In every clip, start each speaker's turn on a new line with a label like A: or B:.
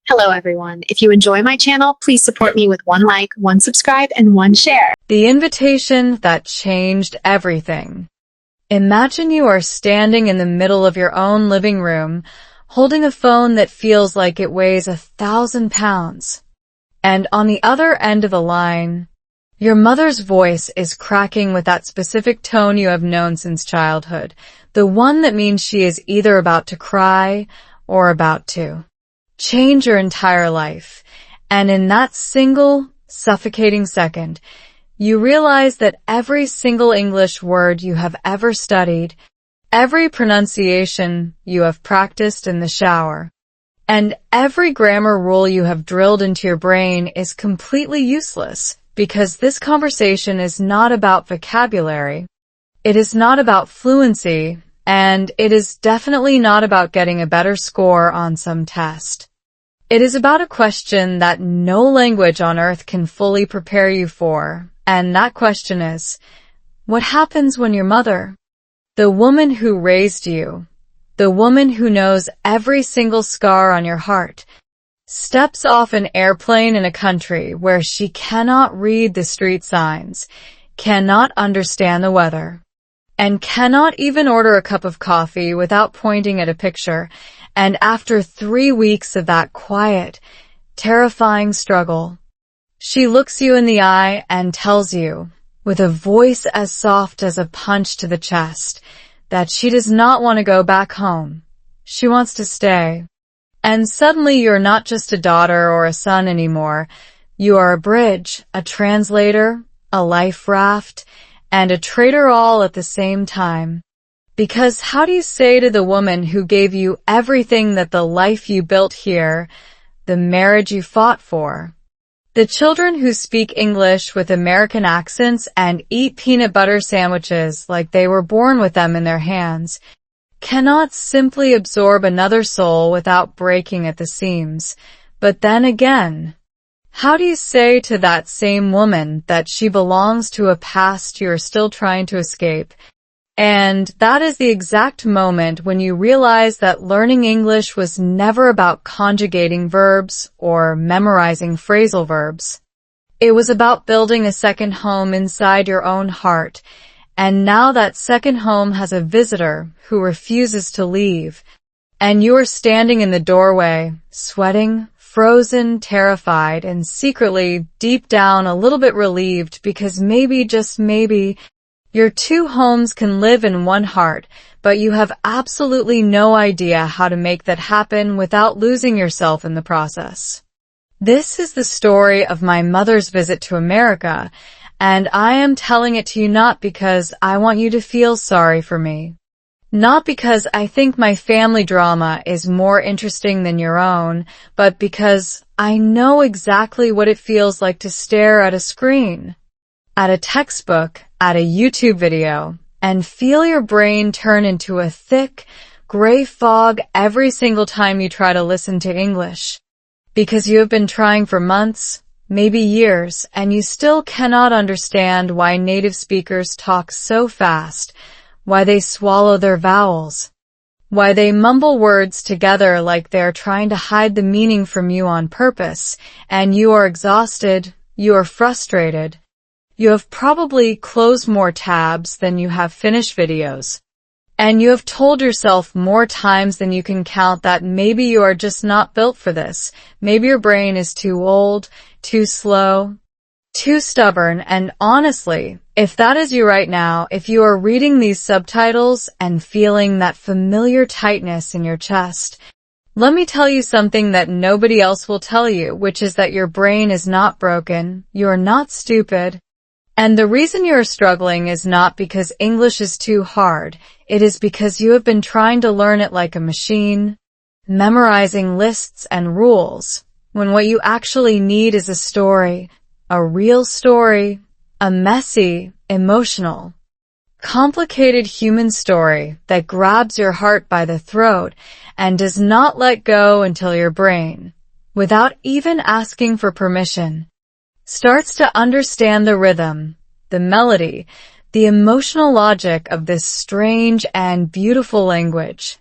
A: Hello, everyone. If you enjoy my channel, please support me with one like, one subscribe, and one share.
B: The invitation that changed everything. Imagine you are standing in the middle of your own living room, holding a phone that feels like it weighs 1,000 pounds. And on the other end of the line, your mother's voice is cracking with that specific tone you have known since childhood, the one that means she is either about to cry or about to change your entire life. And in that single, suffocating second, you realize that every single English word you have ever studied, every pronunciation you have practiced in the shower, and every grammar rule you have drilled into your brain is completely useless, because this conversation is not about vocabulary, it is not about fluency, and it is definitely not about getting a better score on some test. It is about a question that no language on earth can fully prepare you for, and that question is, what happens when your mother, the woman who raised you, the woman who knows every single scar on your heart, steps off an airplane in a country where she cannot read the street signs, cannot understand the weather, and cannot even order a cup of coffee without pointing at a picture, and after 3 weeks of that quiet, terrifying struggle, she looks you in the eye and tells you, with a voice as soft as a punch to the chest, that she does not want to go back home. She wants to stay. And suddenly you're not just a daughter or a son anymore. You are a bridge, a translator, a life raft, and a traitor all at the same time. Because how do you say to the woman who gave you everything that the life you built here, the marriage you fought for, the children who speak English with American accents and eat peanut butter sandwiches like they were born with them in their hands, cannot simply absorb another soul without breaking at the seams? But then again, how do you say to that same woman that she belongs to a past you are still trying to escape? And that is the exact moment when you realize that learning English was never about conjugating verbs or memorizing phrasal verbs. It was about building a second home inside your own heart, and now that second home has a visitor who refuses to leave, and you are standing in the doorway, sweating, frozen, terrified, and secretly, deep down, a little bit relieved because maybe, just maybe, your two homes can live in one heart, but you have absolutely no idea how to make that happen without losing yourself in the process. This is the story of my mother's visit to America, and I am telling it to you not because I want you to feel sorry for me. Not because I think my family drama is more interesting than your own, but because I know exactly what it feels like to stare at a screen, at a textbook, at a YouTube video, and feel your brain turn into a thick, gray fog every single time you try to listen to English. Because you have been trying for months, maybe years, and you still cannot understand why native speakers talk so fast, why they swallow their vowels, why they mumble words together like they're trying to hide the meaning from you on purpose, and you are exhausted, you are frustrated. You have probably closed more tabs than you have finished videos. And you have told yourself more times than you can count that maybe you are just not built for this. Maybe your brain is too old, too slow, too stubborn, and honestly, if that is you right now, if you are reading these subtitles and feeling that familiar tightness in your chest, let me tell you something that nobody else will tell you, which is that your brain is not broken, you are not stupid. And the reason you are struggling is not because English is too hard, it is because you have been trying to learn it like a machine, memorizing lists and rules, when what you actually need is a story, a real story, a messy, emotional, complicated human story that grabs your heart by the throat and does not let go until your brain, without even asking for permission, starts to understand the rhythm, the melody, the emotional logic of this strange and beautiful language.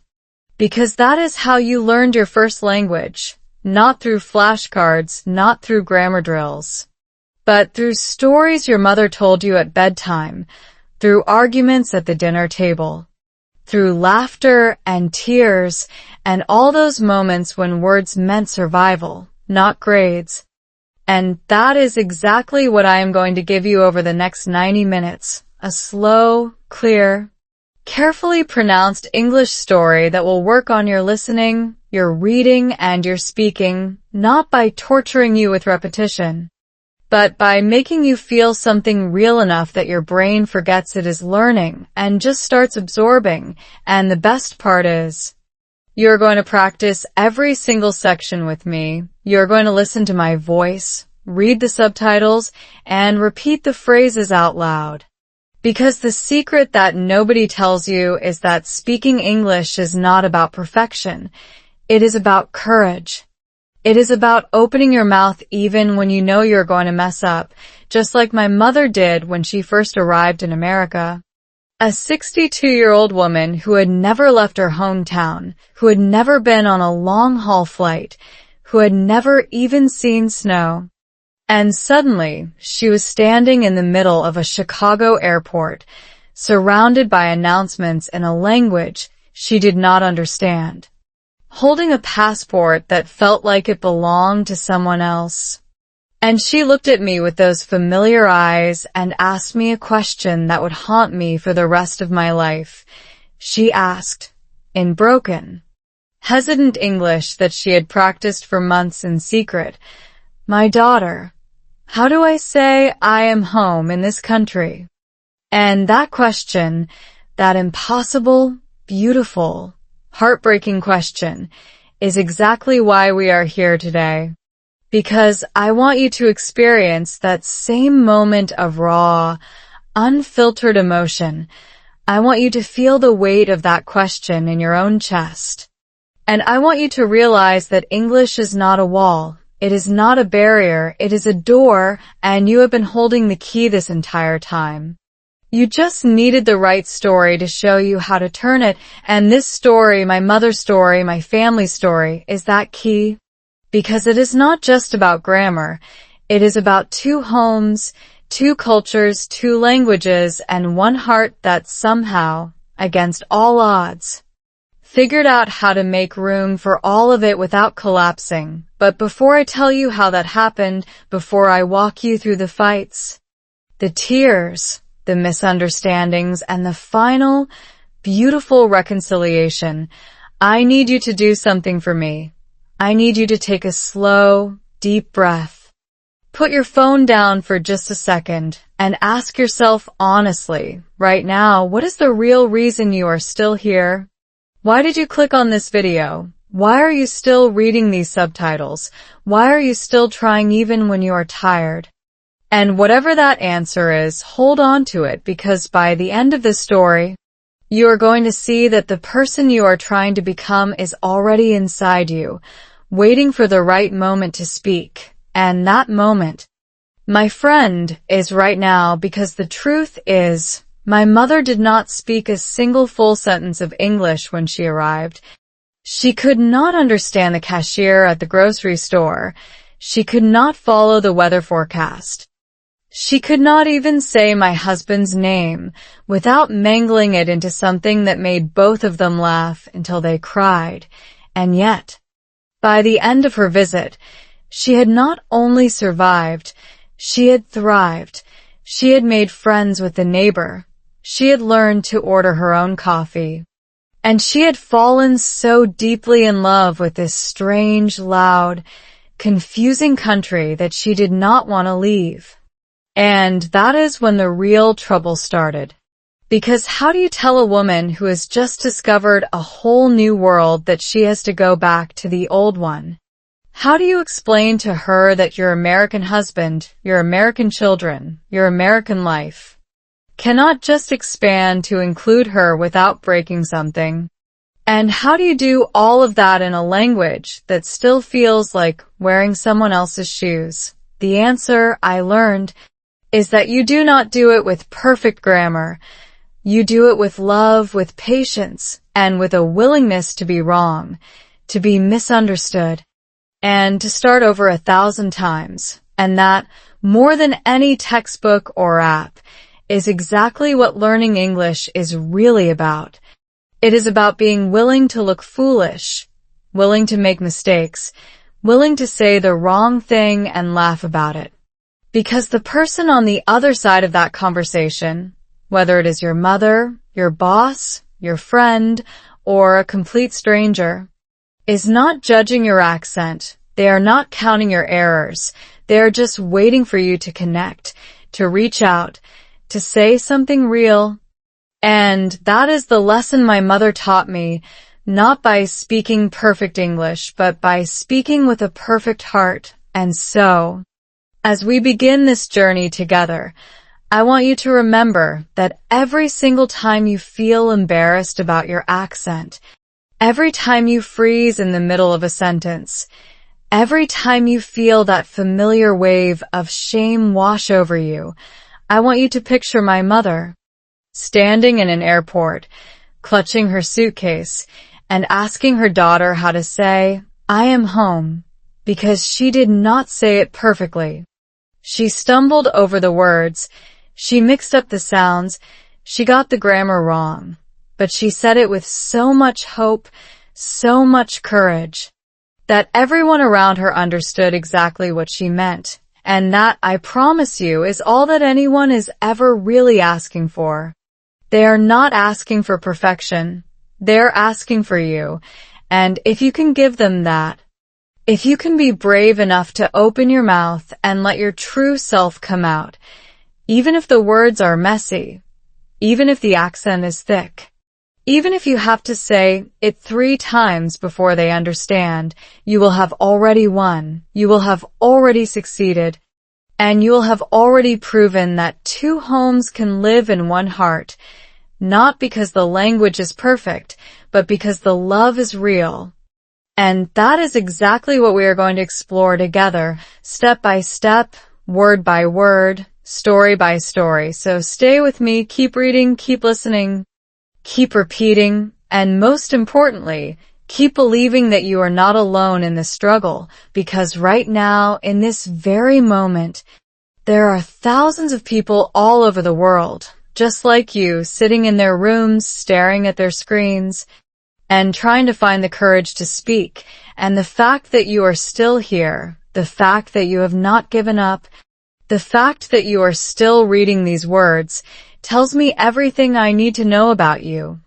B: Because that is how you learned your first language, not through flashcards, not through grammar drills, but through stories your mother told you at bedtime, through arguments at the dinner table, through laughter and tears and all those moments when words meant survival, not grades. And that is exactly what I am going to give you over the next 90 minutes. A slow, clear, carefully pronounced English story that will work on your listening, your reading, and your speaking, not by torturing you with repetition, but by making you feel something real enough that your brain forgets it is learning and just starts absorbing. And the best part is, you're going to practice every single section with me. You're going to listen to my voice, read the subtitles, and repeat the phrases out loud. Because the secret that nobody tells you is that speaking English is not about perfection. It is about courage. It is about opening your mouth even when you know you're going to mess up, just like my mother did when she first arrived in America. A 62-year-old woman who had never left her hometown, who had never been on a long-haul flight, who had never even seen snow. And suddenly, she was standing in the middle of a Chicago airport, surrounded by announcements in a language she did not understand, holding a passport that felt like it belonged to someone else. And she looked at me with those familiar eyes and asked me a question that would haunt me for the rest of my life. She asked, in broken, hesitant English that she had practiced for months in secret, "My daughter, how do I say I am home in this country?" And that question, that impossible, beautiful, heartbreaking question, is exactly why we are here today. Because I want you to experience that same moment of raw, unfiltered emotion. I want you to feel the weight of that question in your own chest. And I want you to realize that English is not a wall. It is not a barrier. It is a door, and you have been holding the key this entire time. You just needed the right story to show you how to turn it, and this story, my mother's story, my family's story, is that key. Because it is not just about grammar. It is about two homes, two cultures, two languages, and one heart that somehow, against all odds, figured out how to make room for all of it without collapsing. But before I tell you how that happened, before I walk you through the fights, the tears, the misunderstandings, and the final, beautiful reconciliation, I need you to do something for me. I need you to take a slow, deep breath. Put your phone down for just a second and ask yourself honestly, right now, what is the real reason you are still here? Why did you click on this video? Why are you still reading these subtitles? Why are you still trying even when you are tired? And whatever that answer is, hold on to it, because by the end of this story, you are going to see that the person you are trying to become is already inside you, waiting for the right moment to speak. And that moment, my friend, is right now, because the truth is, my mother did not speak a single full sentence of English when she arrived. She could not understand the cashier at the grocery store. She could not follow the weather forecast. She could not even say my husband's name without mangling it into something that made both of them laugh until they cried. And yet, by the end of her visit, she had not only survived, she had thrived. She had made friends with the neighbor. She had learned to order her own coffee. And she had fallen so deeply in love with this strange, loud, confusing country that she did not want to leave. And that is when the real trouble started. Because how do you tell a woman who has just discovered a whole new world that she has to go back to the old one? How do you explain to her that your American husband, your American children, your American life cannot just expand to include her without breaking something? And how do you do all of that in a language that still feels like wearing someone else's shoes? The answer, I learned, is that you do not do it with perfect grammar. You do it with love, with patience, and with a willingness to be wrong, to be misunderstood. and to start over 1,000 times. And that, more than any textbook or app, is exactly what learning English is really about. It is about being willing to look foolish, willing to make mistakes, willing to say the wrong thing and laugh about it. Because the person on the other side of that conversation, whether it is your mother, your boss, your friend, or a complete stranger, is not judging your accent. They are not counting your errors. They are just waiting for you to connect, to reach out, to say something real. And that is the lesson my mother taught me, not by speaking perfect English, but by speaking with a perfect heart. And so, as we begin this journey together, I want you to remember that every single time you feel embarrassed about your accent, every time you freeze in the middle of a sentence, every time you feel that familiar wave of shame wash over you, I want you to picture my mother, standing in an airport, clutching her suitcase, and asking her daughter how to say, "I am home," because she did not say it perfectly. She stumbled over the words, she mixed up the sounds, she got the grammar wrong, but she said it with so much hope, so much courage, that everyone around her understood exactly what she meant. And that, I promise you, is all that anyone is ever really asking for. They are not asking for perfection. They're asking for you. And if you can give them that, if you can be brave enough to open your mouth and let your true self come out, even if the words are messy, even if the accent is thick, even if you have to say it 3 times before they understand, you will have already won, you will have already succeeded, and you will have already proven that 2 homes can live in 1 heart, not because the language is perfect, but because the love is real. And that is exactly what we are going to explore together, step by step, word by word, story by story. So stay with me, keep reading, keep listening, keep repeating, and most importantly, keep believing that you are not alone in the struggle, because right now, in this very moment, there are thousands of people all over the world, just like you, sitting in their rooms, staring at their screens, and trying to find the courage to speak. And the fact that you are still here, the fact that you have not given up, the fact that you are still reading these words, tells me everything I need to know about you.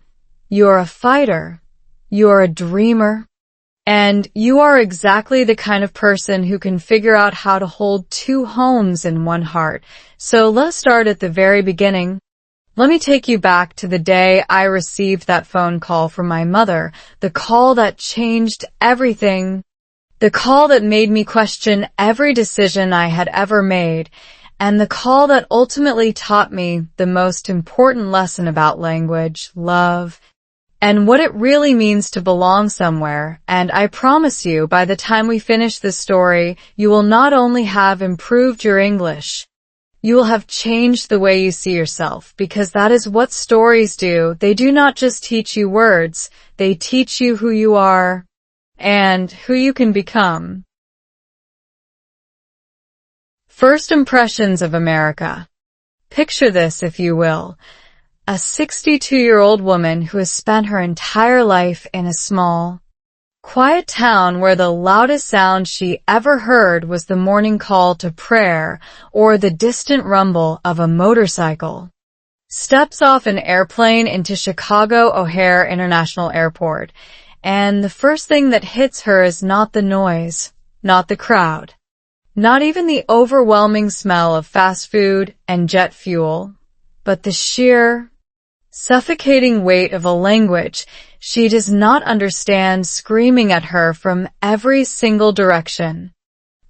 B: You are a fighter. You are a dreamer. And you are exactly the kind of person who can figure out how to hold 2 homes in 1 heart. So let's start at the very beginning. Let me take you back to the day I received that phone call from my mother, the call that changed everything, the call that made me question every decision I had ever made, and the call that ultimately taught me the most important lesson about language, love, and what it really means to belong somewhere. And I promise you, by the time we finish this story, you will not only have improved your English, you will have changed the way you see yourself, because that is what stories do. They do not just teach you words, they teach you who you are and who you can become. First impressions of America. Picture this, if you will. A 62-year-old woman who has spent her entire life in a small, quiet town where the loudest sound she ever heard was the morning call to prayer or the distant rumble of a motorcycle. Steps off an airplane into Chicago O'Hare International Airport, and the first thing that hits her is not the noise, not the crowd, not even the overwhelming smell of fast food and jet fuel, but the sheer, suffocating weight of a language she does not understand screaming at her from every single direction.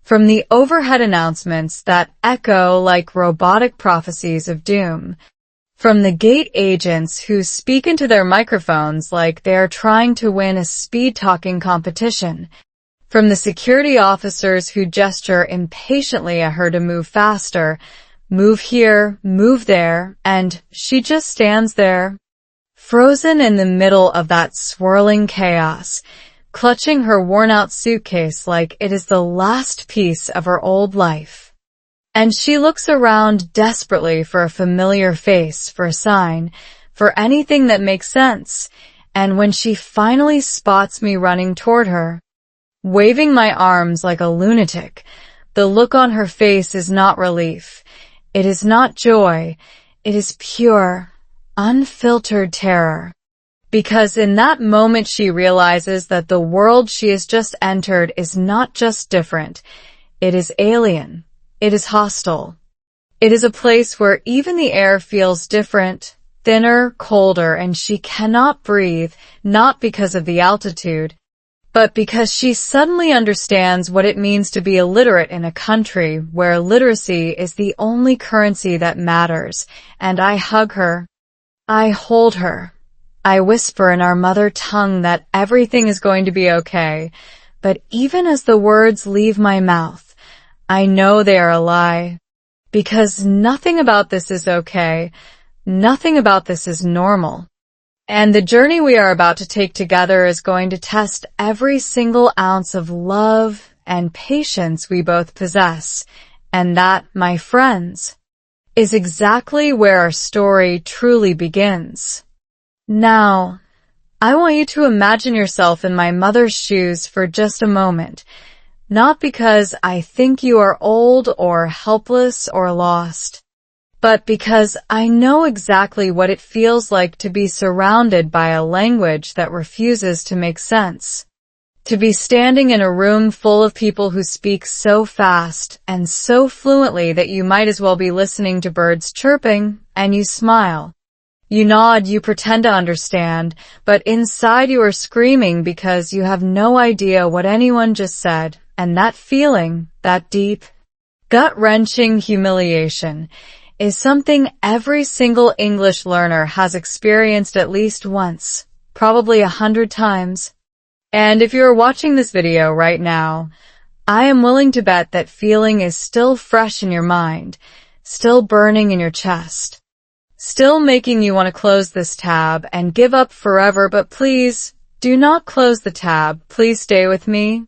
B: From the overhead announcements that echo like robotic prophecies of doom. From the gate agents who speak into their microphones like they are trying to win a speed-talking competition. From the security officers who gesture impatiently at her to move faster, move here, move there, and she just stands there, frozen in the middle of that swirling chaos, clutching her worn-out suitcase like it is the last piece of her old life. And she looks around desperately for a familiar face, for a sign, for anything that makes sense. And when she finally spots me running toward her, waving my arms like a lunatic, the look on her face is not relief. It is not joy. It is pure, unfiltered terror. Because in that moment she realizes that the world she has just entered is not just different. It is alien. It is hostile. It is a place where even the air feels different, thinner, colder, and she cannot breathe, not because of the altitude, but because she suddenly understands what it means to be illiterate in a country where literacy is the only currency that matters. And I hug her. I hold her. I whisper in our mother tongue that everything is going to be okay. But even as the words leave my mouth, I know they are a lie. Because nothing about this is okay. Nothing about this is normal. And the journey we are about to take together is going to test every single ounce of love and patience we both possess. And that, my friends, is exactly where our story truly begins. Now, I want you to imagine yourself in my mother's shoes for just a moment. Not because I think you are old or helpless or lost, but because I know exactly what it feels like to be surrounded by a language that refuses to make sense. To be standing in a room full of people who speak so fast and so fluently that you might as well be listening to birds chirping, and you smile. You nod, you pretend to understand, but inside you are screaming because you have no idea what anyone just said, and that feeling, that deep, gut-wrenching humiliation, is something every single English learner has experienced at least once, probably 100 times. And if you're watching this video right now, I am willing to bet that feeling is still fresh in your mind, still burning in your chest, still making you want to close this tab and give up forever. But please, do not close the tab. Please stay with me.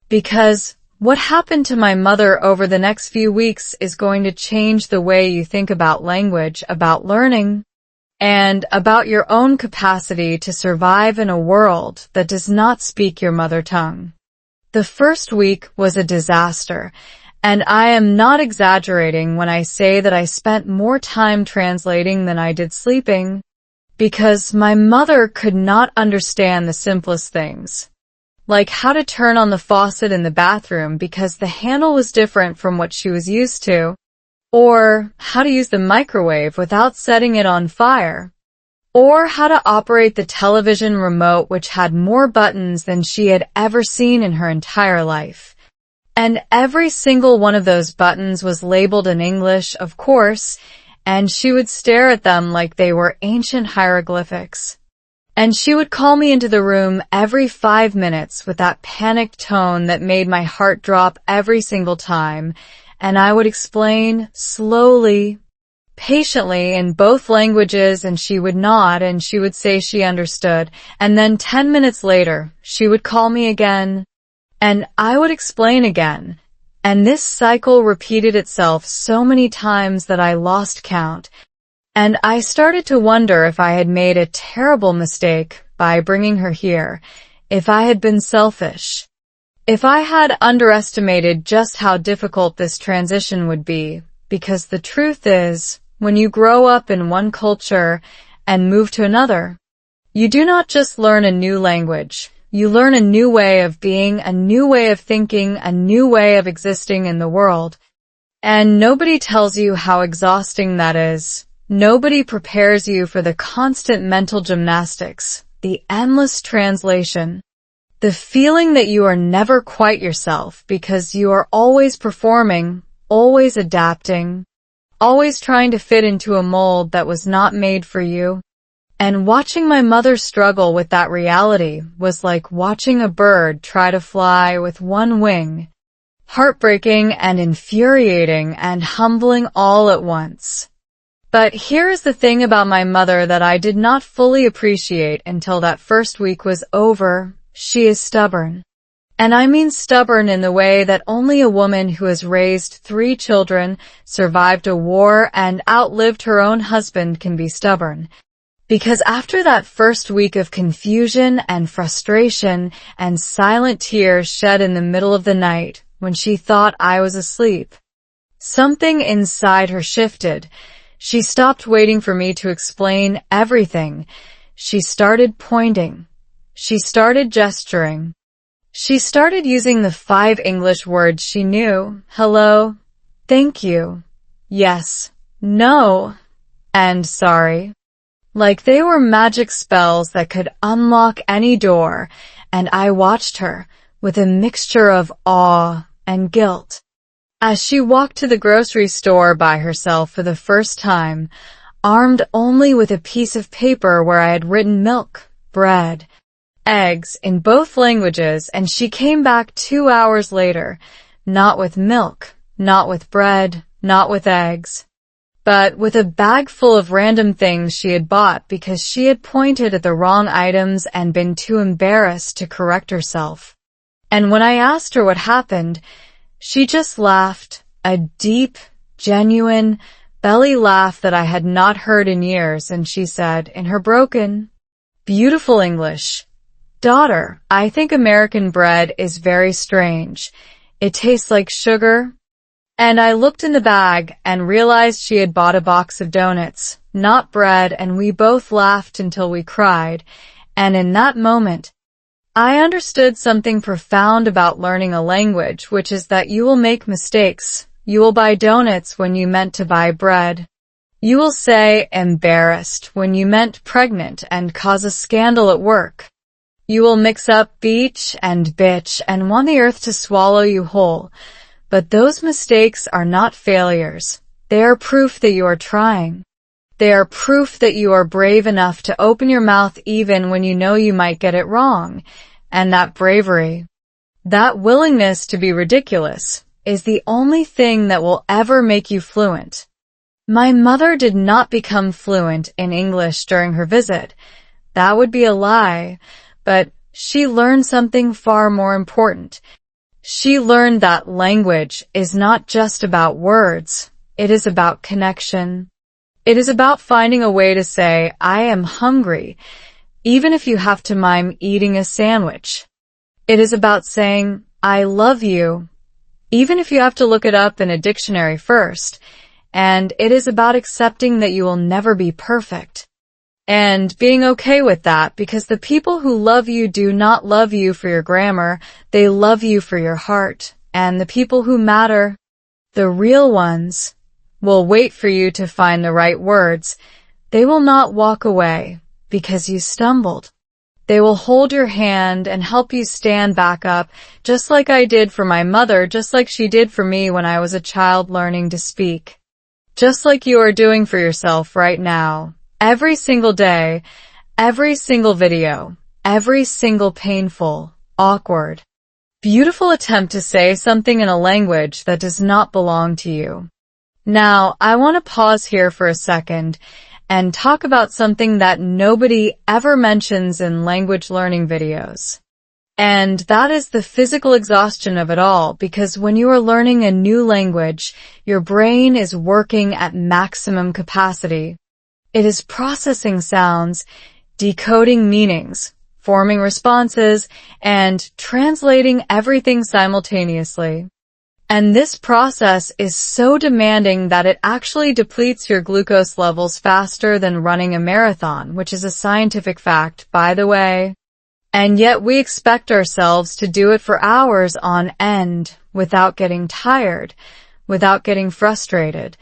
B: Because what happened to my mother over the next few weeks is going to change the way you think about language, about learning, and about your own capacity to survive in a world that does not speak your mother tongue. The first week was a disaster, and I am not exaggerating when I say that I spent more time translating than I did sleeping, because my mother could not understand the simplest things. Like how to turn on the faucet in the bathroom because the handle was different from what she was used to, or how to use the microwave without setting it on fire, or how to operate the television remote, which had more buttons than she had ever seen in her entire life. And every single one of those buttons was labeled in English, of course, and she would stare at them like they were ancient hieroglyphics. And she would call me into the room every 5 minutes with that panicked tone that made my heart drop every single time, and I would explain slowly, patiently in both languages, and she would nod and she would say she understood, and then 10 minutes later, she would call me again, and I would explain again, and this cycle repeated itself so many times that I lost count. And I started to wonder if I had made a terrible mistake by bringing her here, if I had been selfish, if I had underestimated just how difficult this transition would be, because the truth is, when you grow up in one culture and move to another, you do not just learn a new language, you learn a new way of being, a new way of thinking, a new way of existing in the world. And nobody tells you how exhausting that is. Nobody prepares you for the constant mental gymnastics, the endless translation, the feeling that you are never quite yourself because you are always performing, always adapting, always trying to fit into a mold that was not made for you. And watching my mother struggle with that reality was like watching a bird try to fly with one wing, heartbreaking and infuriating and humbling all at once. But here is the thing about my mother that I did not fully appreciate until that first week was over. She is stubborn. And I mean stubborn in the way that only a woman who has raised 3 children, survived a war, and outlived her own husband can be stubborn. Because after that first week of confusion and frustration and silent tears shed in the middle of the night when she thought I was asleep, something inside her shifted. She stopped waiting for me to explain everything. She started pointing. She started gesturing. She started using the 5 English words she knew. Hello, thank you, yes, no, and sorry. Like they were magic spells that could unlock any door, and I watched her with a mixture of awe and guilt. As she walked to the grocery store by herself for the first time, armed only with a piece of paper where I had written milk, bread, eggs in both languages, and she came back 2 hours later, not with milk, not with bread, not with eggs, but with a bag full of random things she had bought because she had pointed at the wrong items and been too embarrassed to correct herself. And when I asked her what happened, she just laughed, a deep, genuine, belly laugh that I had not heard in years, and she said, in her broken, beautiful English, "Daughter, I think American bread is very strange. It tastes like sugar." And I looked in the bag and realized she had bought a box of donuts, not bread, and we both laughed until we cried. And in that moment, I understood something profound about learning a language, which is that you will make mistakes. You will buy donuts when you meant to buy bread. You will say embarrassed when you meant pregnant and cause a scandal at work. You will mix up beach and bitch and want the earth to swallow you whole. But those mistakes are not failures. They are proof that you are trying. They are proof that you are brave enough to open your mouth even when you know you might get it wrong. And that bravery, that willingness to be ridiculous, is the only thing that will ever make you fluent. My mother did not become fluent in English during her visit. That would be a lie. But she learned something far more important. She learned that language is not just about words. It is about connection. It is about finding a way to say, I am hungry, even if you have to mime eating a sandwich. It is about saying, I love you, even if you have to look it up in a dictionary first. And it is about accepting that you will never be perfect. And being okay with that, because the people who love you do not love you for your grammar, they love you for your heart. And the people who matter, the real ones, will wait for you to find the right words. They will not walk away because you stumbled. They will hold your hand and help you stand back up, just like I did for my mother, just like she did for me when I was a child learning to speak. Just like you are doing for yourself right now. Every single day, every single video, every single painful, awkward, beautiful attempt to say something in a language that does not belong to you. Now, I want to pause here for a second and talk about something that nobody ever mentions in language learning videos. And that is the physical exhaustion of it all, because when you are learning a new language, your brain is working at maximum capacity. It is processing sounds, decoding meanings, forming responses, and translating everything simultaneously. And this process is so demanding that it actually depletes your glucose levels faster than running a marathon, which is a scientific fact, by the way. And yet we expect ourselves to do it for hours on end without getting tired, without getting frustrated,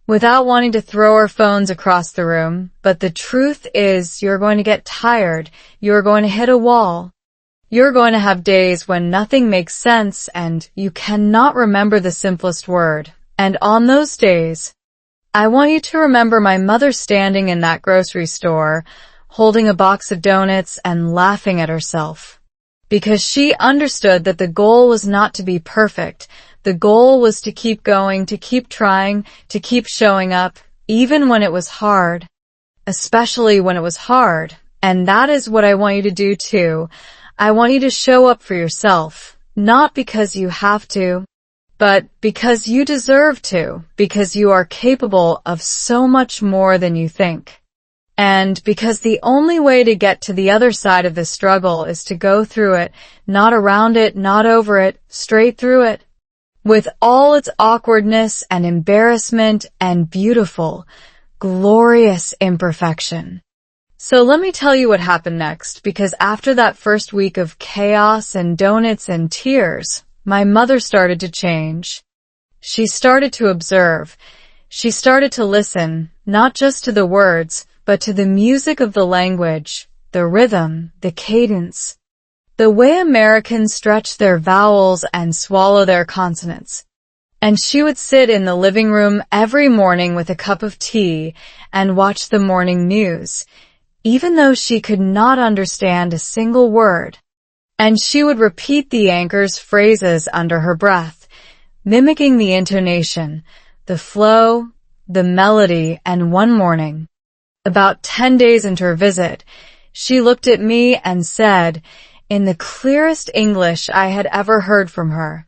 B: without wanting to throw our phones across the room. But the truth is, you're going to get tired. You're going to hit a wall. You're going to have days when nothing makes sense and you cannot remember the simplest word. And on those days, I want you to remember my mother standing in that grocery store, holding a box of donuts and laughing at herself. Because she understood that the goal was not to be perfect. The goal was to keep going, to keep trying, to keep showing up, even when it was hard. Especially when it was hard. And that is what I want you to do too. I want you to show up for yourself, not because you have to, but because you deserve to, because you are capable of so much more than you think. And because the only way to get to the other side of the struggle is to go through it, not around it, not over it, straight through it, with all its awkwardness and embarrassment and beautiful, glorious imperfection. So let me tell you what happened next, because after that first week of chaos and donuts and tears, my mother started to change. She started to observe. She started to listen, not just to the words, but to the music of the language, the rhythm, the cadence, the way Americans stretch their vowels and swallow their consonants. And she would sit in the living room every morning with a cup of tea and watch the morning news, even though she could not understand a single word. And she would repeat the anchor's phrases under her breath, mimicking the intonation, the flow, the melody, and one morning, about 10 days into her visit, she looked at me and said, in the clearest English I had ever heard from her,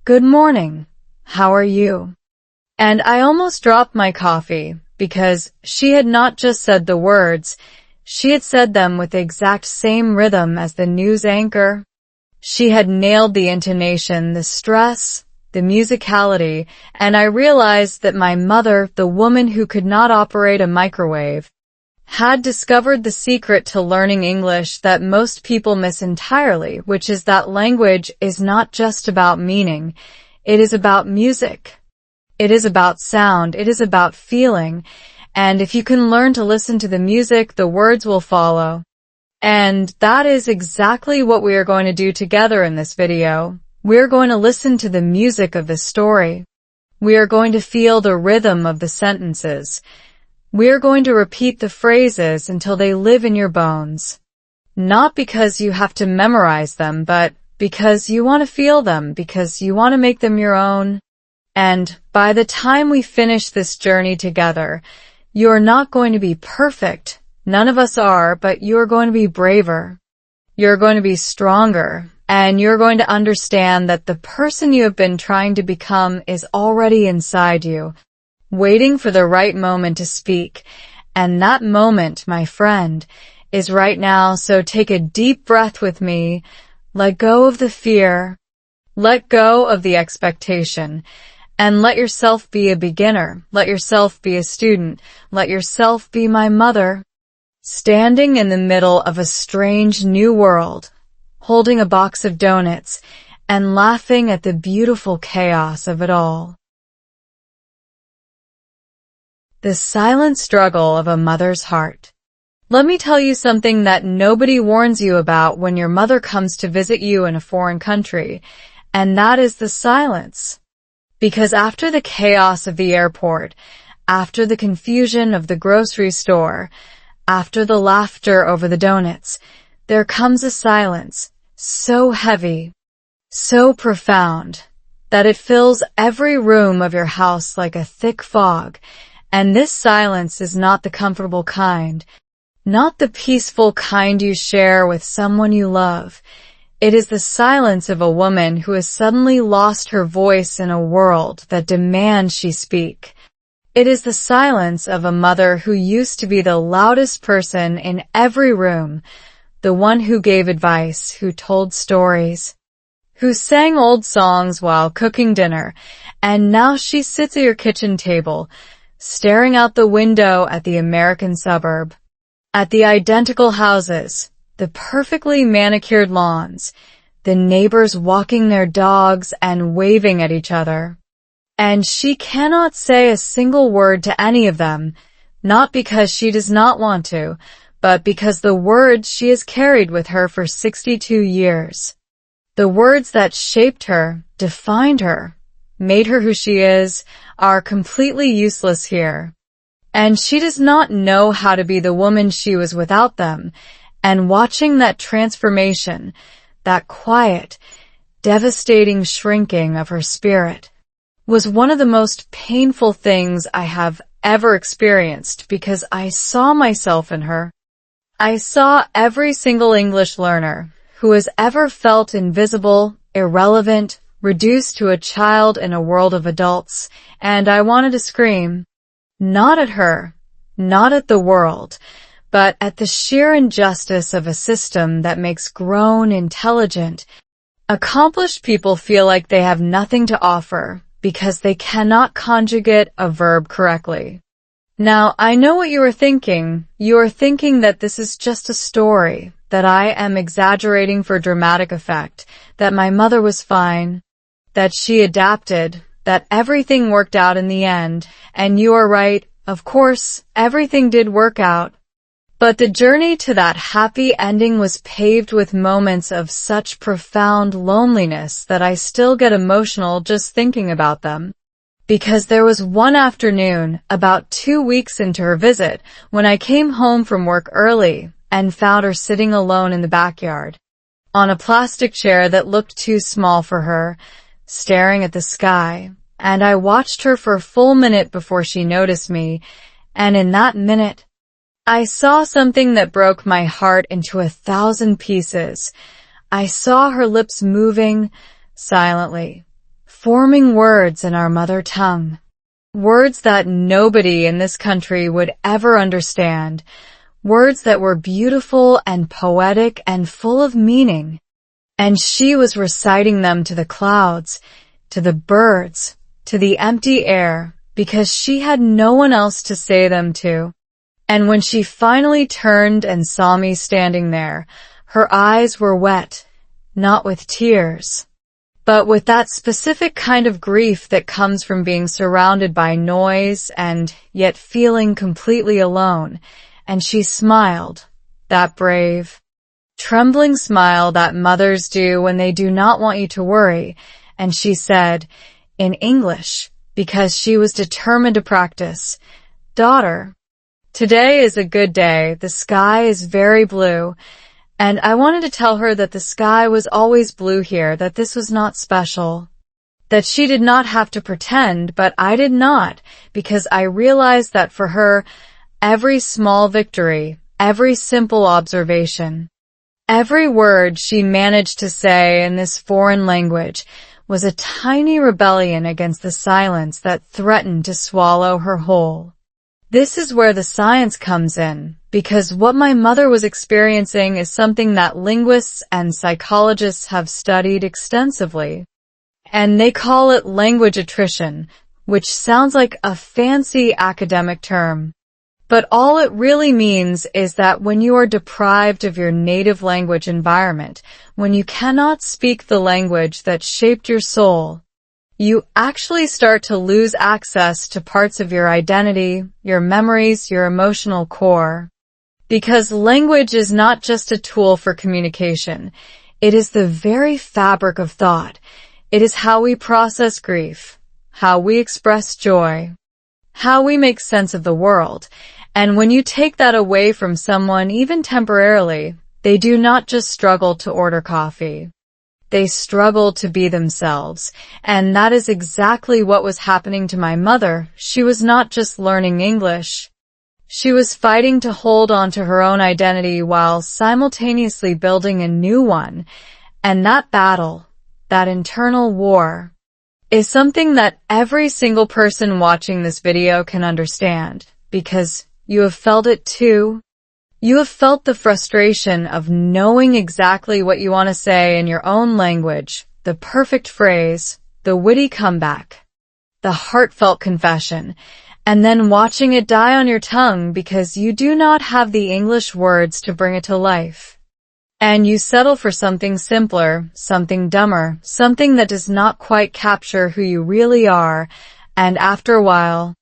B: "Good morning. How are you?" And I almost dropped my coffee, because she had not just said the words, she had said them with the exact same rhythm as the news anchor. She had nailed the intonation, the stress, the musicality, and I realized that my mother, the woman who could not operate a microwave, had discovered the secret to learning English that most people miss entirely, which is that language is not just about meaning. It is about music. It is about sound. It is about feeling. And if you can learn to listen to the music, the words will follow. And that is exactly what we are going to do together in this video. We're going to listen to the music of the story. We are going to feel the rhythm of the sentences. We are going to repeat the phrases until they live in your bones. Not because you have to memorize them, but because you want to feel them, because you want to make them your own. And by the time we finish this journey together, you are not going to be perfect. None of us are, but you are going to be braver. You're going to be stronger. And you're going to understand that the person you have been trying to become is already inside you, waiting for the right moment to speak. And that moment, my friend, is right now. So take a deep breath with me. Let go of the fear. Let go of the expectation. And let yourself be a beginner. Let yourself be a student. Let yourself be my mother, standing in the middle of a strange new world, holding a box of donuts and laughing at the beautiful chaos of it all. The silent struggle of a mother's heart. Let me tell you something that nobody warns you about when your mother comes to visit you in a foreign country, and that is the silence. Because after the chaos of the airport, after the confusion of the grocery store, after the laughter over the donuts, there comes a silence, so heavy, so profound, that it fills every room of your house like a thick fog. And this silence is not the comfortable kind, not the peaceful kind you share with someone you love. It is the silence of a woman who has suddenly lost her voice in a world that demands she speak. It is the silence of a mother who used to be the loudest person in every room, the one who gave advice, who told stories, who sang old songs while cooking dinner, and now she sits at your kitchen table, staring out the window at the American suburb, at the identical houses, the perfectly manicured lawns, the neighbors walking their dogs and waving at each other. And she cannot say a single word to any of them, not because she does not want to, but because the words she has carried with her for 62 years, the words that shaped her, defined her, made her who she is, are completely useless here. And she does not know how to be the woman she was without them. And watching that transformation, that quiet, devastating shrinking of her spirit, was one of the most painful things I have ever experienced, because I saw myself in her. I saw every single English learner who has ever felt invisible, irrelevant, reduced to a child in a world of adults, and I wanted to scream. Not at her, not at the world, but at the sheer injustice of a system that makes grown, intelligent, accomplished people feel like they have nothing to offer because they cannot conjugate a verb correctly. Now, I know what you are thinking. You are thinking that this is just a story, that I am exaggerating for dramatic effect, that my mother was fine, that she adapted, that everything worked out in the end, and you are right, of course, everything did work out. But the journey to that happy ending was paved with moments of such profound loneliness that I still get emotional just thinking about them. Because there was one afternoon, about 2 weeks into her visit, when I came home from work early and found her sitting alone in the backyard, on a plastic chair that looked too small for her, staring at the sky, and I watched her for a full minute before she noticed me, and in that minute, I saw something that broke my heart into 1,000 pieces. I saw her lips moving silently, forming words in our mother tongue. Words that nobody in this country would ever understand. Words that were beautiful and poetic and full of meaning. And she was reciting them to the clouds, to the birds, to the empty air, because she had no one else to say them to. And when she finally turned and saw me standing there, her eyes were wet, not with tears, but with that specific kind of grief that comes from being surrounded by noise and yet feeling completely alone. And she smiled, that brave, trembling smile that mothers do when they do not want you to worry. And she said, in English, because she was determined to practice, "Daughter, today is a good day. The sky is very blue." And I wanted to tell her that the sky was always blue here, that this was not special, that she did not have to pretend, but I did not, because I realized that for her, every small victory, every simple observation, every word she managed to say in this foreign language was a tiny rebellion against the silence that threatened to swallow her whole. This is where the science comes in, because what my mother was experiencing is something that linguists and psychologists have studied extensively. And they call it language attrition, which sounds like a fancy academic term. But all it really means is that when you are deprived of your native language environment, when you cannot speak the language that shaped your soul, you actually start to lose access to parts of your identity, your memories, your emotional core. Because language is not just a tool for communication. It is the very fabric of thought. It is how we process grief, how we express joy, how we make sense of the world. And when you take that away from someone, even temporarily, they do not just struggle to order coffee. They struggle to be themselves, and that is exactly what was happening to my mother. She was not just learning English. She was fighting to hold on to her own identity while simultaneously building a new one. And that battle, that internal war, is something that every single person watching this video can understand, because you have felt it too. You have felt the frustration of knowing exactly what you want to say in your own language, the perfect phrase, the witty comeback, the heartfelt confession, and then watching it die on your tongue because you do not have the English words to bring it to life. And you settle for something simpler, something dumber, something that does not quite capture who you really are, and after a while,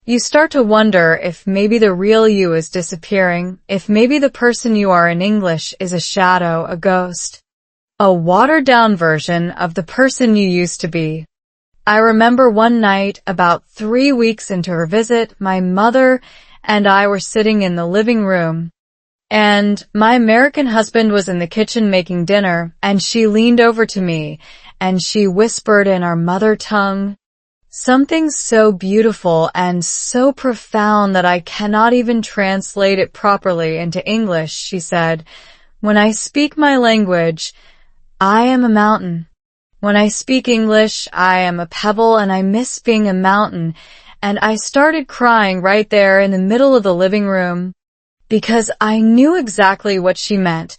B: you start to wonder if maybe the real you is disappearing, if maybe the person you are in English is a shadow, a ghost, a watered-down version of the person you used to be. I remember one night, about 3 weeks into her visit, my mother and I were sitting in the living room, and my American husband was in the kitchen making dinner, and she leaned over to me, and she whispered in our mother tongue, something so beautiful and so profound that I cannot even translate it properly into English. She said, When I speak my language, I am a mountain. When I speak English, I am a pebble and I miss being a mountain. And I started crying right there in the middle of the living room because I knew exactly what she meant.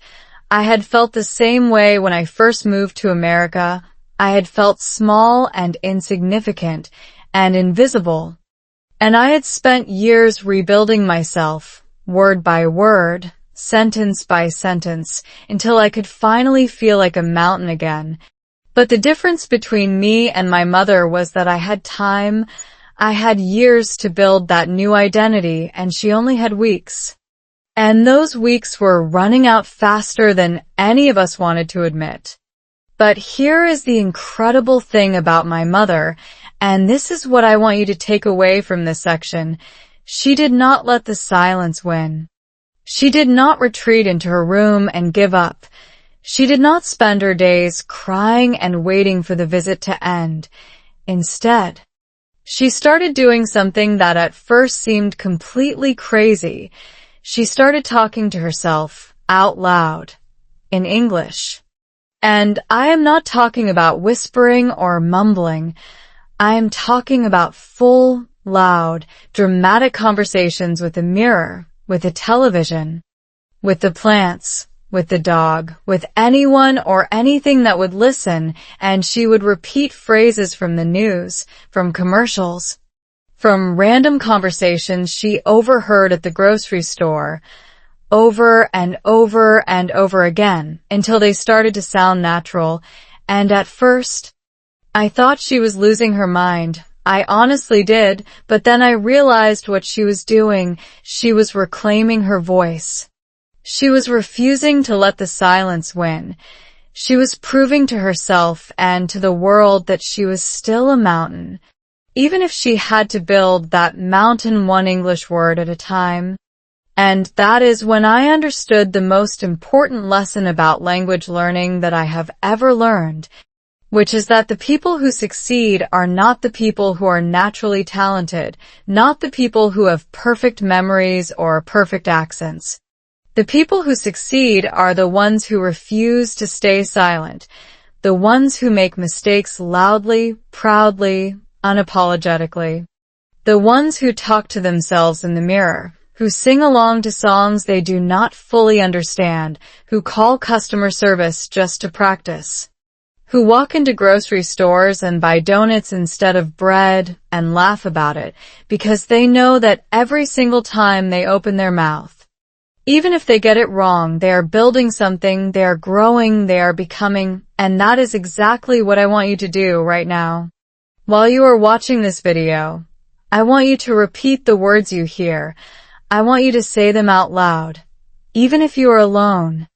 B: I had felt the same way when I first moved to America. I had felt small and insignificant and invisible. And I had spent years rebuilding myself, word by word, sentence by sentence, until I could finally feel like a mountain again. But the difference between me and my mother was that I had time. I had years to build that new identity, and she only had weeks. And those weeks were running out faster than any of us wanted to admit. But here is the incredible thing about my mother, and this is what I want you to take away from this section. She did not let the silence win. She did not retreat into her room and give up. She did not spend her days crying and waiting for the visit to end. Instead, she started doing something that at first seemed completely crazy. She started talking to herself out loud in English. And I am not talking about whispering or mumbling. I am talking about full, loud, dramatic conversations with a mirror, with a television, with the plants, with the dog, with anyone or anything that would listen, and she would repeat phrases from the news, from commercials, from random conversations she overheard at the grocery store, over and over and over again, until they started to sound natural. And at first, I thought she was losing her mind. I honestly did, but then I realized what she was doing. She was reclaiming her voice. She was refusing to let the silence win. She was proving to herself and to the world that she was still a mountain, even if she had to build that mountain one English word at a time. And that is when I understood the most important lesson about language learning that I have ever learned, which is that the people who succeed are not the people who are naturally talented, not the people who have perfect memories or perfect accents. The people who succeed are the ones who refuse to stay silent, the ones who make mistakes loudly, proudly, unapologetically, the ones who talk to themselves in the mirror, who sing along to songs they do not fully understand, who call customer service just to practice, who walk into grocery stores and buy donuts instead of bread and laugh about it because they know that every single time they open their mouth, even if they get it wrong, they are building something, they are growing, they are becoming, and that is exactly what I want you to do right now. While you are watching this video, I want you to repeat the words you hear. I want you to say them out loud, even if you are alone,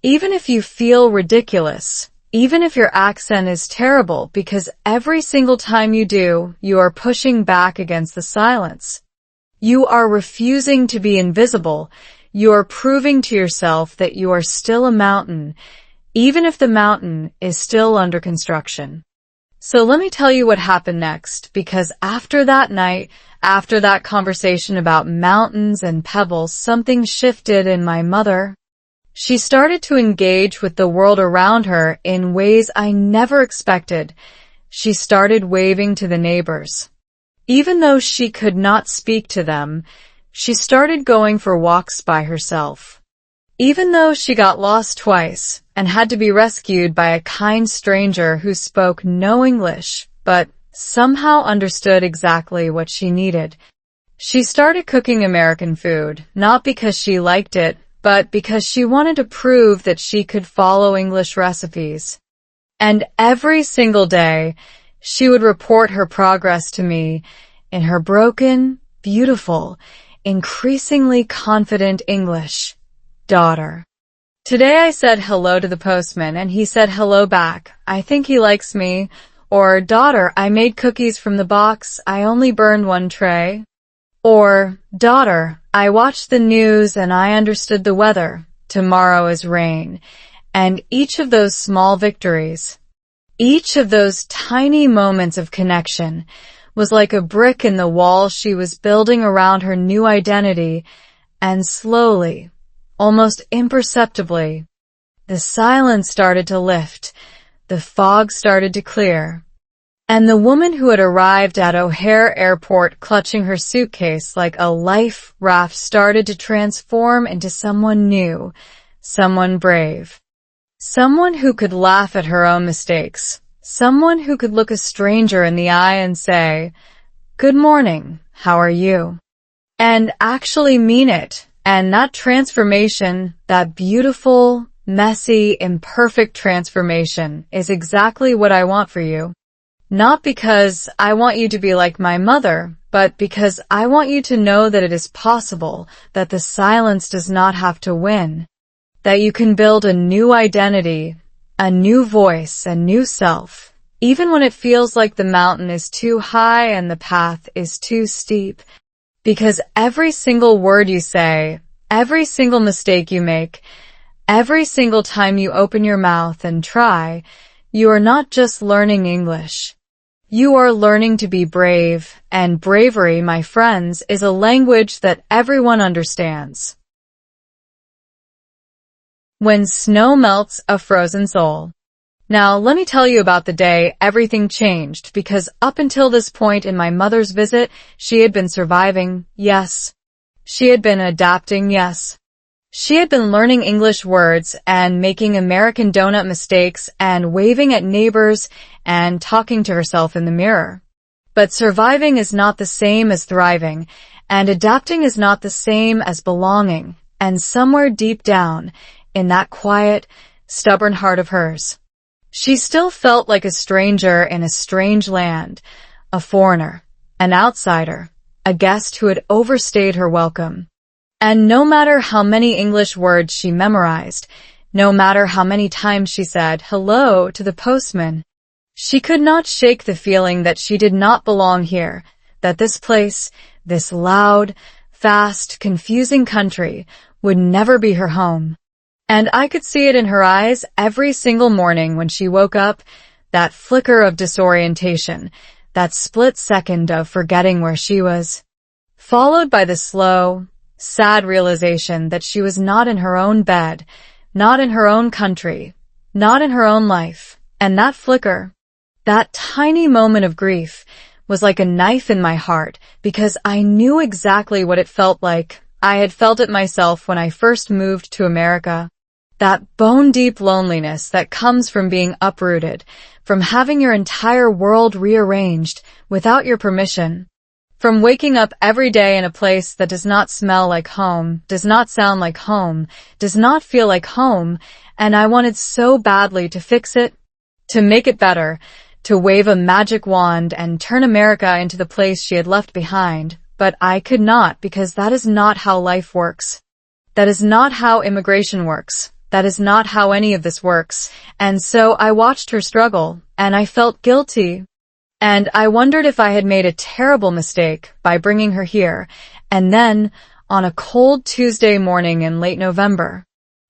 B: even if you feel ridiculous, even if your accent is terrible, because every single time you do, you are pushing back against the silence. You are refusing to be invisible. You are proving to yourself that you are still a mountain, even if the mountain is still under construction. So let me tell you what happened next, because after that night, after that conversation about mountains and pebbles, something shifted in my mother. She started to engage with the world around her in ways I never expected. She started waving to the neighbors. Even though she could not speak to them, she started going for walks by herself. Even though she got lost twice and had to be rescued by a kind stranger who spoke no English, but somehow understood exactly what she needed. She started cooking American food, not because she liked it, but because she wanted to prove that she could follow English recipes. And every single day, she would report her progress to me in her broken, beautiful, increasingly confident English. Daughter. Today I said hello to the postman and he said hello back. I think he likes me. Or, daughter, I made cookies from the box. I only burned one tray. Or, daughter, I watched the news and I understood the weather. Tomorrow is rain. And each of those small victories, each of those tiny moments of connection was like a brick in the wall she was building around her new identity, and slowly, almost imperceptibly, The silence started to lift. The fog started to clear. And the woman who had arrived at O'Hare Airport clutching her suitcase like a life raft started to transform into someone new, someone brave. Someone who could laugh at her own mistakes. Someone who could look a stranger in the eye and say, "Good morning, how are you?" And actually mean it. And that transformation, that beautiful, messy, imperfect transformation, is exactly what I want for you. Not because I want you to be like my mother, but because I want you to know that it is possible, that the silence does not have to win, that you can build a new identity, a new voice, a new self, even when it feels like the mountain is too high and the path is too steep. Because every single word you say, every single mistake you make, every single time you open your mouth and try, you are not just learning English. You are learning to be brave, and bravery, my friends, is a language that everyone understands. When snow melts a frozen soul. Now, let me tell you about the day everything changed, because up until this point in my mother's visit, she had been surviving, yes. She had been adapting, yes. She had been learning English words and making American donut mistakes and waving at neighbors and talking to herself in the mirror. But surviving is not the same as thriving, and adapting is not the same as belonging, and somewhere deep down, in that quiet, stubborn heart of hers, she still felt like a stranger in a strange land, a foreigner, an outsider, a guest who had overstayed her welcome. And no matter how many English words she memorized, no matter how many times she said hello to the postman, she could not shake the feeling that she did not belong here, that this place, this loud, fast, confusing country, would never be her home. And I could see it in her eyes every single morning when she woke up, that flicker of disorientation, that split second of forgetting where she was, followed by the slow, sad realization that she was not in her own bed, not in her own country, not in her own life. And that flicker, that tiny moment of grief, was like a knife in my heart, because I knew exactly what it felt like. I had felt it myself when I first moved to America. That bone-deep loneliness that comes from being uprooted, from having your entire world rearranged without your permission, from waking up every day in a place that does not smell like home, does not sound like home, does not feel like home, and I wanted so badly to fix it, to make it better, to wave a magic wand and turn America into the place she had left behind, but I could not, because that is not how life works. That is not how immigration works. That is not how any of this works. And so I watched her struggle, and I felt guilty. And I wondered if I had made a terrible mistake by bringing her here. And then, on a cold Tuesday morning in late November,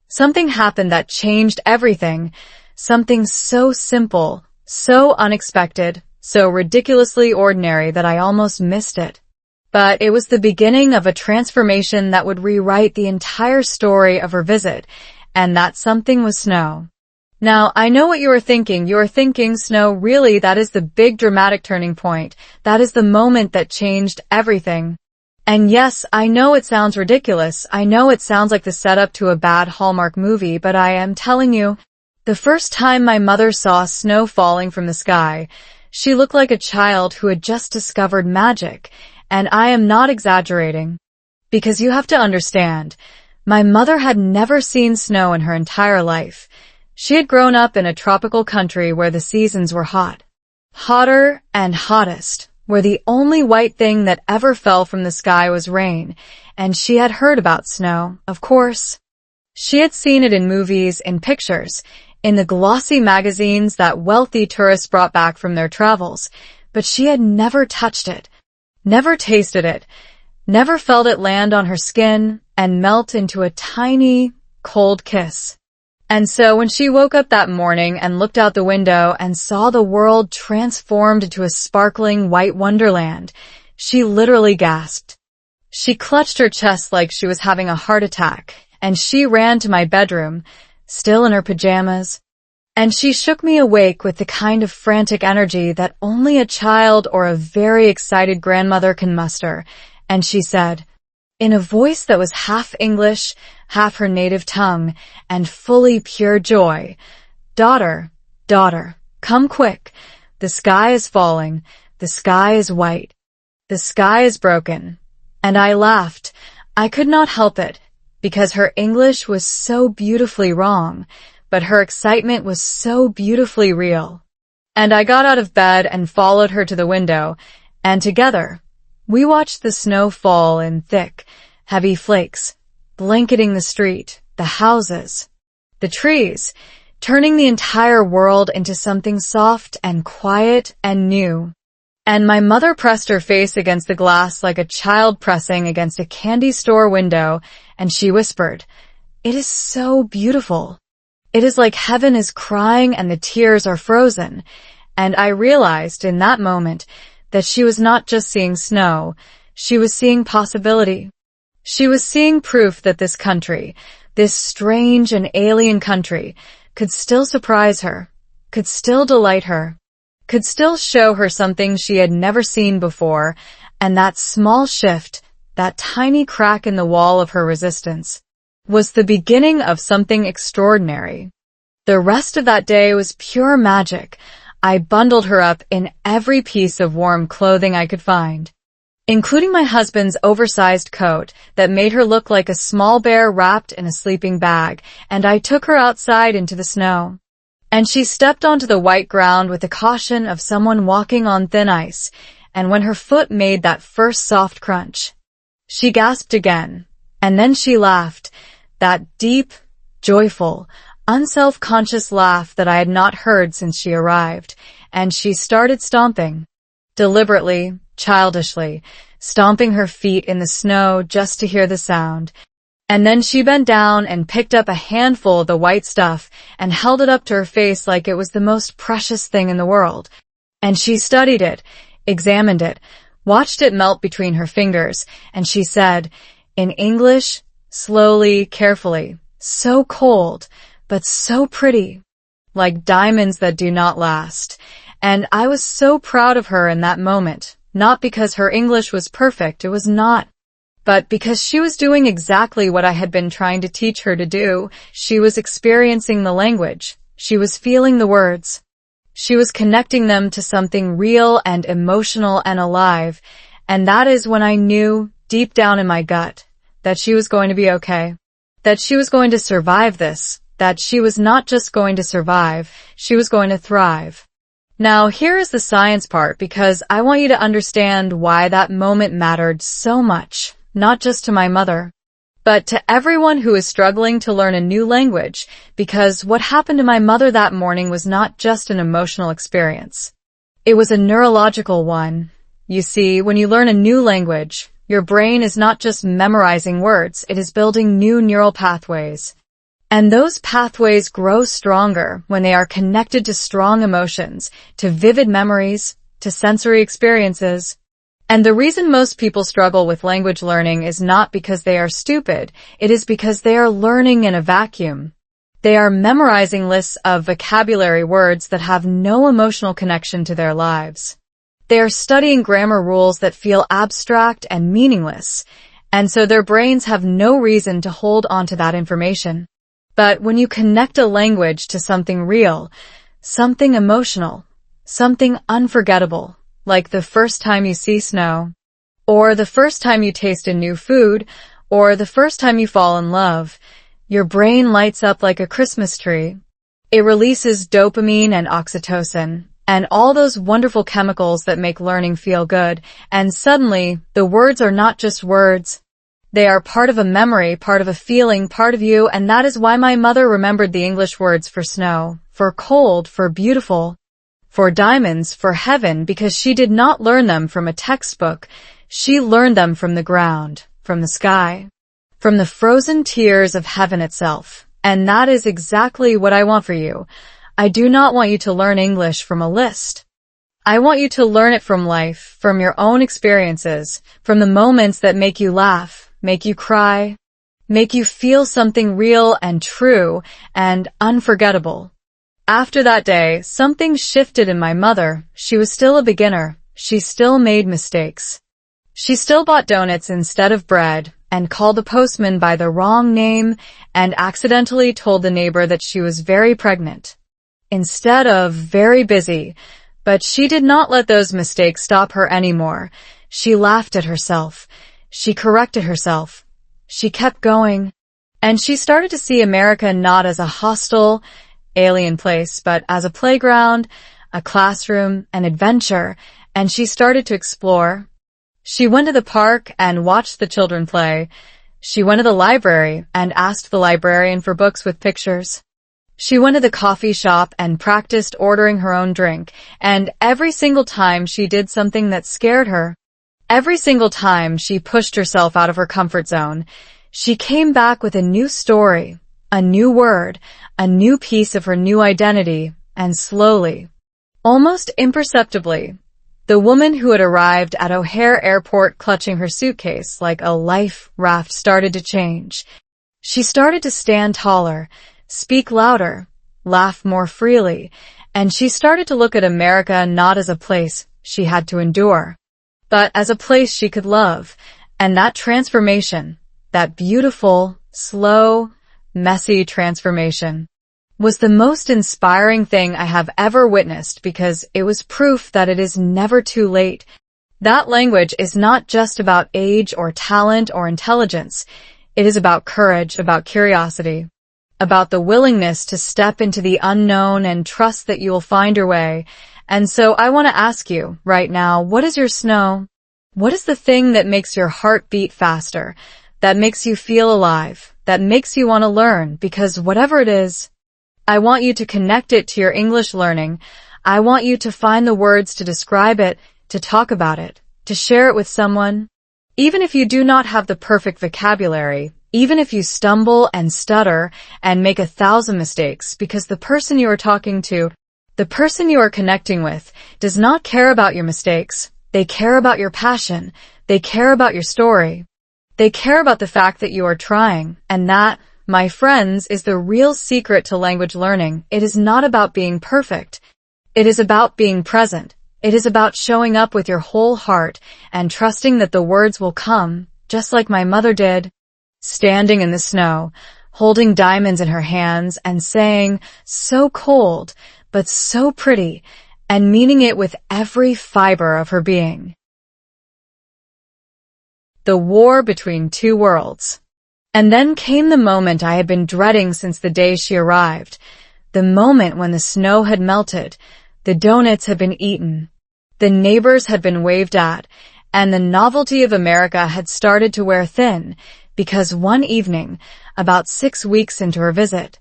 B: something happened that changed everything. Something so simple, so unexpected, so ridiculously ordinary that I almost missed it. But it was the beginning of a transformation that would rewrite the entire story of her visit. And that something was snow. Now, I know what you are thinking. You are thinking, Snow, really, that is the big dramatic turning point. That is the moment that changed everything. And yes, I know it sounds ridiculous. I know it sounds like the setup to a bad Hallmark movie, but I am telling you, the first time my mother saw snow falling from the sky, she looked like a child who had just discovered magic. And I am not exaggerating. Because you have to understand, my mother had never seen snow in her entire life. She had grown up in a tropical country where the seasons were hot. Hotter and hottest, where the only white thing that ever fell from the sky was rain, and she had heard about snow, of course. She had seen it in movies, in pictures, in the glossy magazines that wealthy tourists brought back from their travels, but she had never touched it, never tasted it, never felt it land on her skin and melt into a tiny, cold kiss. And so when she woke up that morning and looked out the window and saw the world transformed into a sparkling white wonderland, she literally gasped. She clutched her chest like she was having a heart attack, and she ran to my bedroom, still in her pajamas. And she shook me awake with the kind of frantic energy that only a child or a very excited grandmother can muster. And she said, in a voice that was half English, half her native tongue, and fully pure joy, "Daughter, daughter, come quick. The sky is falling. The sky is white. The sky is broken." And I laughed. I could not help it, because her English was so beautifully wrong, but her excitement was so beautifully real. And I got out of bed and followed her to the window, and together, we watched the snow fall in thick, heavy flakes, blanketing the street, the houses, the trees, turning the entire world into something soft and quiet and new. And my mother pressed her face against the glass like a child pressing against a candy store window, and she whispered, "It is so beautiful. It is like heaven is crying and the tears are frozen." And I realized in that moment that she was not just seeing snow, she was seeing possibility. She was seeing proof that this country, this strange and alien country, could still surprise her, could still delight her, could still show her something she had never seen before, and that small shift, that tiny crack in the wall of her resistance, was the beginning of something extraordinary. The rest of that day was pure magic. I bundled her up in every piece of warm clothing I could find, including my husband's oversized coat that made her look like a small bear wrapped in a sleeping bag, and I took her outside into the snow. And she stepped onto the white ground with the caution of someone walking on thin ice, and when her foot made that first soft crunch, she gasped again, and then she laughed, that deep, joyful, unself-conscious laugh that I had not heard since she arrived, and she started stomping, deliberately, childishly, stomping her feet in the snow just to hear the sound. And then she bent down and picked up a handful of the white stuff and held it up to her face like it was the most precious thing in the world. And she studied it, examined it, watched it melt between her fingers, and she said, in English, slowly, carefully, "So cold, but so pretty, like diamonds that do not last." And I was so proud of her in that moment, not because her English was perfect, it was not, but because she was doing exactly what I had been trying to teach her to do. She was experiencing the language. She was feeling the words. She was connecting them to something real and emotional and alive, and that is when I knew, deep down in my gut, that she was going to be okay, that she was going to survive this, that she was not just going to survive, she was going to thrive. Now, here is the science part, because I want you to understand why that moment mattered so much, not just to my mother, but to everyone who is struggling to learn a new language, because what happened to my mother that morning was not just an emotional experience. It was a neurological one. You see, when you learn a new language, your brain is not just memorizing words, it is building new neural pathways. And those pathways grow stronger when they are connected to strong emotions, to vivid memories, to sensory experiences. And the reason most people struggle with language learning is not because they are stupid, it is because they are learning in a vacuum. They are memorizing lists of vocabulary words that have no emotional connection to their lives. They are studying grammar rules that feel abstract and meaningless, and so their brains have no reason to hold on to that information. But when you connect a language to something real, something emotional, something unforgettable, like the first time you see snow, or the first time you taste a new food, or the first time you fall in love, your brain lights up like a Christmas tree. It releases dopamine and oxytocin, and all those wonderful chemicals that make learning feel good, and suddenly, the words are not just words. They are part of a memory, part of a feeling, part of you, and that is why my mother remembered the English words for snow, for cold, for beautiful, for diamonds, for heaven, because she did not learn them from a textbook. She learned them from the ground, from the sky, from the frozen tears of heaven itself. And that is exactly what I want for you. I do not want you to learn English from a list. I want you to learn it from life, from your own experiences, from the moments that make you laugh, make you cry, make you feel something real and true and unforgettable. After that day, something shifted in my mother. She was still a beginner. She still made mistakes. She still bought donuts instead of bread and called the postman by the wrong name and accidentally told the neighbor that she was very pregnant instead of very busy. But she did not let those mistakes stop her anymore. She laughed at herself. She corrected herself. She kept going. And she started to see America not as a hostile, alien place, but as a playground, a classroom, an adventure, and she started to explore. She went to the park and watched the children play. She went to the library and asked the librarian for books with pictures. She went to the coffee shop and practiced ordering her own drink, and every single time she did something that scared her. Every single time she pushed herself out of her comfort zone, she came back with a new story, a new word, a new piece of her new identity, and slowly, almost imperceptibly, the woman who had arrived at O'Hare Airport clutching her suitcase like a life raft started to change. She started to stand taller, speak louder, laugh more freely, and she started to look at America not as a place she had to endure, but as a place she could love. And that transformation, that beautiful, slow, messy transformation, was the most inspiring thing I have ever witnessed because it was proof that it is never too late. That language is not just about age or talent or intelligence. It is about courage, about curiosity, about the willingness to step into the unknown and trust that you will find your way. And so I want to ask you right now, what is your snow? What is the thing that makes your heart beat faster, that makes you feel alive, that makes you want to learn? Because whatever it is, I want you to connect it to your English learning. I want you to find the words to describe it, to talk about it, to share it with someone. Even if you do not have the perfect vocabulary, even if you stumble and stutter and make 1,000 mistakes, because the person you are talking to, the person you are connecting with, does not care about your mistakes. They care about your passion. They care about your story. They care about the fact that you are trying, and that, my friends, is the real secret to language learning. It is not about being perfect. It is about being present. It is about showing up with your whole heart and trusting that the words will come, just like my mother did, standing in the snow, holding diamonds in her hands and saying, so cold, but so pretty, and meaning it with every fiber of her being. The war between two worlds. And then came the moment I had been dreading since the day she arrived, the moment when the snow had melted, the donuts had been eaten, the neighbors had been waved at, and the novelty of America had started to wear thin, because one evening, about 6 weeks into her visit,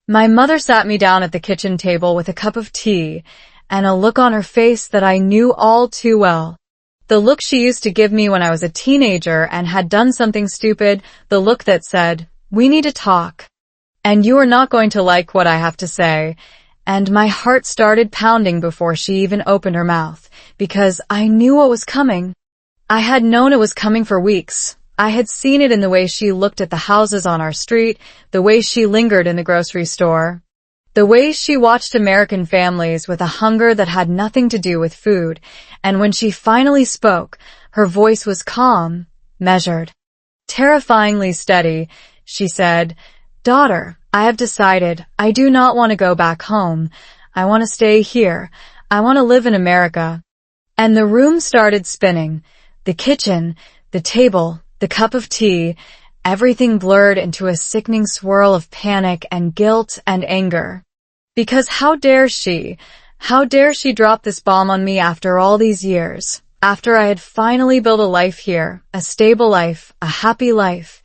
B: my mother sat me down at the kitchen table with a cup of tea and a look on her face that I knew all too well. The look she used to give me when I was a teenager and had done something stupid, the look that said, we need to talk, and you are not going to like what I have to say. And my heart started pounding before she even opened her mouth, because I knew what was coming. I had known it was coming for weeks. I had seen it in the way she looked at the houses on our street, the way she lingered in the grocery store, the way she watched American families with a hunger that had nothing to do with food, and when she finally spoke, her voice was calm, measured, terrifyingly steady. She said, daughter, I have decided I do not want to go back home. I want to stay here. I want to live in America. And the room started spinning. The kitchen, the table, the cup of tea, everything blurred into a sickening swirl of panic and guilt and anger. Because how dare she drop this bomb on me after all these years, after I had finally built a life here, a stable life, a happy life,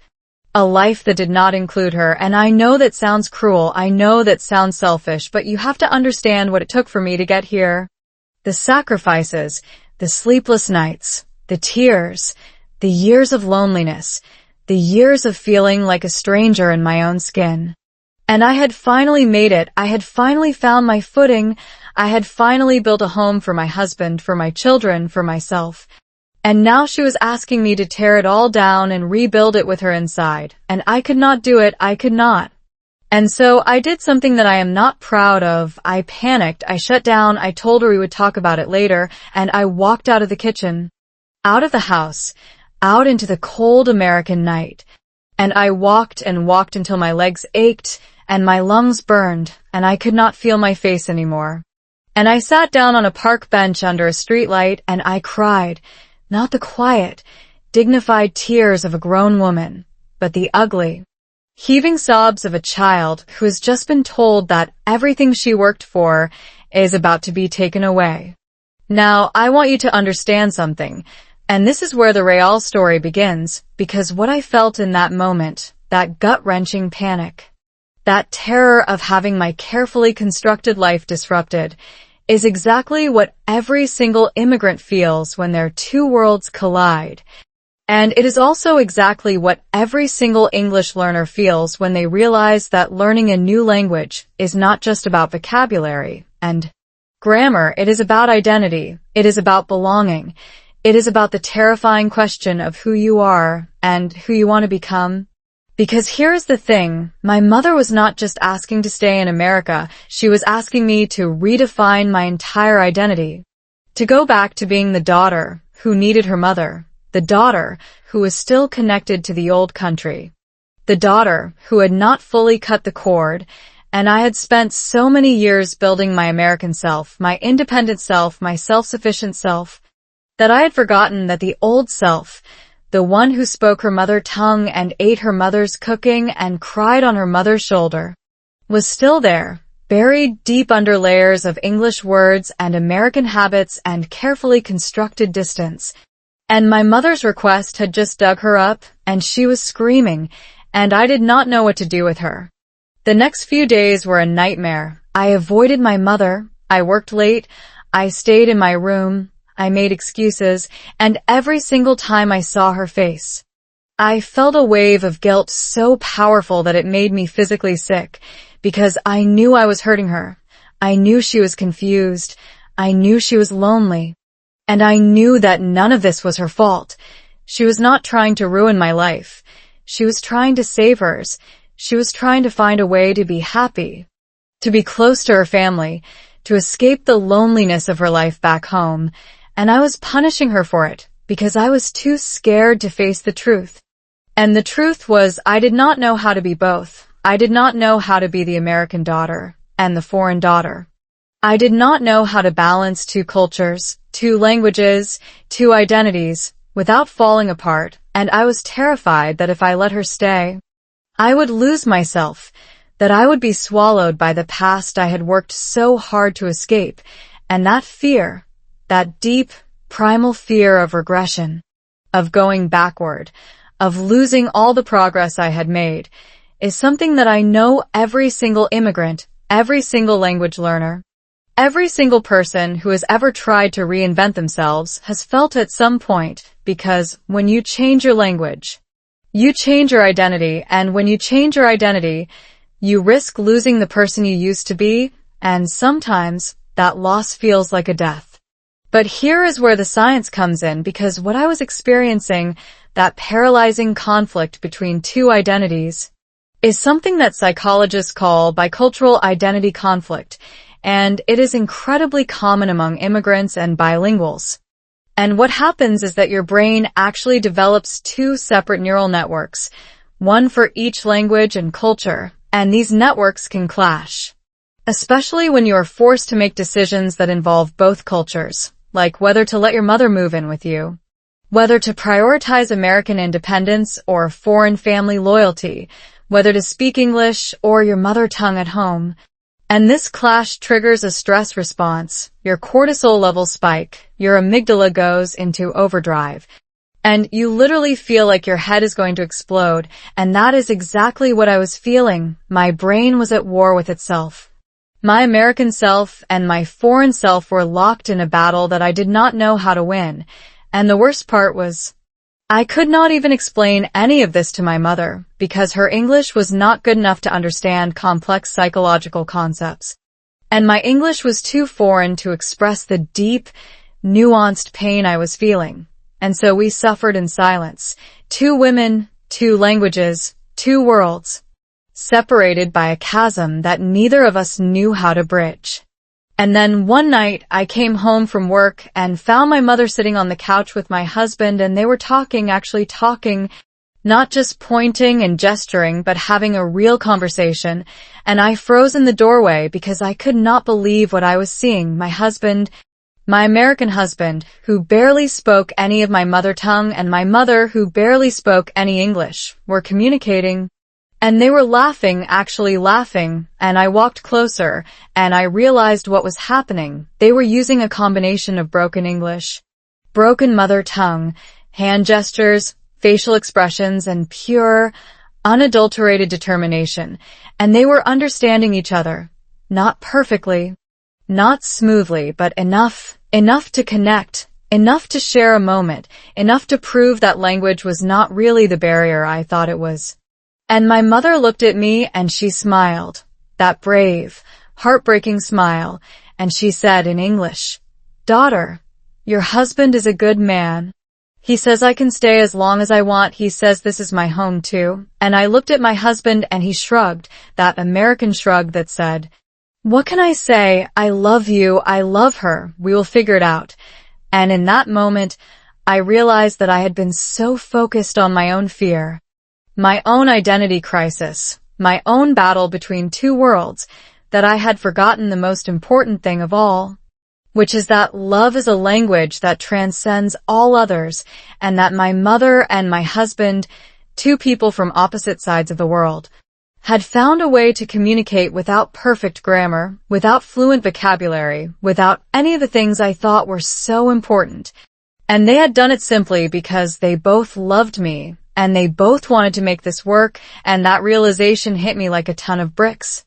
B: a life that did not include her. And I know that sounds cruel, I know that sounds selfish, but you have to understand what it took for me to get here. The sacrifices, the sleepless nights, the tears, the years of loneliness, the years of feeling like a stranger in my own skin. And I had finally made it. I had finally found my footing. I had finally built a home for my husband, for my children, for myself. And now she was asking me to tear it all down and rebuild it with her inside. And I could not do it. I could not. And so I did something that I am not proud of. I panicked. I shut down. I told her we would talk about it later. And I walked out of the kitchen, out of the house, out into the cold American night. And I walked and walked until my legs ached and my lungs burned and I could not feel my face anymore. And I sat down on a park bench under a street light and I cried, not the quiet, dignified tears of a grown woman, but the ugly, heaving sobs of a child who has just been told that everything she worked for is about to be taken away. Now, I want you to understand something, and this is where the real story begins, because what I felt in that moment, that gut-wrenching panic, that terror of having my carefully constructed life disrupted, is exactly what every single immigrant feels when their two worlds collide. And it is also exactly what every single English learner feels when they realize that learning a new language is not just about vocabulary and grammar. It is about identity. It is about belonging. It is about the terrifying question of who you are and who you want to become. Because here's the thing, my mother was not just asking to stay in America, she was asking me to redefine my entire identity. To go back to being the daughter who needed her mother, the daughter who was still connected to the old country, the daughter who had not fully cut the cord, and I had spent so many years building my American self, my independent self, my self-sufficient self, that I had forgotten that the old self, the one who spoke her mother tongue and ate her mother's cooking and cried on her mother's shoulder, was still there, buried deep under layers of English words and American habits and carefully constructed distance. And my mother's request had just dug her up, and she was screaming, and I did not know what to do with her. The next few days were a nightmare. I avoided my mother, I worked late, I stayed in my room, I made excuses, and every single time I saw her face, I felt a wave of guilt so powerful that it made me physically sick, because I knew I was hurting her. I knew she was confused. I knew she was lonely. And I knew that none of this was her fault. She was not trying to ruin my life. She was trying to save hers. She was trying to find a way to be happy, to be close to her family, to escape the loneliness of her life back home. And I was punishing her for it, because I was too scared to face the truth. And the truth was, I did not know how to be both. I did not know how to be the American daughter and the foreign daughter. I did not know how to balance two cultures, two languages, two identities, without falling apart, and I was terrified that if I let her stay, I would lose myself, that I would be swallowed by the past I had worked so hard to escape, and that fear, that deep, primal fear of regression, of going backward, of losing all the progress I had made, is something that I know every single immigrant, every single language learner, every single person who has ever tried to reinvent themselves has felt at some point, because when you change your language, you change your identity, and when you change your identity, you risk losing the person you used to be, and sometimes that loss feels like a death. But here is where the science comes in, because what I was experiencing, that paralyzing conflict between two identities, is something that psychologists call bicultural identity conflict, and it is incredibly common among immigrants and bilinguals. And what happens is that your brain actually develops two separate neural networks, one for each language and culture, and these networks can clash. Especially when you are forced to make decisions that involve both cultures, like whether to let your mother move in with you, whether to prioritize American independence or foreign family loyalty, whether to speak English or your mother tongue at home. And this clash triggers a stress response, your cortisol levels spike, your amygdala goes into overdrive, and you literally feel like your head is going to explode, and that is exactly what I was feeling. My brain was at war with itself. My American self and my foreign self were locked in a battle that I did not know how to win, and the worst part was, I could not even explain any of this to my mother, because her English was not good enough to understand complex psychological concepts. And my English was too foreign to express the deep, nuanced pain I was feeling. And so we suffered in silence. 2 women, 2 languages, 2 worlds, separated by a chasm that neither of us knew how to bridge. And then one night I came home from work and found my mother sitting on the couch with my husband, and they were actually talking, not just pointing and gesturing, but having a real conversation. And I froze in the doorway because I could not believe what I was seeing. My American husband, who barely spoke any of my mother tongue, and my mother, who barely spoke any English, were communicating. And they were actually laughing, and I walked closer, and I realized what was happening. They were using a combination of broken English, broken mother tongue, hand gestures, facial expressions, and pure, unadulterated determination. And they were understanding each other. Not perfectly, not smoothly, but enough to connect, enough to share a moment, enough to prove that language was not really the barrier I thought it was. And my mother looked at me and she smiled, that brave, heartbreaking smile, and she said in English, "Daughter, your husband is a good man. He says I can stay as long as I want. He says this is my home too." And I looked at my husband and he shrugged, that American shrug that said, "What can I say? I love you. I love her. We will figure it out." And in that moment, I realized that I had been so focused on my own fear, my own identity crisis, my own battle between 2 worlds, that I had forgotten the most important thing of all, which is that love is a language that transcends all others, and that my mother and my husband, 2 people from opposite sides of the world, had found a way to communicate without perfect grammar, without fluent vocabulary, without any of the things I thought were so important. And they had done it simply because they both loved me, and they both wanted to make this work, and that realization hit me like a ton of bricks.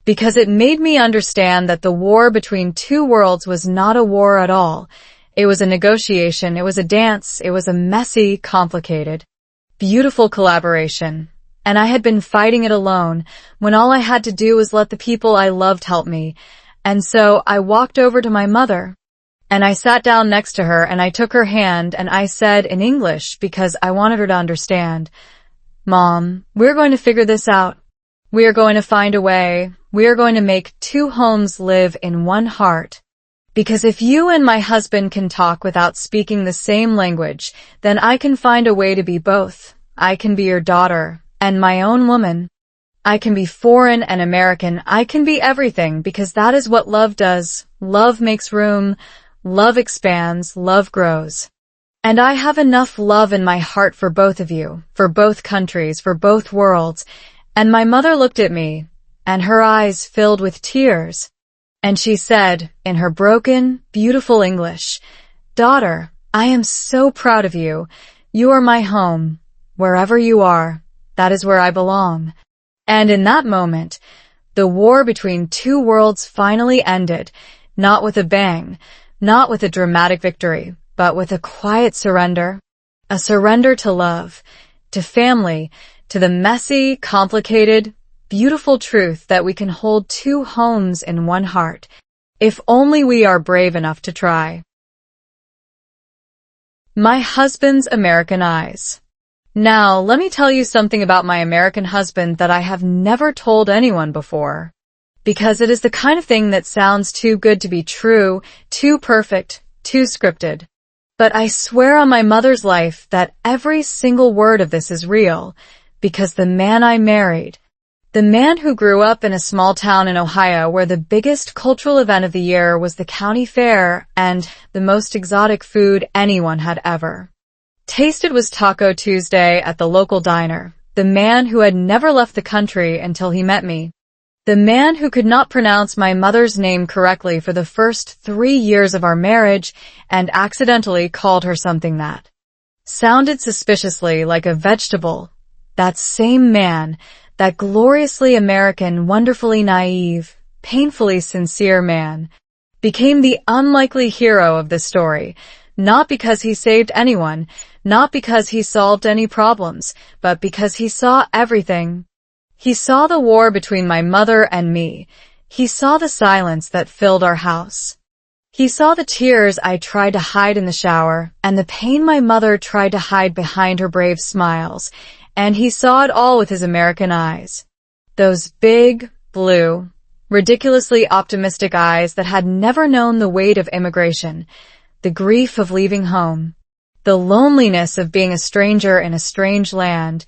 B: Because it made me understand that the war between 2 worlds was not a war at all. It was a negotiation, it was a dance, it was a messy, complicated, beautiful collaboration. And I had been fighting it alone, when all I had to do was let the people I loved help me. And so I walked over to my mother, and I sat down next to her, and I took her hand, and I said in English, because I wanted her to understand, "Mom, we're going to figure this out. We are going to find a way. We are going to make 2 homes live in one heart. Because if you and my husband can talk without speaking the same language, then I can find a way to be both. I can be your daughter and my own woman. I can be foreign and American. I can be everything, because that is what love does. Love makes room. Love expands. Love grows. And I have enough love in my heart for both of you, for both countries, for both worlds." And my mother looked at me, and her eyes filled with tears. And she said, in her broken, beautiful English, "Daughter, I am so proud of you. You are my home. Wherever you are, that is where I belong." And in that moment, the war between 2 worlds finally ended, not with a bang, not with a dramatic victory, but with a quiet surrender. A surrender to love, to family, to the messy, complicated, beautiful truth that we can hold 2 homes in one heart, if only we are brave enough to try. My husband's American eyes. Now, let me tell you something about my American husband that I have never told anyone before, because it is the kind of thing that sounds too good to be true, too perfect, too scripted. But I swear on my mother's life that every single word of this is real, because the man I married, the man who grew up in a small town in Ohio where the biggest cultural event of the year was the county fair and the most exotic food anyone had ever tasted was Taco Tuesday at the local diner, the man who had never left the country until he met me, the man who could not pronounce my mother's name correctly for the first 3 years of our marriage and accidentally called her something that sounded suspiciously like a vegetable. That same man, that gloriously American, wonderfully naive, painfully sincere man, became the unlikely hero of this story, not because he saved anyone, not because he solved any problems, but because he saw everything. He saw the war between my mother and me. He saw the silence that filled our house. He saw the tears I tried to hide in the shower, and the pain my mother tried to hide behind her brave smiles, and he saw it all with his American eyes. Those big, blue, ridiculously optimistic eyes that had never known the weight of immigration, the grief of leaving home, the loneliness of being a stranger in a strange land,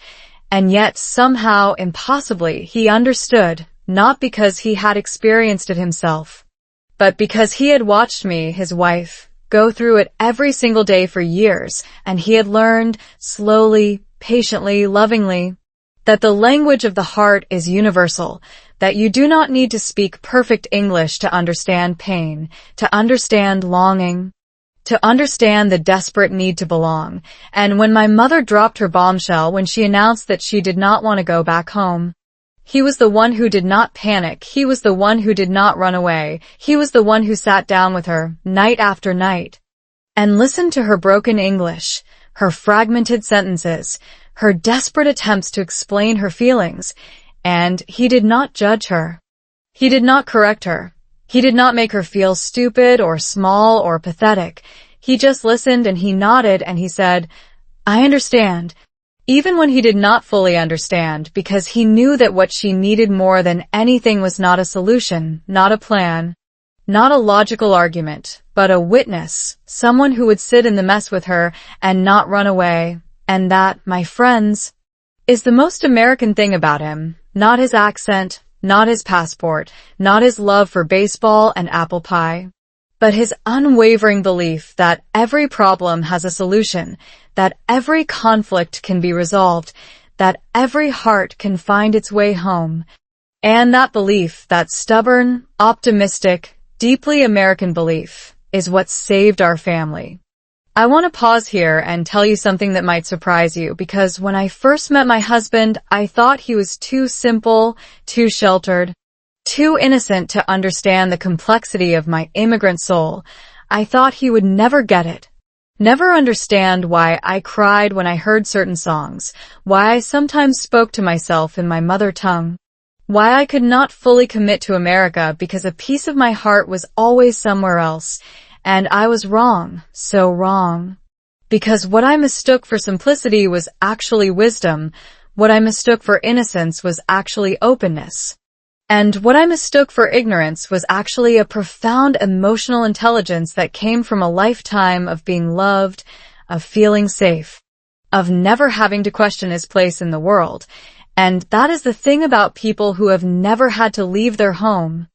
B: and yet somehow, impossibly, he understood, not because he had experienced it himself, but because he had watched me, his wife, go through it every single day for years, and he had learned, slowly, patiently, lovingly, that the language of the heart is universal, that you do not need to speak perfect English to understand pain, to understand longing, to understand the desperate need to belong. And when my mother dropped her bombshell when she announced that she did not want to go back home, he was the one who did not panic. He was the one who did not run away. He was the one who sat down with her, night after night, and listened to her broken English, her fragmented sentences, her desperate attempts to explain her feelings, and he did not judge her. He did not correct her. He did not make her feel stupid or small or pathetic. He just listened and he nodded and he said, "I understand," even when he did not fully understand, because he knew that what she needed more than anything was not a solution, not a plan, not a logical argument, but a witness, someone who would sit in the mess with her and not run away. And that, my friends, is the most American thing about him. Not his accent, not his passport, not his love for baseball and apple pie, but his unwavering belief that every problem has a solution, that every conflict can be resolved, that every heart can find its way home. And that belief, that stubborn, optimistic, deeply American belief, is what saved our family. I want to pause here and tell you something that might surprise you, because when I first met my husband, I thought he was too simple, too sheltered, too innocent to understand the complexity of my immigrant soul. I thought he would never get it, never understand why I cried when I heard certain songs, why I sometimes spoke to myself in my mother tongue, why I could not fully commit to America because a piece of my heart was always somewhere else. And I was wrong, so wrong. Because what I mistook for simplicity was actually wisdom, what I mistook for innocence was actually openness, and what I mistook for ignorance was actually a profound emotional intelligence that came from a lifetime of being loved, of feeling safe, of never having to question his place in the world. And that is the thing about people who have never had to leave their home.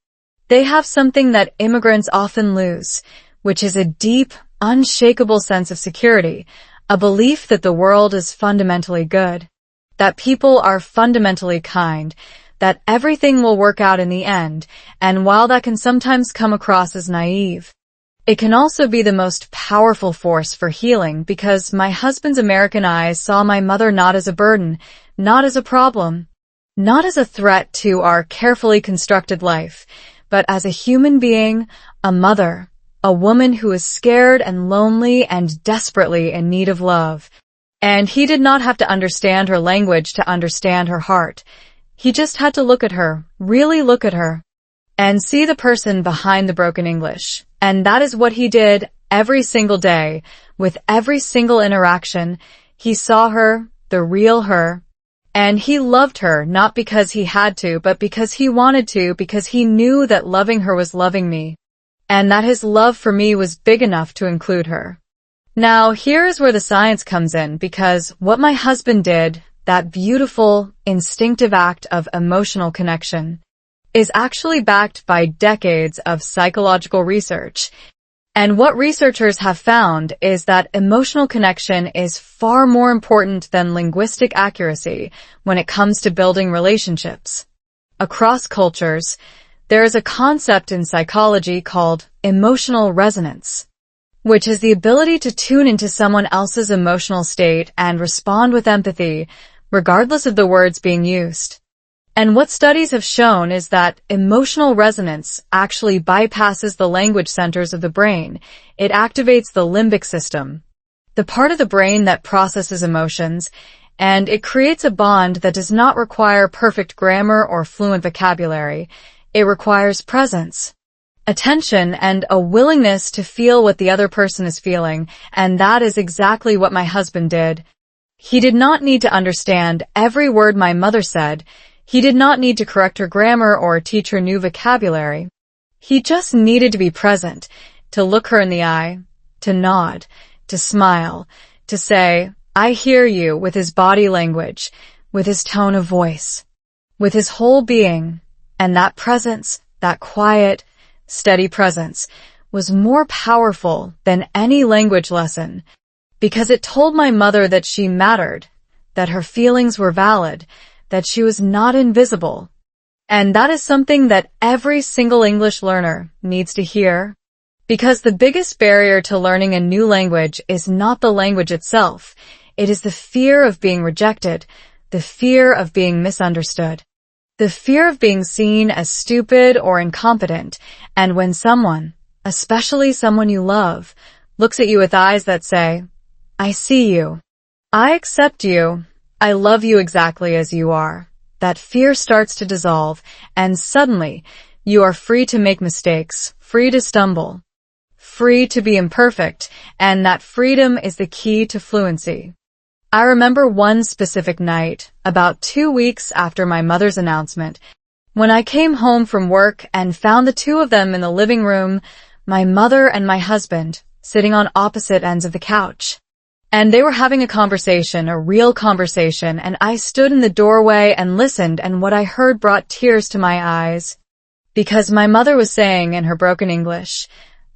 B: They have something that immigrants often lose, which is a deep, unshakable sense of security, a belief that the world is fundamentally good, that people are fundamentally kind, that everything will work out in the end. And while that can sometimes come across as naive, it can also be the most powerful force for healing, because my husband's American eyes saw my mother not as a burden, not as a problem, not as a threat to our carefully constructed life, but as a human being, a mother, a woman who is scared and lonely and desperately in need of love. And he did not have to understand her language to understand her heart. He just had to look at her, really look at her, and see the person behind the broken English. And that is what he did every single day, with every single interaction. He saw her, the real her, and he loved her not because he had to, but because he wanted to, because he knew that loving her was loving me, and that his love for me was big enough to include her. Now, here is where the science comes in, because what my husband did, that beautiful, instinctive act of emotional connection, is actually backed by decades of psychological research. And what researchers have found is that emotional connection is far more important than linguistic accuracy when it comes to building relationships. Across cultures, there is a concept in psychology called emotional resonance, which is the ability to tune into someone else's emotional state and respond with empathy, regardless of the words being used. And what studies have shown is that emotional resonance actually bypasses the language centers of the brain. It activates the limbic system, the part of the brain that processes emotions, and it creates a bond that does not require perfect grammar or fluent vocabulary. It requires presence. attention, and a willingness to feel what the other person is feeling, and that is exactly what my husband did. He did not need to understand every word my mother said. He did not need to correct her grammar or teach her new vocabulary. He just needed to be present, to look her in the eye, to nod, to smile, to say, "I hear you," with his body language, with his tone of voice, with his whole being. And that presence, that quiet, steady presence, was more powerful than any language lesson, because it told my mother that she mattered, that her feelings were valid, that she was not invisible. And that is something that every single English learner needs to hear. Because the biggest barrier to learning a new language is not the language itself. It is the fear of being rejected, the fear of being misunderstood, the fear of being seen as stupid or incompetent. And when someone, especially someone you love, looks at you with eyes that say, "I see you. I accept you. I love you exactly as you are," that fear starts to dissolve, and suddenly you are free to make mistakes, free to stumble, free to be imperfect, and that freedom is the key to fluency. I remember one specific night, about 2 weeks after my mother's announcement, when I came home from work and found the two of them in the living room, my mother and my husband, sitting on opposite ends of the couch. And they were having a conversation, a real conversation, and I stood in the doorway and listened, and what I heard brought tears to my eyes. Because my mother was saying in her broken English,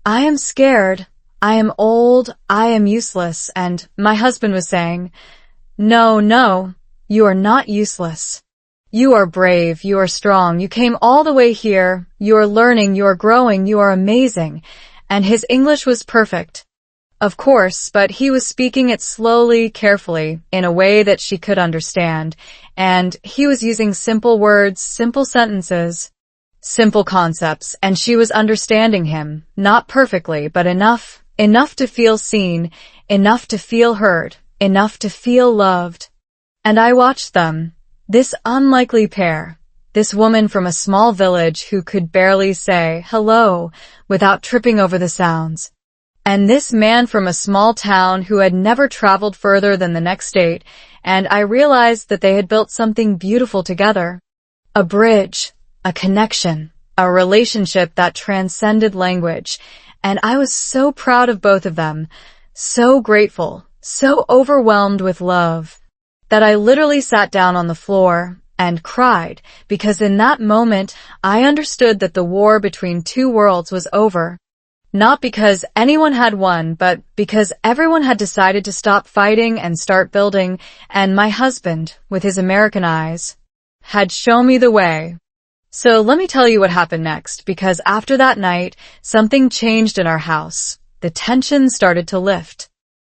B: "I am scared, I am old, I am useless," and my husband was saying, No, you are not useless. You are brave, you are strong, you came all the way here, you are learning, you are growing, you are amazing." And his English was perfect. Of course, but he was speaking it slowly, carefully, in a way that she could understand, and he was using simple words, simple sentences, simple concepts, and she was understanding him, not perfectly, but enough to feel seen, enough to feel heard, enough to feel loved. And I watched them, this unlikely pair, this woman from a small village who could barely say hello without tripping over the sounds, and this man from a small town who had never traveled further than the next state, and I realized that they had built something beautiful together. A bridge, a connection, a relationship that transcended language, and I was so proud of both of them, so grateful, so overwhelmed with love, that I literally sat down on the floor and cried, because in that moment I understood that the war between two worlds was over. Not because anyone had won, but because everyone had decided to stop fighting and start building, and my husband, with his American eyes, had shown me the way. So let me tell you what happened next, because after that night, something changed in our house. The tension started to lift.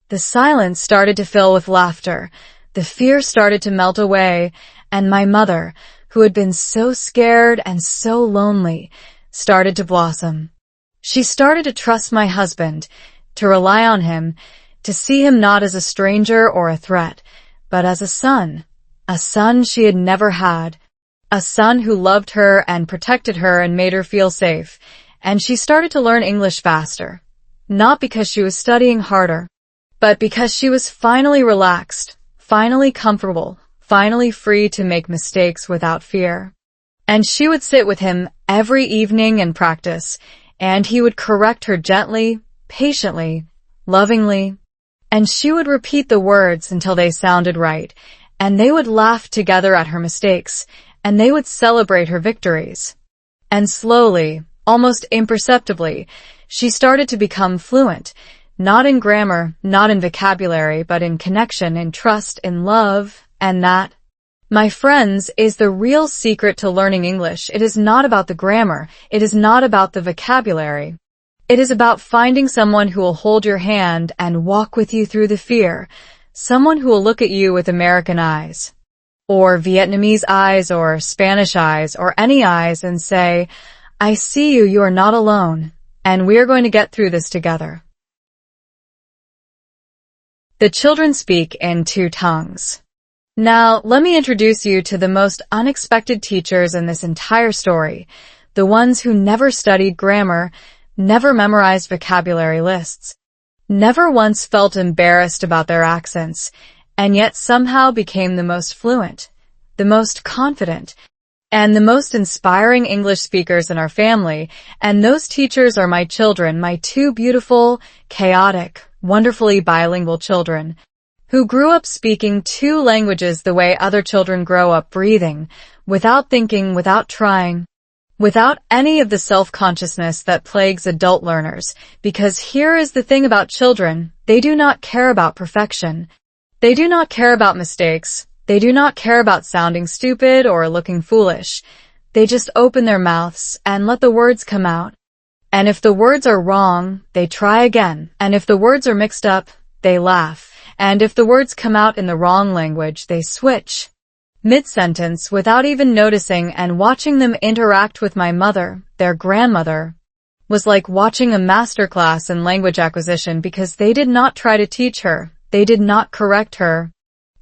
B: The silence started to fill with laughter. The fear started to melt away, and my mother, who had been so scared and so lonely, started to blossom. She started to trust my husband, to rely on him, to see him not as a stranger or a threat, but as a son she had never had, a son who loved her and protected her and made her feel safe. And she started to learn English faster, not because she was studying harder, but because she was finally relaxed, finally comfortable, finally free to make mistakes without fear. And she would sit with him every evening and practice, and he would correct her gently, patiently, lovingly, and she would repeat the words until they sounded right, and they would laugh together at her mistakes, and they would celebrate her victories. And slowly, almost imperceptibly, she started to become fluent, not in grammar, not in vocabulary, but in connection, in trust, in love, and that, my friends, is the real secret to learning English. It is not about the grammar. It is not about the vocabulary. It is about finding someone who will hold your hand and walk with you through the fear, someone who will look at you with American eyes, or Vietnamese eyes, or Spanish eyes, or any eyes, and say, "I see you, you are not alone, and we are going to get through this together." The children speak in two tongues. Now, let me introduce you to the most unexpected teachers in this entire story, the ones who never studied grammar, never memorized vocabulary lists, never once felt embarrassed about their accents, and yet somehow became the most fluent, the most confident, and the most inspiring English speakers in our family. And those teachers are my children, my two beautiful, chaotic, wonderfully bilingual children, who grew up speaking two languages the way other children grow up breathing, without thinking, without trying, without any of the self-consciousness that plagues adult learners. Because here is the thing about children, they do not care about perfection. They do not care about mistakes. They do not care about sounding stupid or looking foolish. They just open their mouths and let the words come out. And if the words are wrong, they try again. And if the words are mixed up, they laugh. And if the words come out in the wrong language, they switch mid-sentence without even noticing. And watching them interact with my mother, their grandmother, was like watching a masterclass in language acquisition, because they did not try to teach her. They did not correct her.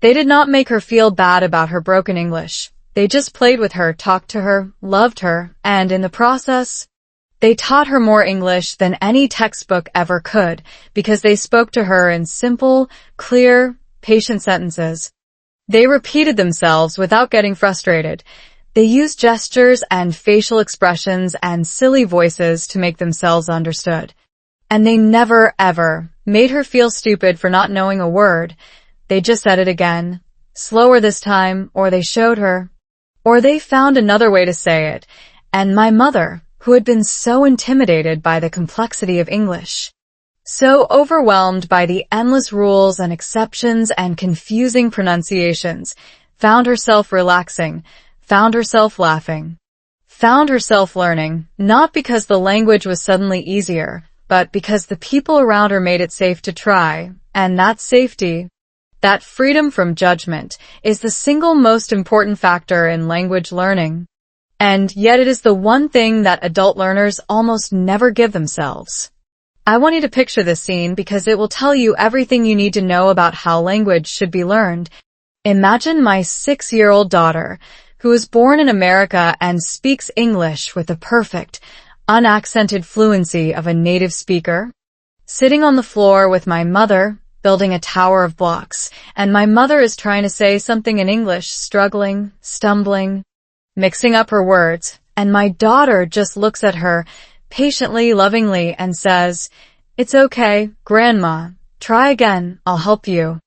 B: They did not make her feel bad about her broken English. They just played with her, talked to her, loved her, and in the process, they taught her more English than any textbook ever could, because they spoke to her in simple, clear, patient sentences. They repeated themselves without getting frustrated. They used gestures and facial expressions and silly voices to make themselves understood. And they never, ever made her feel stupid for not knowing a word. They just said it again, slower this time, or they showed her, or they found another way to say it. And my mother, who had been so intimidated by the complexity of English, so overwhelmed by the endless rules and exceptions and confusing pronunciations, found herself relaxing, found herself laughing, found herself learning, not because the language was suddenly easier, but because the people around her made it safe to try. And that safety, that freedom from judgment, is the single most important factor in language learning. And yet it is the one thing that adult learners almost never give themselves. I want you to picture this scene because it will tell you everything you need to know about how language should be learned. Imagine my 6-year-old daughter, who was born in America and speaks English with the perfect, unaccented fluency of a native speaker, sitting on the floor with my mother, building a tower of blocks, and my mother is trying to say something in English, struggling, stumbling, mixing up her words, and my daughter just looks at her, patiently, lovingly, and says, "It's okay, Grandma. Try again, I'll help you."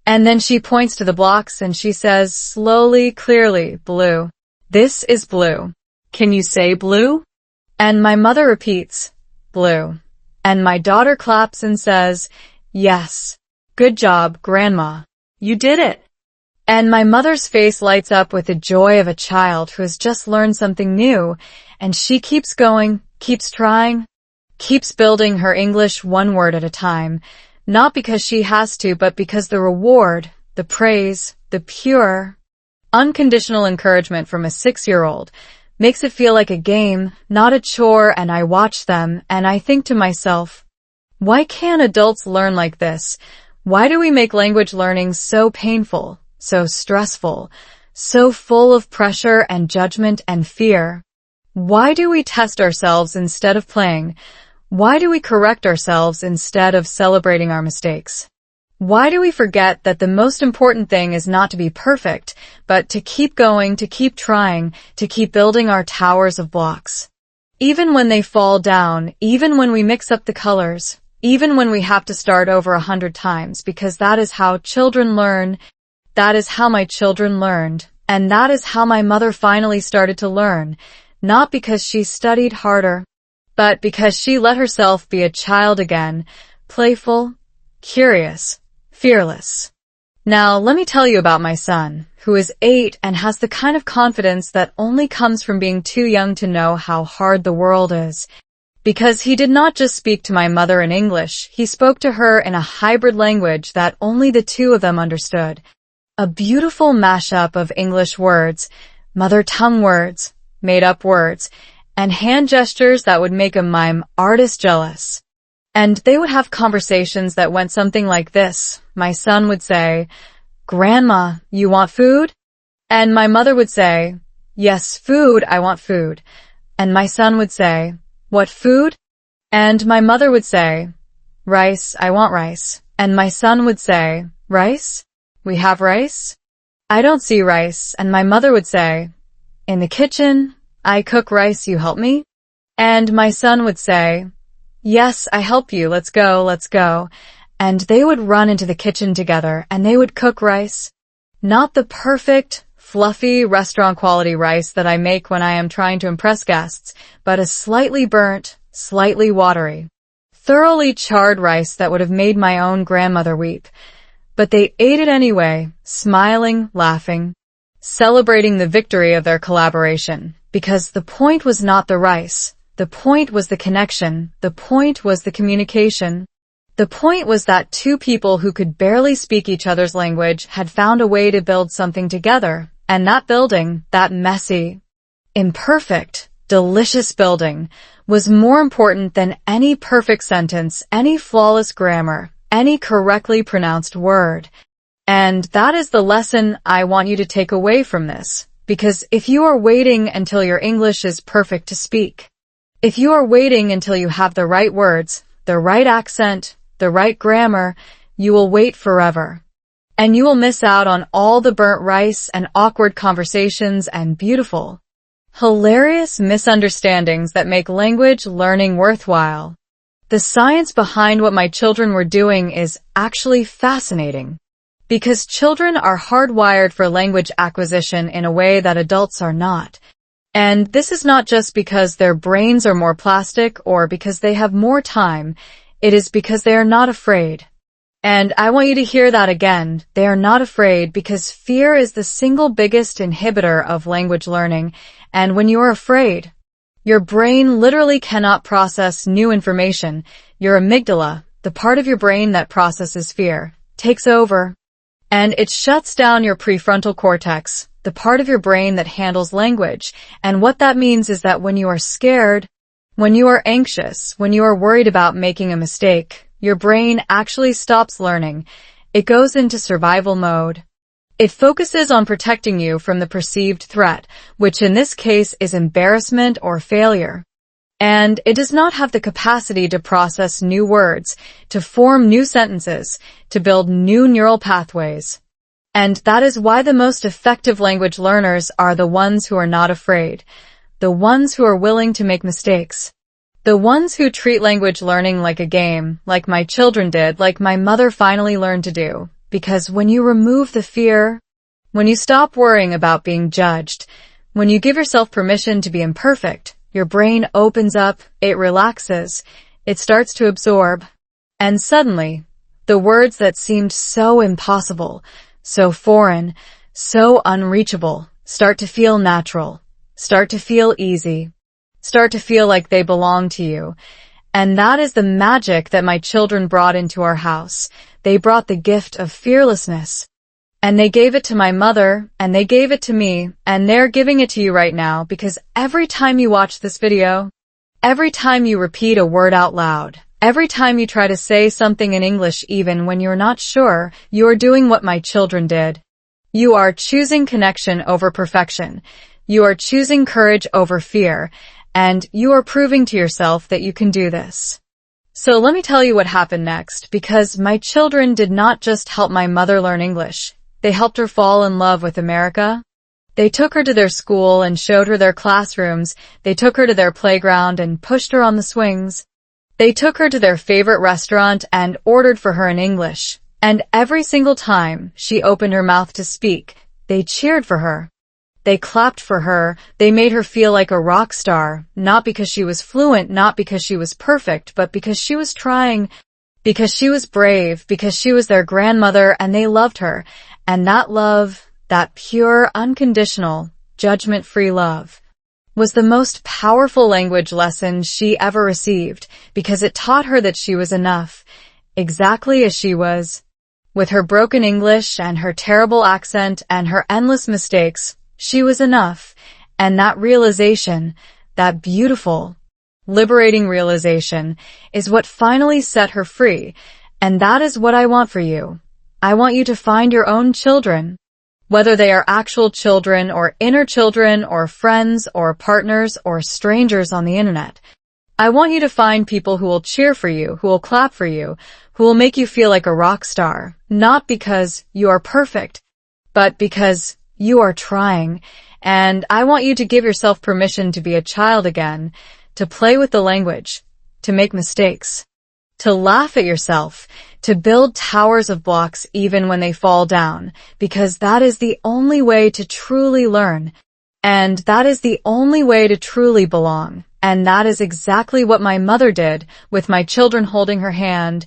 B: And then she points to the blocks and she says, slowly, clearly, "Blue. This is blue. Can you say blue?" And my mother repeats, "Blue." And my daughter claps and says, "Yes. Good job, Grandma. You did it." And my mother's face lights up with the joy of a child who has just learned something new, and she keeps going, keeps trying, keeps building her English one word at a time, not because she has to, but because the reward, the praise, the pure, unconditional encouragement from a 6-year-old makes it feel like a game, not a chore. And I watch them, and I think to myself, why can't adults learn like this? Why do we make language learning so painful, so stressful, so full of pressure and judgment and fear? Why do we test ourselves instead of playing? Why do we correct ourselves instead of celebrating our mistakes? Why do we forget that the most important thing is not to be perfect, but to keep going, to keep trying, to keep building our towers of blocks? Even when they fall down, even when we mix up the colors, even when we have to start over 100 times, because that is how children learn. That is how my children learned, and that is how my mother finally started to learn, not because she studied harder, but because she let herself be a child again, playful, curious, fearless. Now, let me tell you about my son, who is 8 and has the kind of confidence that only comes from being too young to know how hard the world is. Because he did not just speak to my mother in English, he spoke to her in a hybrid language that only the two of them understood. A beautiful mashup of English words, mother tongue words, made-up words, and hand gestures that would make a mime artist jealous. And they would have conversations that went something like this. My son would say, "Grandma, you want food?" And my mother would say, "Yes, food, I want food." And my son would say, "What food?" And my mother would say, "Rice, I want rice." And my son would say, "Rice? We have rice?" "I don't see rice." And my mother would say, "In the kitchen, I cook rice, you help me?" And my son would say, "Yes, I help you, let's go, let's go." And they would run into the kitchen together and they would cook rice. Not the perfect, fluffy, restaurant-quality rice that I make when I am trying to impress guests, but a slightly burnt, slightly watery, thoroughly charred rice that would have made my own grandmother weep. But they ate it anyway, smiling, laughing, celebrating the victory of their collaboration. Because the point was not the rice. The point was the connection. The point was the communication. The point was that two people who could barely speak each other's language had found a way to build something together. And that building, that messy, imperfect, delicious building, was more important than any perfect sentence, any flawless grammar, any correctly pronounced word. And that is the lesson I want you to take away from this. Because if you are waiting until your English is perfect to speak, if you are waiting until you have the right words, the right accent, the right grammar, you will wait forever. And you will miss out on all the burnt rice and awkward conversations and beautiful, hilarious misunderstandings that make language learning worthwhile. The science behind what my children were doing is actually fascinating. Because children are hardwired for language acquisition in a way that adults are not. And this is not just because their brains are more plastic or because they have more time. It is because they are not afraid. And I want you to hear that again. They are not afraid because fear is the single biggest inhibitor of language learning. And when you are afraid, your brain literally cannot process new information. Your amygdala, the part of your brain that processes fear, takes over. And it shuts down your prefrontal cortex, the part of your brain that handles language. And what that means is that when you are scared, when you are anxious, when you are worried about making a mistake, your brain actually stops learning. It goes into survival mode. It focuses on protecting you from the perceived threat, which in this case is embarrassment or failure. And it does not have the capacity to process new words, to form new sentences, to build new neural pathways. And that is why the most effective language learners are the ones who are not afraid, the ones who are willing to make mistakes, the ones who treat language learning like a game, like my children did, like my mother finally learned to do. Because when you remove the fear, when you stop worrying about being judged, when you give yourself permission to be imperfect, your brain opens up, it relaxes, it starts to absorb. And suddenly, the words that seemed so impossible, so foreign, so unreachable, start to feel natural, start to feel easy, start to feel like they belong to you. And that is the magic that my children brought into our house. They brought the gift of fearlessness. And they gave it to my mother, and they gave it to me, and they're giving it to you right now because every time you watch this video, every time you repeat a word out loud, every time you try to say something in English even when you're not sure, you are doing what my children did. You are choosing connection over perfection. You are choosing courage over fear. And you are proving to yourself that you can do this. So let me tell you what happened next, because my children did not just help my mother learn English. They helped her fall in love with America. They took her to their school and showed her their classrooms. They took her to their playground and pushed her on the swings. They took her to their favorite restaurant and ordered for her in English. And every single time she opened her mouth to speak, they cheered for her. They clapped for her. They made her feel like a rock star, not because she was fluent, not because she was perfect, but because she was trying, because she was brave, because she was their grandmother and they loved her. And that love, that pure, unconditional, judgment-free love, was the most powerful language lesson she ever received because it taught her that she was enough, exactly as she was. With her broken English and her terrible accent and her endless mistakes, she was enough, and that realization, that beautiful, liberating realization, is what finally set her free, and that is what I want for you. I want you to find your own children. Whether they are actual children or inner children or friends or partners or strangers on the internet. I want you to find people who will cheer for you, who will clap for you, who will make you feel like a rock star, not because you are perfect, but because you are trying. And I want you to give yourself permission to be a child again, to play with the language, to make mistakes, to laugh at yourself, to build towers of blocks even when they fall down, because that is the only way to truly learn, and that is the only way to truly belong. And that is exactly what my mother did with my children holding her hand.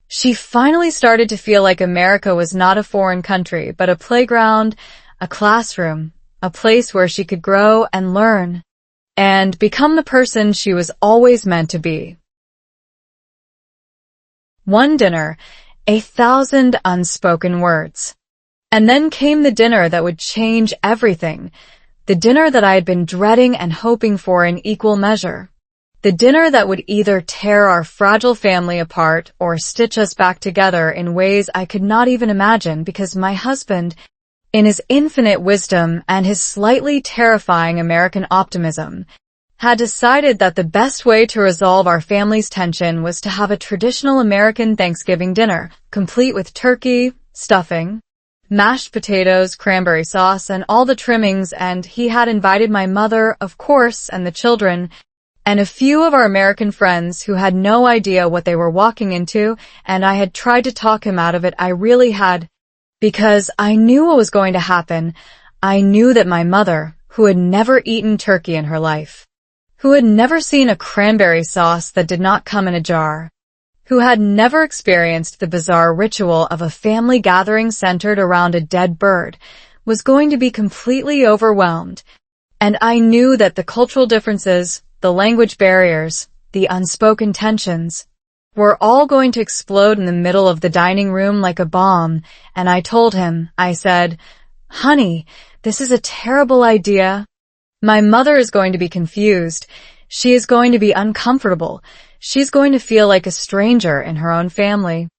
B: She finally started to feel like America was not a foreign country, but a playground, a classroom, a place where she could grow and learn, and become the person she was always meant to be. One dinner, 1,000 unspoken words. And then came the dinner that would change everything. The dinner that I had been dreading and hoping for in equal measure. The dinner that would either tear our fragile family apart or stitch us back together in ways I could not even imagine, because my husband, in his infinite wisdom and his slightly terrifying American optimism, had decided that the best way to resolve our family's tension was to have a traditional American Thanksgiving dinner, complete with turkey, stuffing, mashed potatoes, cranberry sauce, and all the trimmings, and he had invited my mother, of course, and the children, and a few of our American friends who had no idea what they were walking into, and I had tried to talk him out of it. I really had, because I knew what was going to happen. I knew that my mother, who had never eaten turkey in her life, who had never seen a cranberry sauce that did not come in a jar, who had never experienced the bizarre ritual of a family gathering centered around a dead bird, was going to be completely overwhelmed. And I knew that the cultural differences, the language barriers, the unspoken tensions, were all going to explode in the middle of the dining room like a bomb. And I told him, I said, "Honey, this is a terrible idea. My mother is going to be confused. She is going to be uncomfortable. She's going to feel like a stranger in her own family."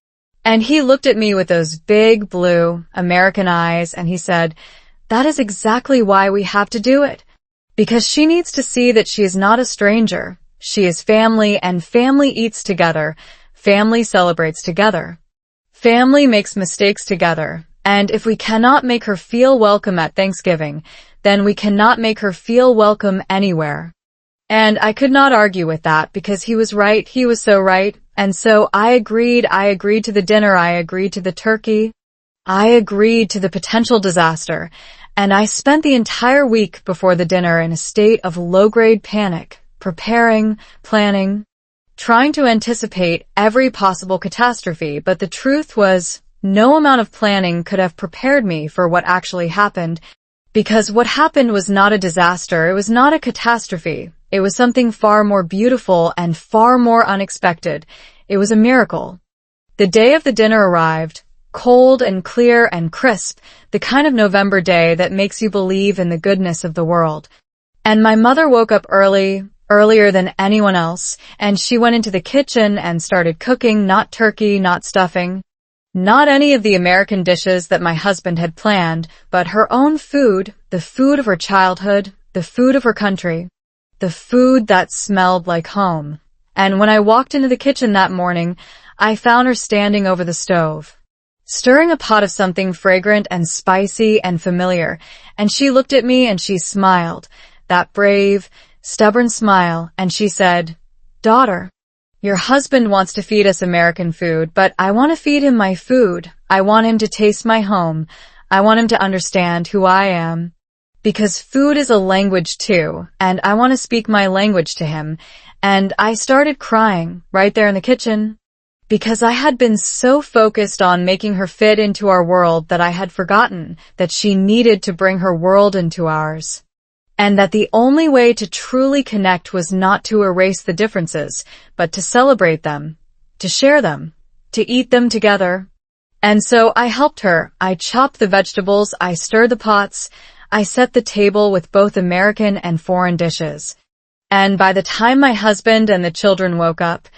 B: And he looked at me with those big blue American eyes and he said, "That is exactly why we have to do it. Because she needs to see that she is not a stranger. She is family, and family eats together. Family celebrates together. Family makes mistakes together. And if we cannot make her feel welcome at Thanksgiving, then we cannot make her feel welcome anywhere." And I could not argue with that, because he was right. He was so right. And so I agreed. I agreed to the dinner. I agreed to the turkey. I agreed to the potential disaster. And I spent the entire week before the dinner in a state of low-grade panic, preparing, planning, trying to anticipate every possible catastrophe. But the truth was, no amount of planning could have prepared me for what actually happened, because what happened was not a disaster. It was not a catastrophe. It was something far more beautiful and far more unexpected. It was a miracle. The day of the dinner arrived, cold and clear and crisp, the kind of November day that makes you believe in the goodness of the world. And my mother woke up early, earlier than anyone else, and she went into the kitchen and started cooking, not turkey, not stuffing, not any of the American dishes that my husband had planned, but her own food, the food of her childhood, the food of her country, the food that smelled like home. And when I walked into the kitchen that morning, I found her standing over the stove, stirring a pot of something fragrant and spicy and familiar, and she looked at me and she smiled, that brave, stubborn smile, and she said, "Daughter, your husband wants to feed us American food, but I want to feed him my food. I want him to taste my home. I want him to understand who I am. Because food is a language too, and I want to speak my language to him." And I started crying right there in the kitchen, because I had been so focused on making her fit into our world that I had forgotten that she needed to bring her world into ours. And that the only way to truly connect was not to erase the differences, but to celebrate them, to share them, to eat them together. And so I helped her. I chopped the vegetables, I stirred the pots, I set the table with both American and foreign dishes. And by the time my husband and the children woke up,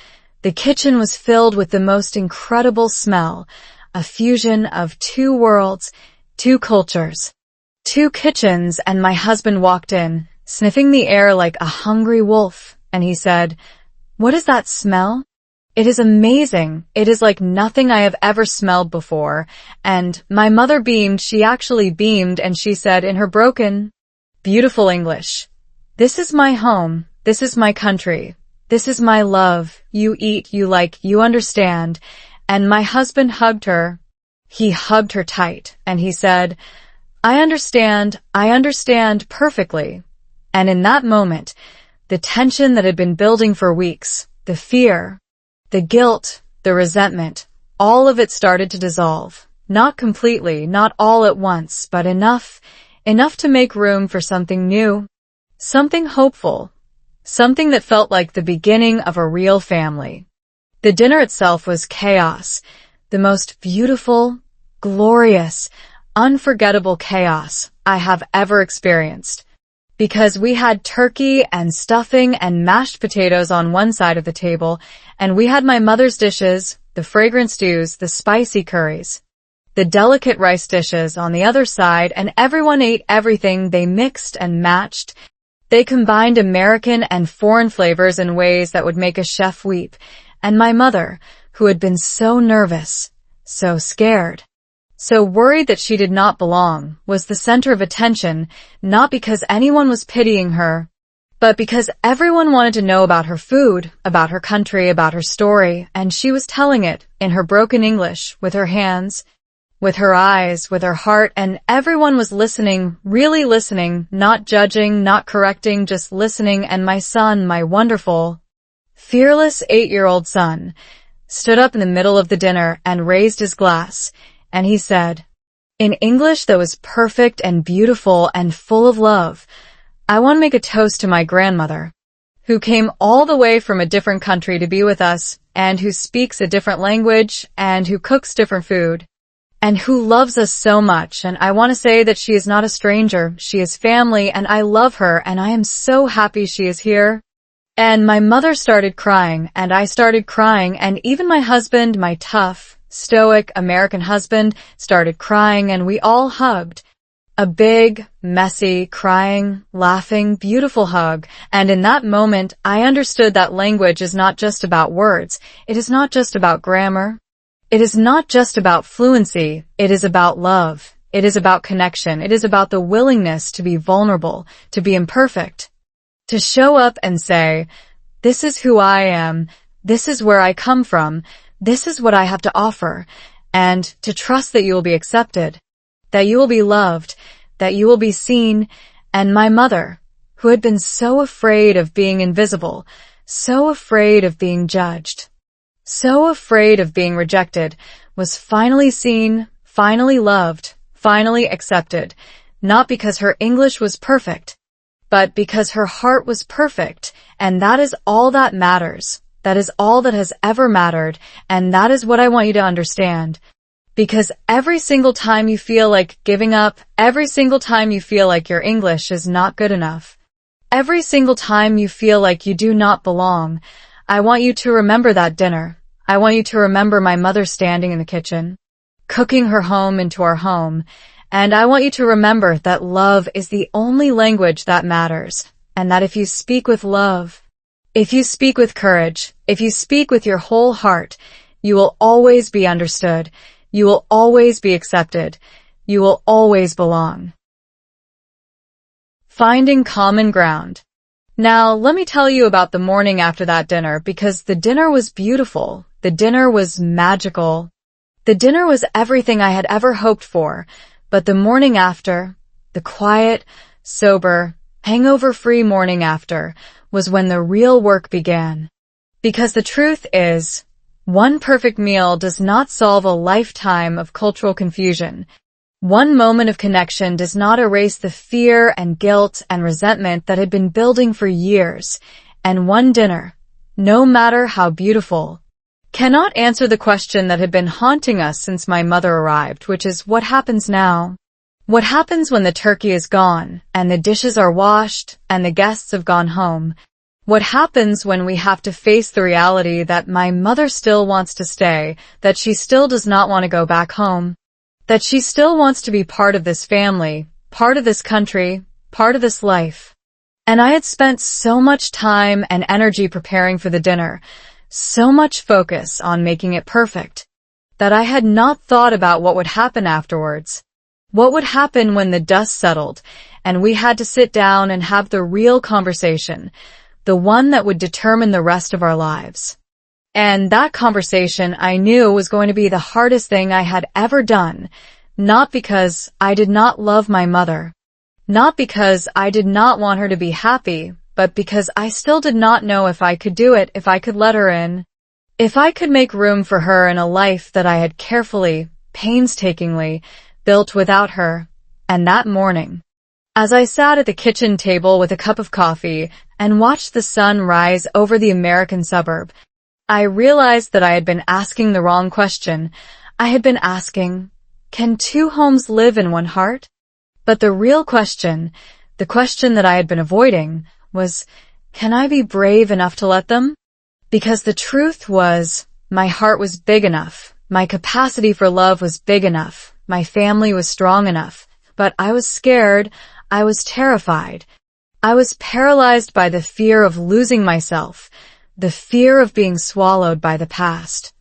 B: the kitchen was filled with the most incredible smell, a fusion of two worlds, two cultures, two kitchens, and my husband walked in, sniffing the air like a hungry wolf, and he said, "What is that smell? It is amazing. It is like nothing I have ever smelled before." And my mother beamed, she actually beamed, and she said in her broken, beautiful English, "This is my home. This is my country. This is my love. You eat, you like, you understand." And my husband hugged her. He hugged her tight, and he said, I understand perfectly." And in that moment, the tension that had been building for weeks, the fear, the guilt, the resentment, all of it started to dissolve. Not completely, not all at once, but enough to make room for something new, something hopeful, something that felt like the beginning of a real family. The dinner itself was chaos, the most beautiful, glorious, unforgettable chaos I have ever experienced. Because we had turkey and stuffing and mashed potatoes on one side of the table, and we had my mother's dishes, the fragrant stews, the spicy curries, the delicate rice dishes on the other side, and everyone ate everything. They mixed and matched. They combined American and foreign flavors in ways that would make a chef weep. And my mother, who had been so nervous, so scared, so worried that she did not belong, was the center of attention, not because anyone was pitying her, but because everyone wanted to know about her food, about her country, about her story, and she was telling it in her broken English, with her hands, with her eyes, with her heart, and everyone was listening, really listening, not judging, not correcting, just listening. And my son, my wonderful, fearless 8-year-old son, stood up in the middle of the dinner and raised his glass, and he said, in English that was perfect and beautiful and full of love, "I want to make a toast to my grandmother, who came all the way from a different country to be with us, and who speaks a different language, and who cooks different food, and who loves us so much. And I want to say that she is not a stranger, she is family, and I love her, and I am so happy she is here." And my mother started crying, and I started crying, and even my husband, my tough, stoic American husband, started crying, and we all hugged. A big, messy, crying, laughing, beautiful hug. And in that moment, I understood that language is not just about words. It is not just about grammar. It is not just about fluency. It is about love. It is about connection. It is about the willingness to be vulnerable, to be imperfect, to show up and say, "This is who I am. This is where I come from. This is what I have to offer," and to trust that you will be accepted, that you will be loved, that you will be seen. And my mother, who had been so afraid of being invisible, so afraid of being judged, so afraid of being rejected, was finally seen, finally loved, finally accepted, not because her English was perfect, but because her heart was perfect, and that is all that matters. That is all that has ever mattered, and that is what I want you to understand. Because every single time you feel like giving up, every single time you feel like your English is not good enough, every single time you feel like you do not belong, I want you to remember that dinner. I want you to remember my mother standing in the kitchen, cooking her home into our home, and I want you to remember that love is the only language that matters, and that if you speak with love, if you speak with courage, if you speak with your whole heart, you will always be understood. You will always be accepted. You will always belong. Finding common ground. Now, let me tell you about the morning after that dinner, because the dinner was beautiful. The dinner was magical. The dinner was everything I had ever hoped for. But the morning after, the quiet, sober, hangover-free morning after, was when the real work began. Because the truth is, one perfect meal does not solve a lifetime of cultural confusion. One moment of connection does not erase the fear and guilt and resentment that had been building for years. And one dinner, no matter how beautiful, cannot answer the question that had been haunting us since my mother arrived, which is what happens now? What happens when the turkey is gone, and the dishes are washed, and the guests have gone home? What happens when we have to face the reality that my mother still wants to stay, that she still does not want to go back home, that she still wants to be part of this family, part of this country, part of this life. And I had spent so much time and energy preparing for the dinner, so much focus on making it perfect, that I had not thought about what would happen afterwards. What would happen when the dust settled and we had to sit down and have the real conversation, the one that would determine the rest of our lives. And that conversation I knew was going to be the hardest thing I had ever done, not because I did not love my mother, not because I did not want her to be happy, but because I still did not know if I could do it, if I could let her in, if I could make room for her in a life that I had carefully, painstakingly built without her. And that morning, as I sat at the kitchen table with a cup of coffee and watched the sun rise over the American suburb, I realized that I had been asking the wrong question. I had been asking, can two homes live in one heart? But the real question, the question that I had been avoiding, was, can I be brave enough to let them? Because the truth was, my heart was big enough, my capacity for love was big enough, my family was strong enough, but I was scared, I was terrified. I was paralyzed by the fear of losing myself, the fear of being swallowed by the past.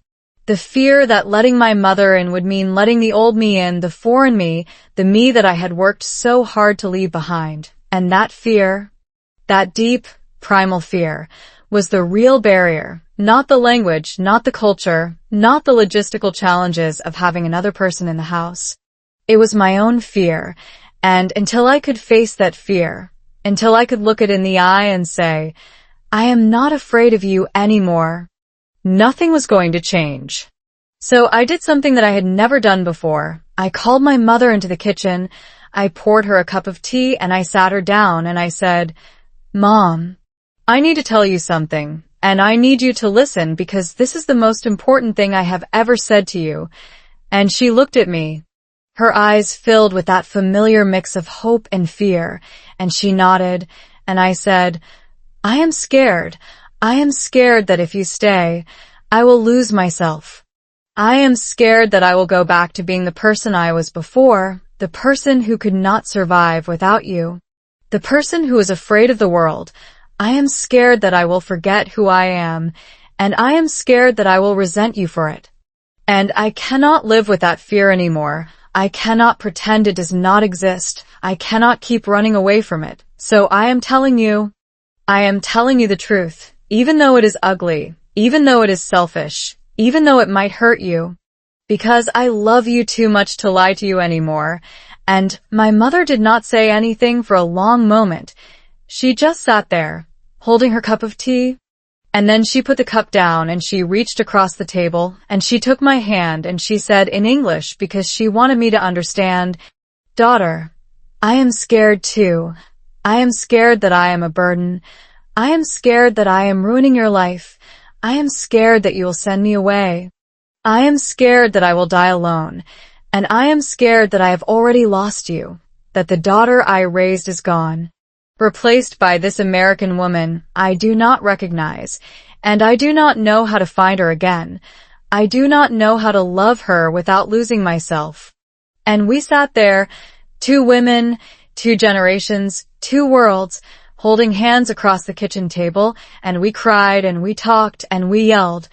B: The fear that letting my mother in would mean letting the old me in, the foreign me, the me that I had worked so hard to leave behind. And that fear, that deep, primal fear, was the real barrier, not the language, not the culture, not the logistical challenges of having another person in the house. It was my own fear, and until I could face that fear, until I could look it in the eye and say, I am not afraid of you anymore, nothing was going to change. So I did something that I had never done before. I called my mother into the kitchen, I poured her a cup of tea, and I sat her down and I said, Mom, I need to tell you something, and I need you to listen because this is the most important thing I have ever said to you. And she looked at me, her eyes filled with that familiar mix of hope and fear, and she nodded, and I said, I am scared. I am scared that if you stay, I will lose myself. I am scared that I will go back to being the person I was before, the person who could not survive without you, the person who is afraid of the world. I am scared that I will forget who I am, and I am scared that I will resent you for it. And I cannot live with that fear anymore. I cannot pretend it does not exist. I cannot keep running away from it. So I am telling you the truth, even though it is ugly, even though it is selfish, even though it might hurt you, because I love you too much to lie to you anymore. And my mother did not say anything for a long moment. She just sat there, holding her cup of tea, and then she put the cup down and she reached across the table and she took my hand and she said in English because she wanted me to understand, Daughter, I am scared too. I am scared that I am a burden. I am scared that I am ruining your life. I am scared that you will send me away. I am scared that I will die alone. And I am scared that I have already lost you, that the daughter I raised is gone, replaced by this American woman I do not recognize, and I do not know how to find her again. I do not know how to love her without losing myself. And we sat there, two women, two generations, two worlds, holding hands across the kitchen table, and we cried and we talked and we yelled,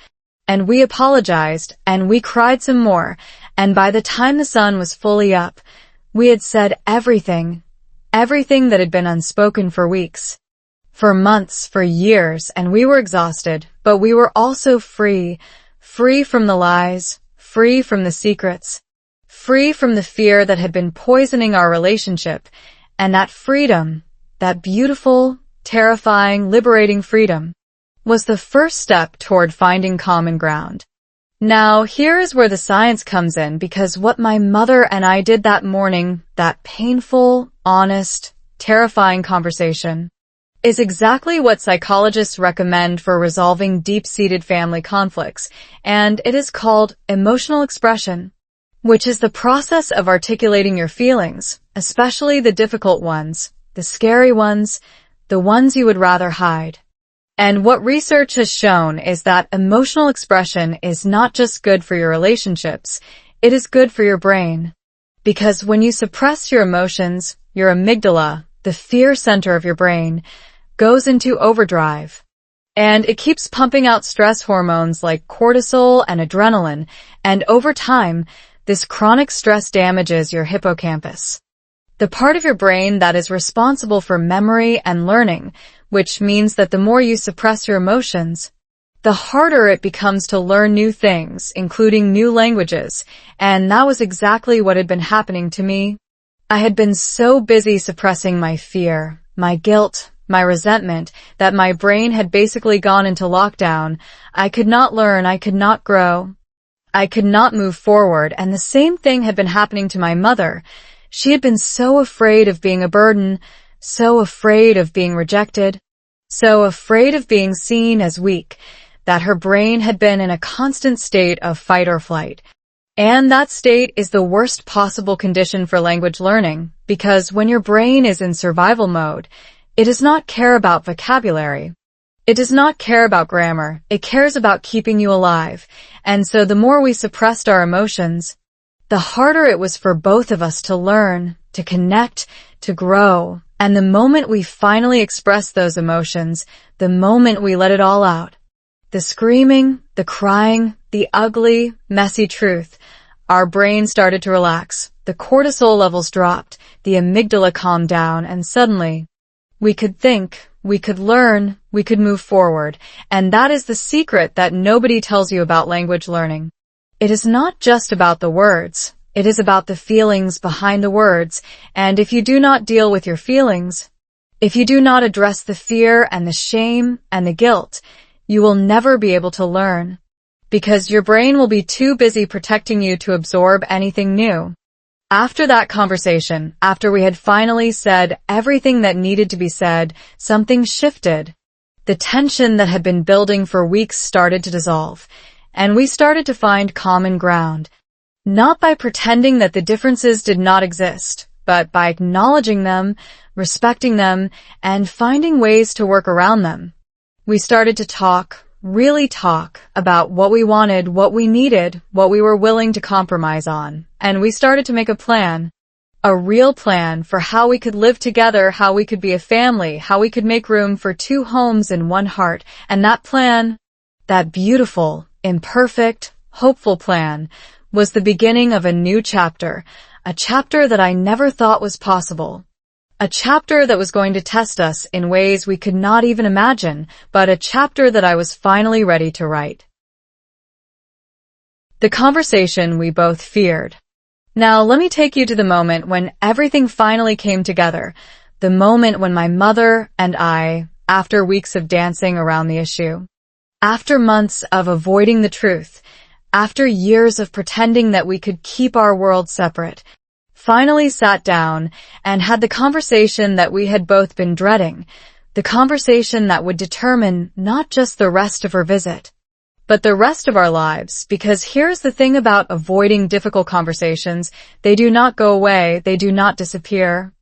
B: and we apologized and we cried some more, and by the time the sun was fully up, we had said everything that had been unspoken for weeks, for months, for years, and we were exhausted, but we were also free from the lies, free from the secrets, free from the fear that had been poisoning our relationship, and that freedom, that beautiful, terrifying, liberating freedom, was the first step toward finding common ground. Now, here is where the science comes in, because what my mother and I did that morning, that painful, honest, terrifying conversation, is exactly what psychologists recommend for resolving deep-seated family conflicts, and it is called emotional expression, which is the process of articulating your feelings, especially the difficult ones, the scary ones, the ones you would rather hide. And what research has shown is that emotional expression is not just good for your relationships, it is good for your brain. Because when you suppress your emotions, your amygdala, the fear center of your brain, goes into overdrive. And it keeps pumping out stress hormones like cortisol and adrenaline, and over time, this chronic stress damages your hippocampus, the part of your brain that is responsible for memory and learning, which means that the more you suppress your emotions, the harder it becomes to learn new things, including new languages, and that was exactly what had been happening to me. I had been so busy suppressing my fear, my guilt, my resentment, that my brain had basically gone into lockdown. I could not learn, I could not grow, I could not move forward, and the same thing had been happening to my mother. She had been so afraid of being a burden, so afraid of being rejected, so afraid of being seen as weak, that her brain had been in a constant state of fight or flight. And that state is the worst possible condition for language learning, because when your brain is in survival mode, it does not care about vocabulary. It does not care about grammar. It cares about keeping you alive. And so the more we suppressed our emotions, the harder it was for both of us to learn, to connect, to grow. And the moment we finally expressed those emotions, the moment we let it all out, the screaming, the crying, the ugly, messy truth, our brain started to relax. The cortisol levels dropped, the amygdala calmed down, and suddenly, we could think, we could learn, we could move forward. And that is the secret that nobody tells you about language learning. It is not just about the words. It is about the feelings behind the words. And if you do not deal with your feelings, if you do not address the fear and the shame and the guilt, you will never be able to learn. Because your brain will be too busy protecting you to absorb anything new. After that conversation, after we had finally said everything that needed to be said, something shifted. The tension that had been building for weeks started to dissolve, and we started to find common ground. Not by pretending that the differences did not exist, but by acknowledging them, respecting them, and finding ways to work around them. We started to talk, really talk, about what we wanted, what we needed, what we were willing to compromise on. And we started to make a plan, a real plan for how we could live together, how we could be a family, how we could make room for two homes and one heart. And that plan, that beautiful, imperfect, hopeful plan, was the beginning of a new chapter, a chapter that I never thought was possible. A chapter that was going to test us in ways we could not even imagine, but a chapter that I was finally ready to write. The conversation we both feared. Now let me take you to the moment when everything finally came together, the moment when my mother and I, after weeks of dancing around the issue, after months of avoiding the truth, after years of pretending that we could keep our world separate, finally sat down and had the conversation that we had both been dreading, the conversation that would determine not just the rest of her visit, but the rest of our lives. Because here's the thing about avoiding difficult conversations: they do not go away, they do not disappear.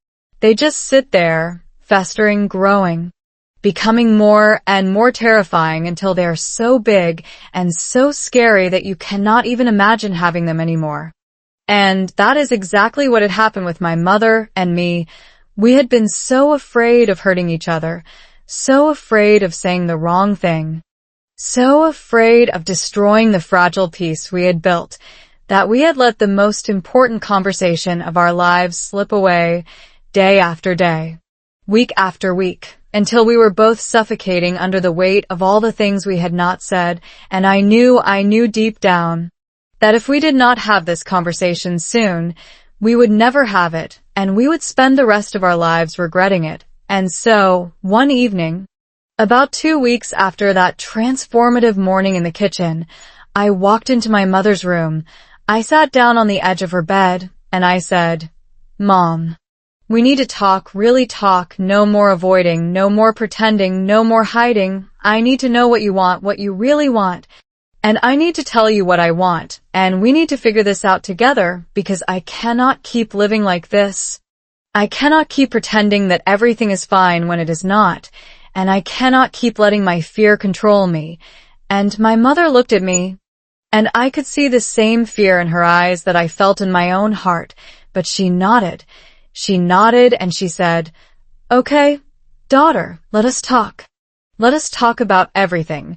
B: They just sit there, festering, growing, becoming more and more terrifying until they are so big and so scary that you cannot even imagine having them anymore. And that is exactly what had happened with my mother and me. We had been so afraid of hurting each other, so afraid of saying the wrong thing, so afraid of destroying the fragile peace we had built, that we had let the most important conversation of our lives slip away day after day, week after week, until we were both suffocating under the weight of all the things we had not said. And I knew deep down that if we did not have this conversation soon, we would never have it, and we would spend the rest of our lives regretting it. And so, one evening, about 2 weeks after that transformative morning in the kitchen, I walked into my mother's room. I sat down on the edge of her bed, and I said, "Mom, we need to talk, really talk, no more avoiding, no more pretending, no more hiding. I need to know what you want, what you really want. And I need to tell you what I want, and we need to figure this out together, because I cannot keep living like this. I cannot keep pretending that everything is fine when it is not, and I cannot keep letting my fear control me." And my mother looked at me, and I could see the same fear in her eyes that I felt in my own heart, but she nodded. She nodded and she said, "Okay, daughter, let us talk. Let us talk about everything."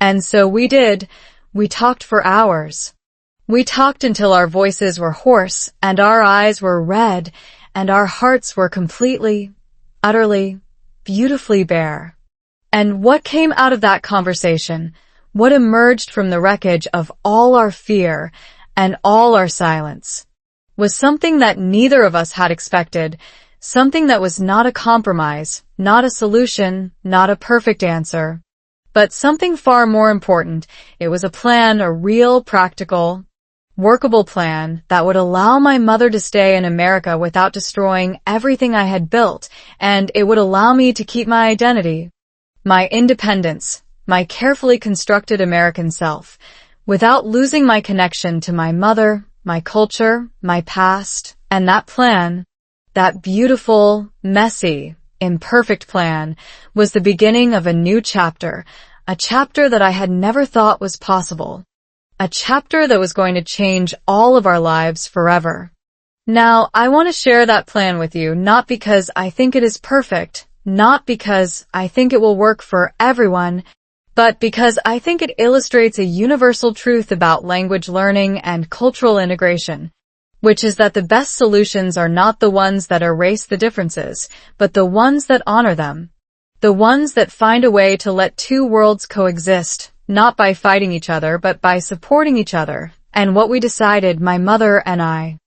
B: And so we did. We talked for hours. We talked until our voices were hoarse and our eyes were red and our hearts were completely, utterly, beautifully bare. And what came out of that conversation, what emerged from the wreckage of all our fear and all our silence, was something that neither of us had expected, something that was not a compromise, not a solution, not a perfect answer, but something far more important. It was a plan, a real, practical, workable plan that would allow my mother to stay in America without destroying everything I had built, and it would allow me to keep my identity, my independence, my carefully constructed American self, without losing my connection to my mother, my culture, my past. And that plan, that beautiful, messy, imperfect plan, was the beginning of a new chapter, a chapter that I had never thought was possible, a chapter that was going to change all of our lives forever. Now, I want to share that plan with you, not because I think it is perfect, not because I think it will work for everyone, but because I think it illustrates a universal truth about language learning and cultural integration, which is that the best solutions are not the ones that erase the differences, but the ones that honor them, the ones that find a way to let two worlds coexist, not by fighting each other, but by supporting each other. And what we decided, my mother and I,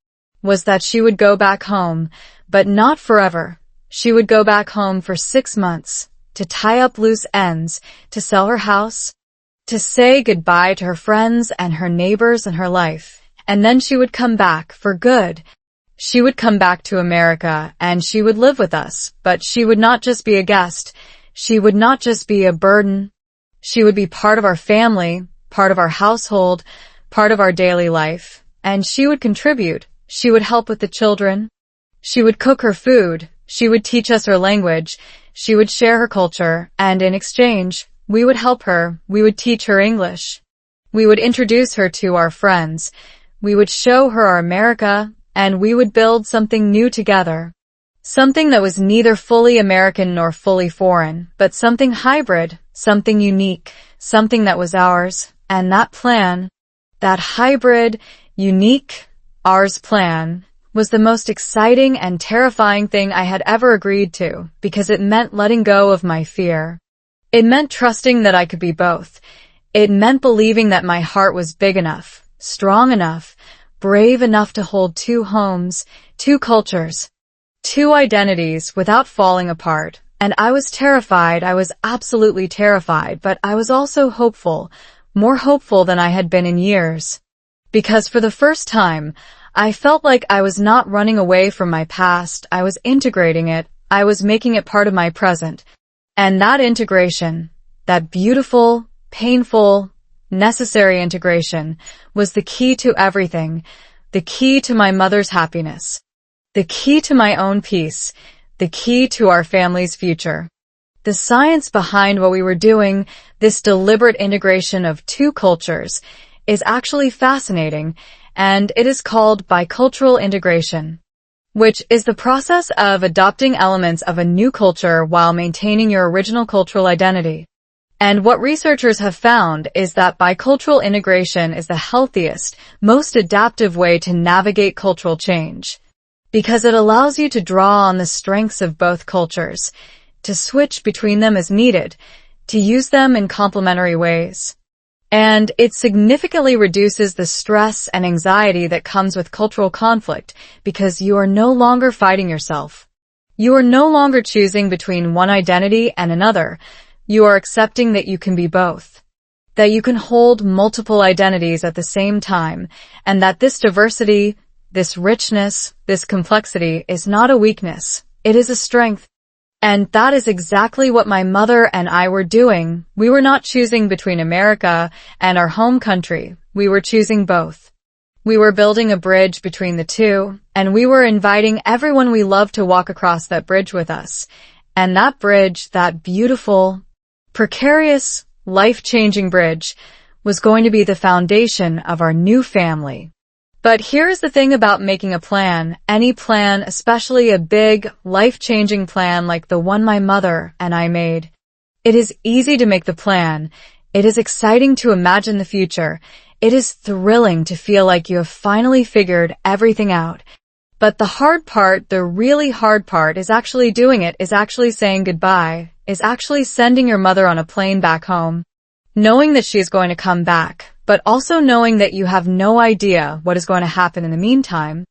B: was that she would go back home, but not forever. She would go back home for 6 months, to tie up loose ends, to sell her house, to say goodbye to her friends and her neighbors and her life. And then she would come back for good. She would come back to America and she would live with us, but she would not just be a guest. She would not just be a burden. She would be part of our family, part of our household, part of our daily life. And she would contribute. She would help with the children. She would cook her food. She would teach us her language. She would share her culture. And in exchange, we would help her. We would teach her English. We would introduce her to our friends. We would show her our America, and we would build something new together. Something that was neither fully American nor fully foreign, but something hybrid, something unique, something that was ours. And that plan, that hybrid, unique, ours plan, was the most exciting and terrifying thing I had ever agreed to, because it meant letting go of my fear. It meant trusting that I could be both. It meant believing that my heart was big enough, strong enough, brave enough to hold two homes, two cultures, two identities without falling apart. And I was terrified. I was absolutely terrified, but I was also hopeful, more hopeful than I had been in years. Because for the first time, I felt like I was not running away from my past. I was integrating it. I was making it part of my present. And that integration, that beautiful, painful, necessary integration, was the key to everything, the key to my mother's happiness, the key to my own peace, the key to our family's future. The science behind what we were doing, this deliberate integration of two cultures, is actually fascinating, and it is called bicultural integration, which is the process of adopting elements of a new culture while maintaining your original cultural identity. And what researchers have found is that bicultural integration is the healthiest, most adaptive way to navigate cultural change, because it allows you to draw on the strengths of both cultures, to switch between them as needed, to use them in complementary ways. And it significantly reduces the stress and anxiety that comes with cultural conflict, because you are no longer fighting yourself. You are no longer choosing between one identity and another. You are accepting that you can be both, that you can hold multiple identities at the same time, and that this diversity, this richness, this complexity is not a weakness. It is a strength. And that is exactly what my mother and I were doing. We were not choosing between America and our home country. We were choosing both. We were building a bridge between the two, and we were inviting everyone we love to walk across that bridge with us. And that bridge, that beautiful, precarious, life-changing bridge, was going to be the foundation of our new family. But here's the thing about making a plan. Any plan, especially a big, life-changing plan like the one my mother and I made. It is easy to make the plan. It is exciting to imagine the future. It is thrilling to feel like you have finally figured everything out. But the hard part, the really hard part, is actually doing it, is actually saying goodbye, is actually sending your mother on a plane back home, knowing that she is going to come back, but also knowing that you have no idea what is going to happen in the meantime.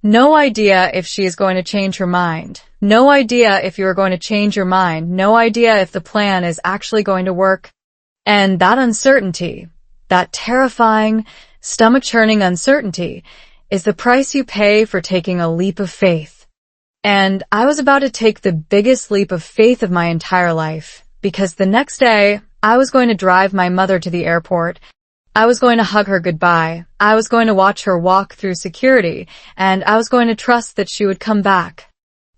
B: No idea if she is going to change her mind. No idea if you are going to change your mind. No idea if the plan is actually going to work. And that uncertainty, that terrifying, stomach-churning uncertainty, is the price you pay for taking a leap of faith. And I was about to take the biggest leap of faith of my entire life, because the next day, I was going to drive my mother to the airport. I was going to hug her goodbye. I was going to watch her walk through security, and I was going to trust that she would come back.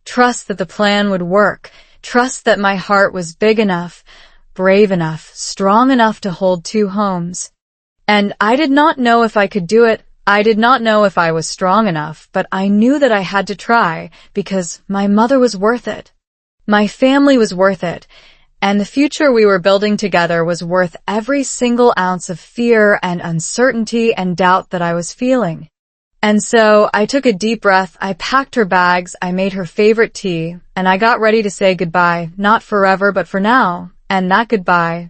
B: Trust that the plan would work. Trust that my heart was big enough, brave enough, strong enough to hold two homes. And I did not know if I could do it. I did not know if I was strong enough, but I knew that I had to try because my mother was worth it. My family was worth it. And the future we were building together was worth every single ounce of fear and uncertainty and doubt that I was feeling. And so I took a deep breath, I packed her bags, I made her favorite tea, and I got ready to say goodbye, not forever, but for now. And that goodbye,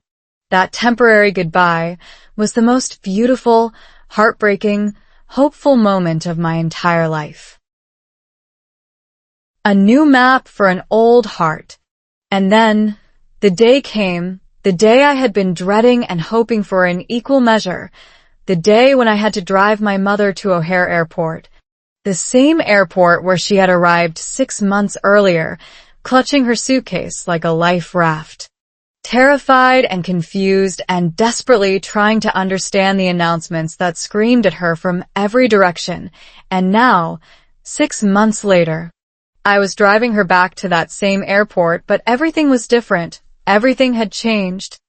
B: that temporary goodbye, was the most beautiful, heartbreaking, hopeful moment of my entire life. A new map for an old heart. And then, the day came, the day I had been dreading and hoping for in equal measure, the day when I had to drive my mother to O'Hare Airport, the same airport where she had arrived 6 months earlier, clutching her suitcase like a life raft. Terrified and confused and desperately trying to understand the announcements that screamed at her from every direction. And now, 6 months later, I was driving her back to that same airport, but everything was different. Everything had changed.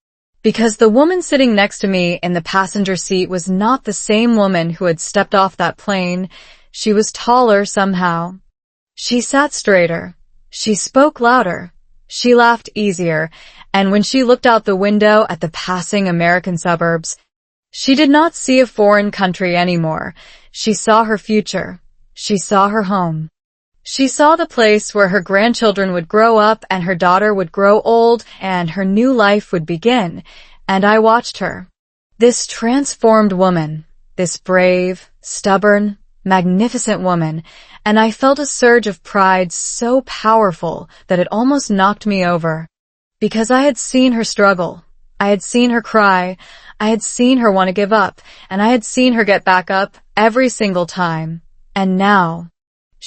B: Because the woman sitting next to me in the passenger seat was not the same woman who had stepped off that plane. She was taller somehow. She sat straighter. She spoke louder. She laughed easier, and when she looked out the window at the passing American suburbs, she did not see a foreign country anymore. She saw her future. She saw her home. She saw the place where her grandchildren would grow up and her daughter would grow old and her new life would begin. And I watched her. This transformed woman, this brave, stubborn, magnificent woman, and I felt a surge of pride so powerful that it almost knocked me over. Because I had seen her struggle. I had seen her cry. I had seen her want to give up, and I had seen her get back up every single time. And now,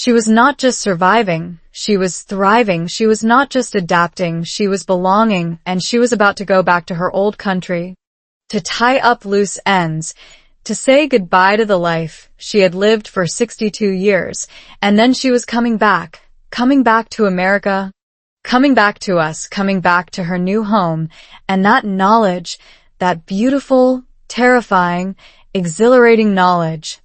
B: she was not just surviving, she was thriving. She was not just adapting, she was belonging, and she was about to go back to her old country, to tie up loose ends, to say goodbye to the life she had lived for 62 years, and then she was coming back to America, coming back to us, coming back to her new home, and that knowledge, that beautiful, terrifying, exhilarating knowledge,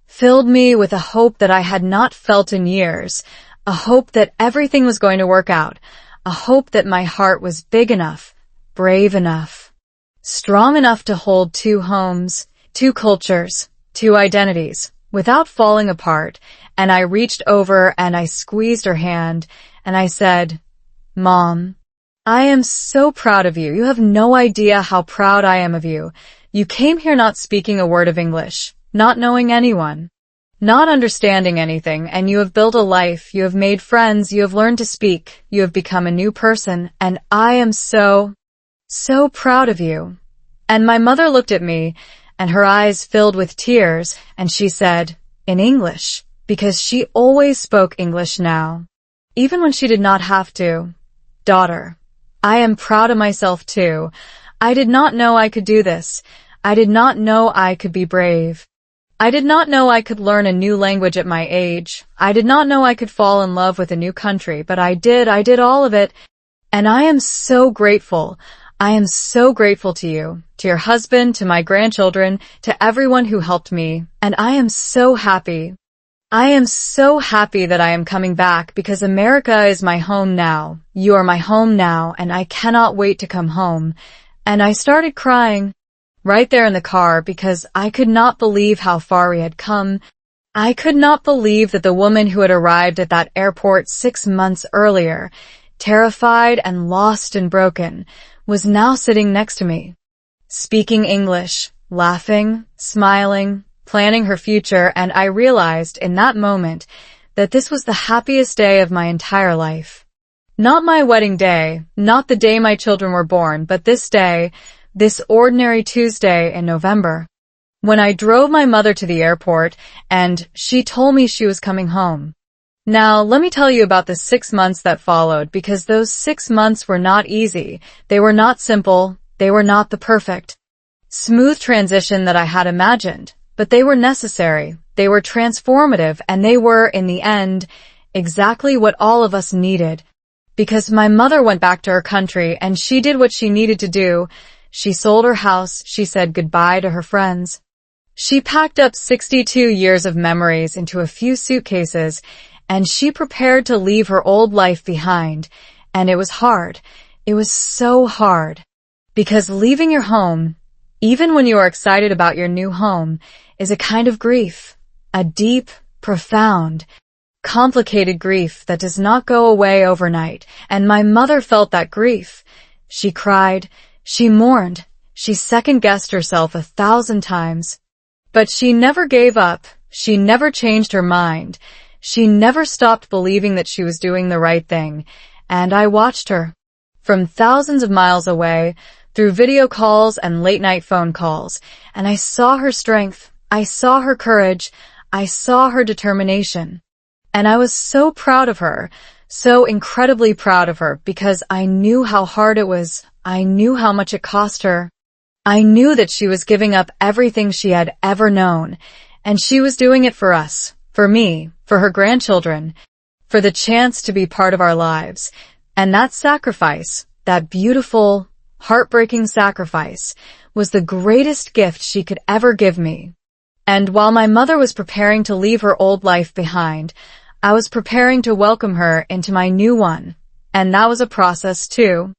B: filled me with a hope that I had not felt in years, a hope that everything was going to work out, a hope that my heart was big enough, brave enough, strong enough to hold two homes, two cultures, two identities, without falling apart. And I reached over and I squeezed her hand, and I said, "Mom, I am so proud of you. You have no idea how proud I am of you. You came here not speaking a word of English, not knowing anyone, not understanding anything, and you have built a life, you have made friends, you have learned to speak, you have become a new person, and I am so proud of you." And my mother looked at me, and her eyes filled with tears, and she said, in English, because she always spoke English now, even when she did not have to, "Daughter, I am proud of myself too. I did not know I could do this. I did not know I could be brave. I did not know I could learn a new language at my age. I did not know I could fall in love with a new country, but I did all of it, and I am so grateful. I am so grateful to you, to your husband, to my grandchildren, to everyone who helped me, and I am so happy. I am so happy that I am coming back because America is my home now. You are my home now, and I cannot wait to come home. And I started crying right there in the car because I could not believe how far we had come. I could not believe that the woman who had arrived at that airport 6 months earlier, terrified and lost and broken, was now sitting next to me, speaking English, laughing, smiling, planning her future, and I realized in that moment that this was the happiest day of my entire life. Not my wedding day, not the day my children were born, but this day, this ordinary Tuesday in November, when I drove my mother to the airport and she told me she was coming home. Now, let me tell you about the 6 months that followed, because those 6 months were not easy. They were not simple. They were not the perfect, smooth transition that I had imagined, but they were necessary. They were transformative, and they were, in the end, exactly what all of us needed. Because my mother went back to her country, and she did what she needed to do. She sold her house. She said goodbye to her friends. She packed up 62 years of memories into a few suitcases, and she prepared to leave her old life behind. And it was hard. It was so hard. Because leaving your home, even when you are excited about your new home, is a kind of grief. A deep, profound, complicated grief that does not go away overnight. And my mother felt that grief. She cried. She mourned. She second-guessed herself 1,000 times. But she never gave up. She never changed her mind. She never stopped believing that she was doing the right thing, and I watched her. From thousands of miles away, through video calls and late-night phone calls, and I saw her strength, I saw her courage, I saw her determination. And I was so proud of her, so incredibly proud of her, because I knew how hard it was, I knew how much it cost her. I knew that she was giving up everything she had ever known, and she was doing it for us. For me, for her grandchildren, for the chance to be part of our lives. And that sacrifice, that beautiful, heartbreaking sacrifice, was the greatest gift she could ever give me. And while my mother was preparing to leave her old life behind, I was preparing to welcome her into my new one. And that was a process too.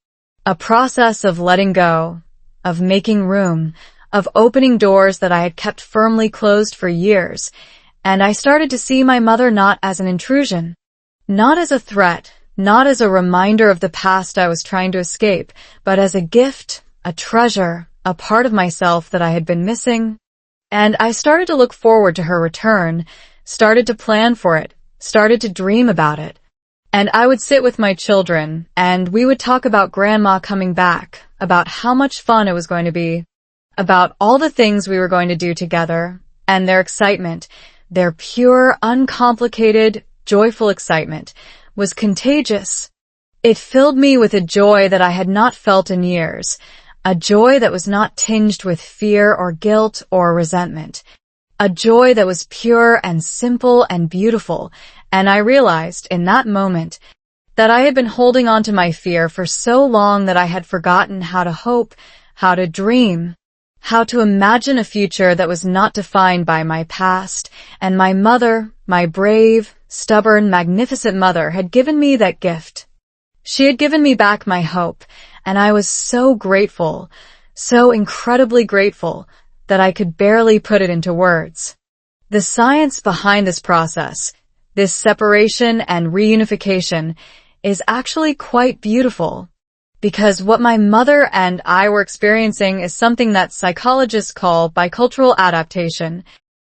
B: A process of letting go, of making room, of opening doors that I had kept firmly closed for years. And I started to see my mother not as an intrusion, not as a threat, not as a reminder of the past I was trying to escape, but as a gift, a treasure, a part of myself that I had been missing. And I started to look forward to her return, started to plan for it, started to dream about it. And I would sit with my children, and we would talk about Grandma coming back, about how much fun it was going to be, about all the things we were going to do together, and their excitement. Their pure, uncomplicated, joyful excitement was contagious. It filled me with a joy that I had not felt in years, a joy that was not tinged with fear or guilt or resentment, a joy that was pure and simple and beautiful. And I realized in that moment that I had been holding on to my fear for so long that I had forgotten how to hope, how to dream, how to imagine a future that was not defined by my past. And my mother, my brave, stubborn, magnificent mother, had given me that gift. She had given me back my hope, and I was so grateful, so incredibly grateful, that I could barely put it into words. The science behind this process, this separation and reunification, is actually quite beautiful. Because what my mother and I were experiencing is something that psychologists call bicultural adaptation,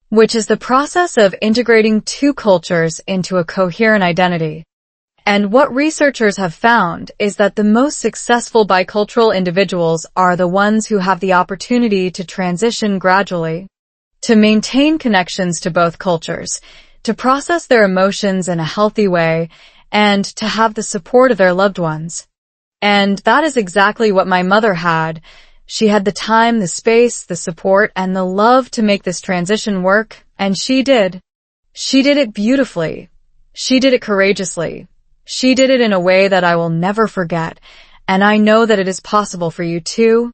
B: which is the process of integrating two cultures into a coherent identity. And what researchers have found is that the most successful bicultural individuals are the ones who have the opportunity to transition gradually, to maintain connections to both cultures, to process their emotions in a healthy way, and to have the support of their loved ones. And that is exactly what my mother had. She had the time, the space, the support, and the love to make this transition work, and she did. She did it beautifully. She did it courageously. She did it in a way that I will never forget. and I know that it is possible for you too.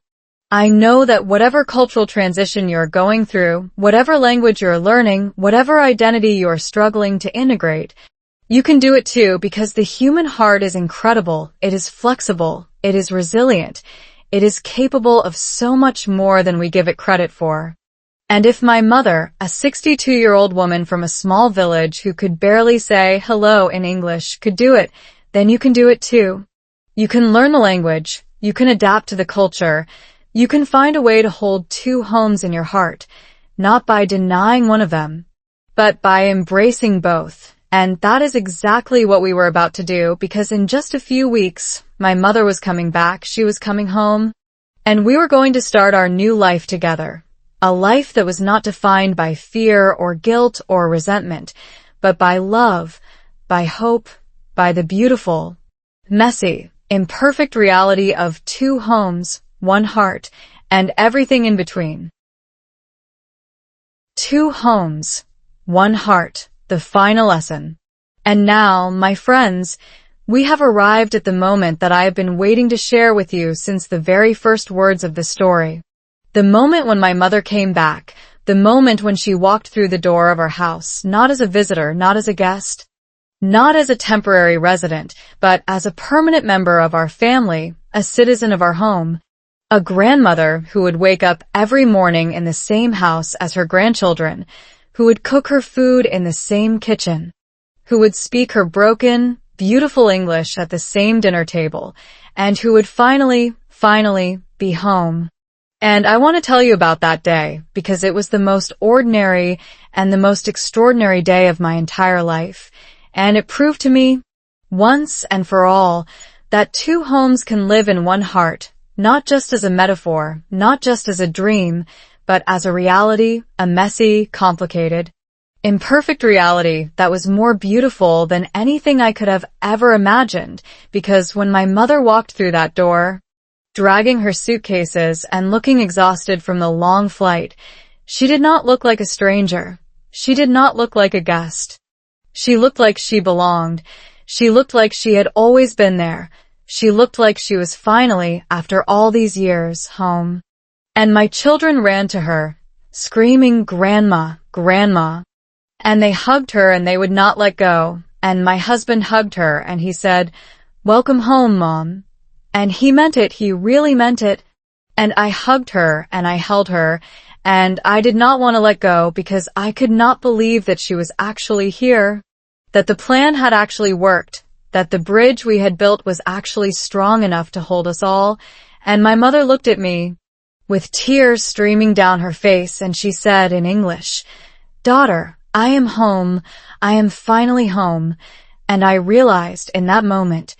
B: I know that whatever cultural transition you're going through, whatever language you're learning, whatever identity you're struggling to integrate, you can do it too, because the human heart is incredible, it is flexible, it is resilient, it is capable of so much more than we give it credit for. And if my mother, a 62-year-old woman from a small village who could barely say hello in English, could do it, then you can do it too. You can learn the language, you can adapt to the culture, you can find a way to hold two homes in your heart, not by denying one of them, but by embracing both. And that is exactly what we were about to do, because in just a few weeks, my mother was coming back, she was coming home, and we were going to start our new life together. A life that was not defined by fear or guilt or resentment, but by love, by hope, by the beautiful, messy, imperfect reality of two homes, one heart, and everything in between. Two homes, one heart, the final lesson. And now, my friends, we have arrived at the moment that I have been waiting to share with you since the very first words of the story. The moment when my mother came back, the moment when she walked through the door of our house, not as a visitor, not as a guest, not as a temporary resident, but as a permanent member of our family, a citizen of our home, a grandmother who would wake up every morning in the same house as her grandchildren, who would cook her food in the same kitchen, who would speak her broken, beautiful English at the same dinner table, and who would finally be home. And I want to tell you about that day, because it was the most ordinary and the most extraordinary day of my entire life. And it proved to me, once and for all, that two homes can live in one heart, not just as a metaphor, not just as a dream, but as a reality, a messy, complicated, imperfect reality that was more beautiful than anything I could have ever imagined, because when my mother walked through that door, dragging her suitcases and looking exhausted from the long flight, she did not look like a stranger. She did not look like a guest. She looked like she belonged. She looked like she had always been there. She looked like she was finally, after all these years, home. And my children ran to her, screaming, "Grandma, Grandma." And they hugged her and they would not let go. And my husband hugged her and he said, "Welcome home, Mom." And he meant it, he really meant it. And I hugged her and I held her, and I did not want to let go because I could not believe that she was actually here, that the plan had actually worked, that the bridge we had built was actually strong enough to hold us all. And my mother looked at me with tears streaming down her face, and she said in English, "Daughter, I am home. I am finally home." And I realized in that moment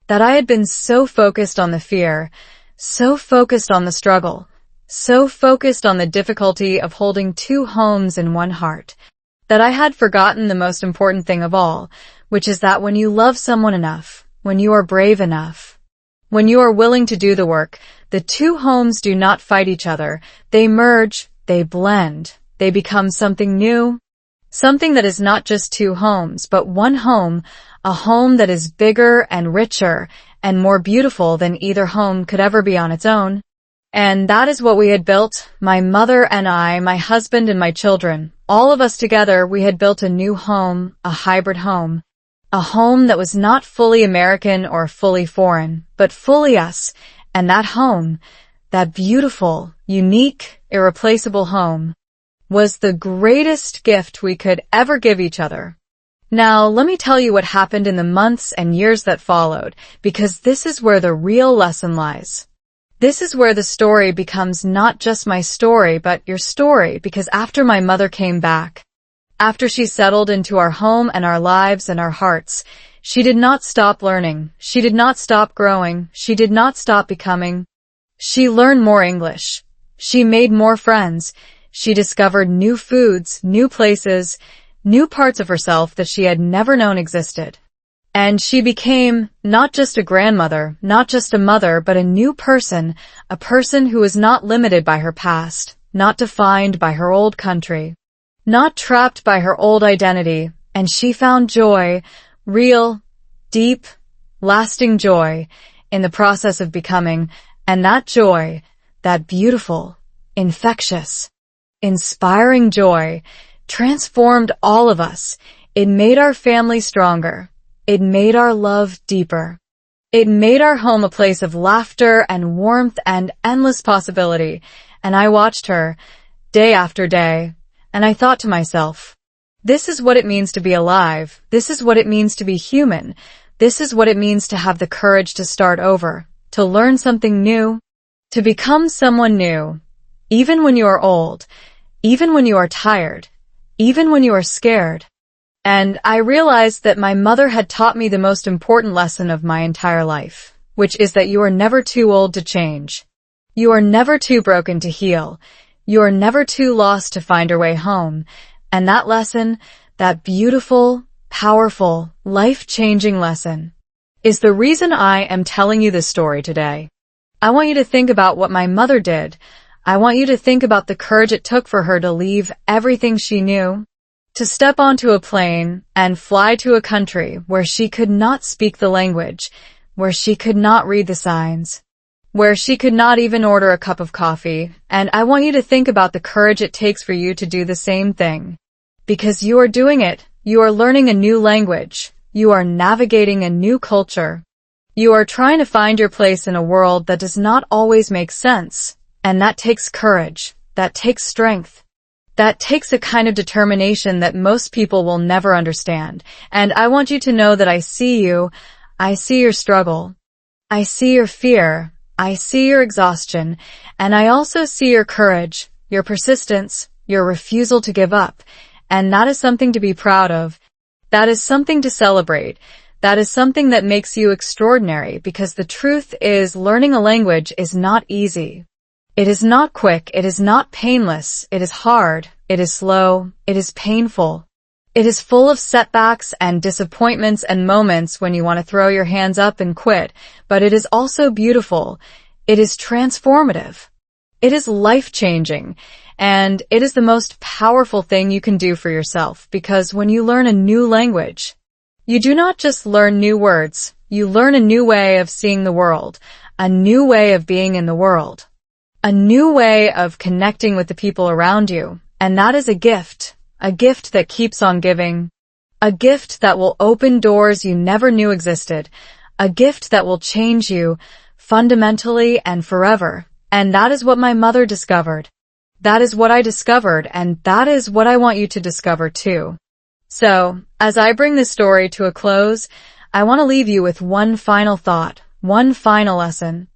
B: that I had been so focused on the fear, so focused on the struggle, so focused on the difficulty of holding two homes in one heart, that I had forgotten the most important thing of all, which is that when you love someone enough, when you are brave enough, when you are willing to do the work, the two homes do not fight each other. They merge, they blend, they become something new, something that is not just two homes, but one home, a home that is bigger and richer and more beautiful than either home could ever be on its own. And that is what we had built, my mother and I, my husband and my children. All of us together, we had built a new home, a hybrid home. A home that was not fully American or fully foreign, but fully us. And that home, that beautiful, unique, irreplaceable home, was the greatest gift we could ever give each other. Now, let me tell you what happened in the months and years that followed, because this is where the real lesson lies. This is where the story becomes not just my story, but your story, because after my mother came back, after she settled into our home and our lives and our hearts, she did not stop learning. She did not stop growing. She did not stop becoming. She learned more English. She made more friends. She discovered new foods, new places, new parts of herself that she had never known existed. And she became not just a grandmother, not just a mother, but a new person, a person who was not limited by her past, not defined by her old country, not trapped by her old identity. And she found joy, real, deep, lasting joy, in the process of becoming, and that joy, that beautiful, infectious, inspiring joy, transformed all of us. It made our family stronger. It made our love deeper. It made our home a place of laughter and warmth and endless possibility. And I watched her, day after day, and I thought to myself, this is what it means to be alive. This is what it means to be human. This is what it means to have the courage to start over, to learn something new, to become someone new, even when you are old, even when you are tired, even when you are scared. And I realized that my mother had taught me the most important lesson of my entire life, which is that you are never too old to change. You are never too broken to heal. You are never too lost to find your way home. And that lesson, that beautiful, powerful, life-changing lesson, is the reason I am telling you this story today. I want you to think about what my mother did. I want you to think about the courage it took for her to leave everything she knew, to step onto a plane and fly to a country where she could not speak the language, where she could not read the signs, where she could not even order a cup of coffee. And I want you to think about the courage it takes for you to do the same thing. Because you are doing it. You are learning a new language. You are navigating a new culture. You are trying to find your place in a world that does not always make sense. And that takes courage. That takes strength. That takes a kind of determination that most people will never understand. And I want you to know that I see you. I see your struggle. I see your fear. I see your exhaustion. And I also see your courage, your persistence, your refusal to give up. And that is something to be proud of. That is something to celebrate. That is something that makes you extraordinary, because the truth is, learning a language is not easy. It is not quick. It is not painless. It is hard. It is slow. It is painful. It is full of setbacks and disappointments and moments when you want to throw your hands up and quit. But it is also beautiful. It is transformative. It is life-changing. And it is the most powerful thing you can do for yourself, because when you learn a new language, you do not just learn new words. You learn a new way of seeing the world, a new way of being in the world, a new way of connecting with the people around you. And that is a gift that keeps on giving, a gift that will open doors you never knew existed, a gift that will change you fundamentally and forever. And that is what my mother discovered. That is what I discovered, and that is what I want you to discover too. So, as I bring this story to a close, I want to leave you with one final thought, one final lesson,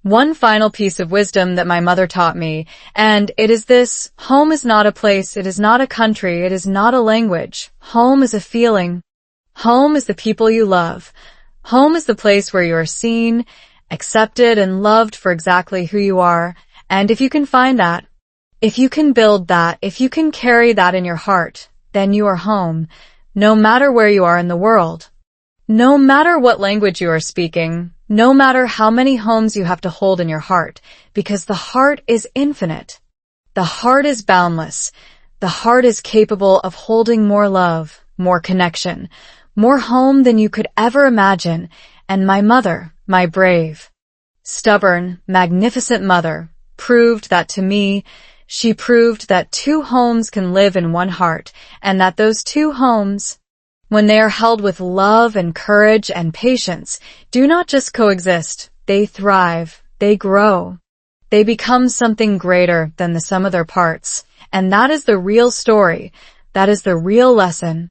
B: one final piece of wisdom that my mother taught me, and it is this: home is not a place, it is not a country, it is not a language. Home is a feeling. Home is the people you love. Home is the place where you are seen, accepted, and loved for exactly who you are. And if you can find that, if you can build that, if you can carry that in your heart, then you are home, no matter where you are in the world. No matter what language you are speaking, no matter how many homes you have to hold in your heart, because the heart is infinite. The heart is boundless. The heart is capable of holding more love, more connection, more home than you could ever imagine. And my mother, my brave, stubborn, magnificent mother, proved that to me. She proved that two homes can live in one heart, and that those two homes, when they are held with love and courage and patience, do not just coexist, they thrive, they grow, they become something greater than the sum of their parts. And that is the real story. That is the real lesson.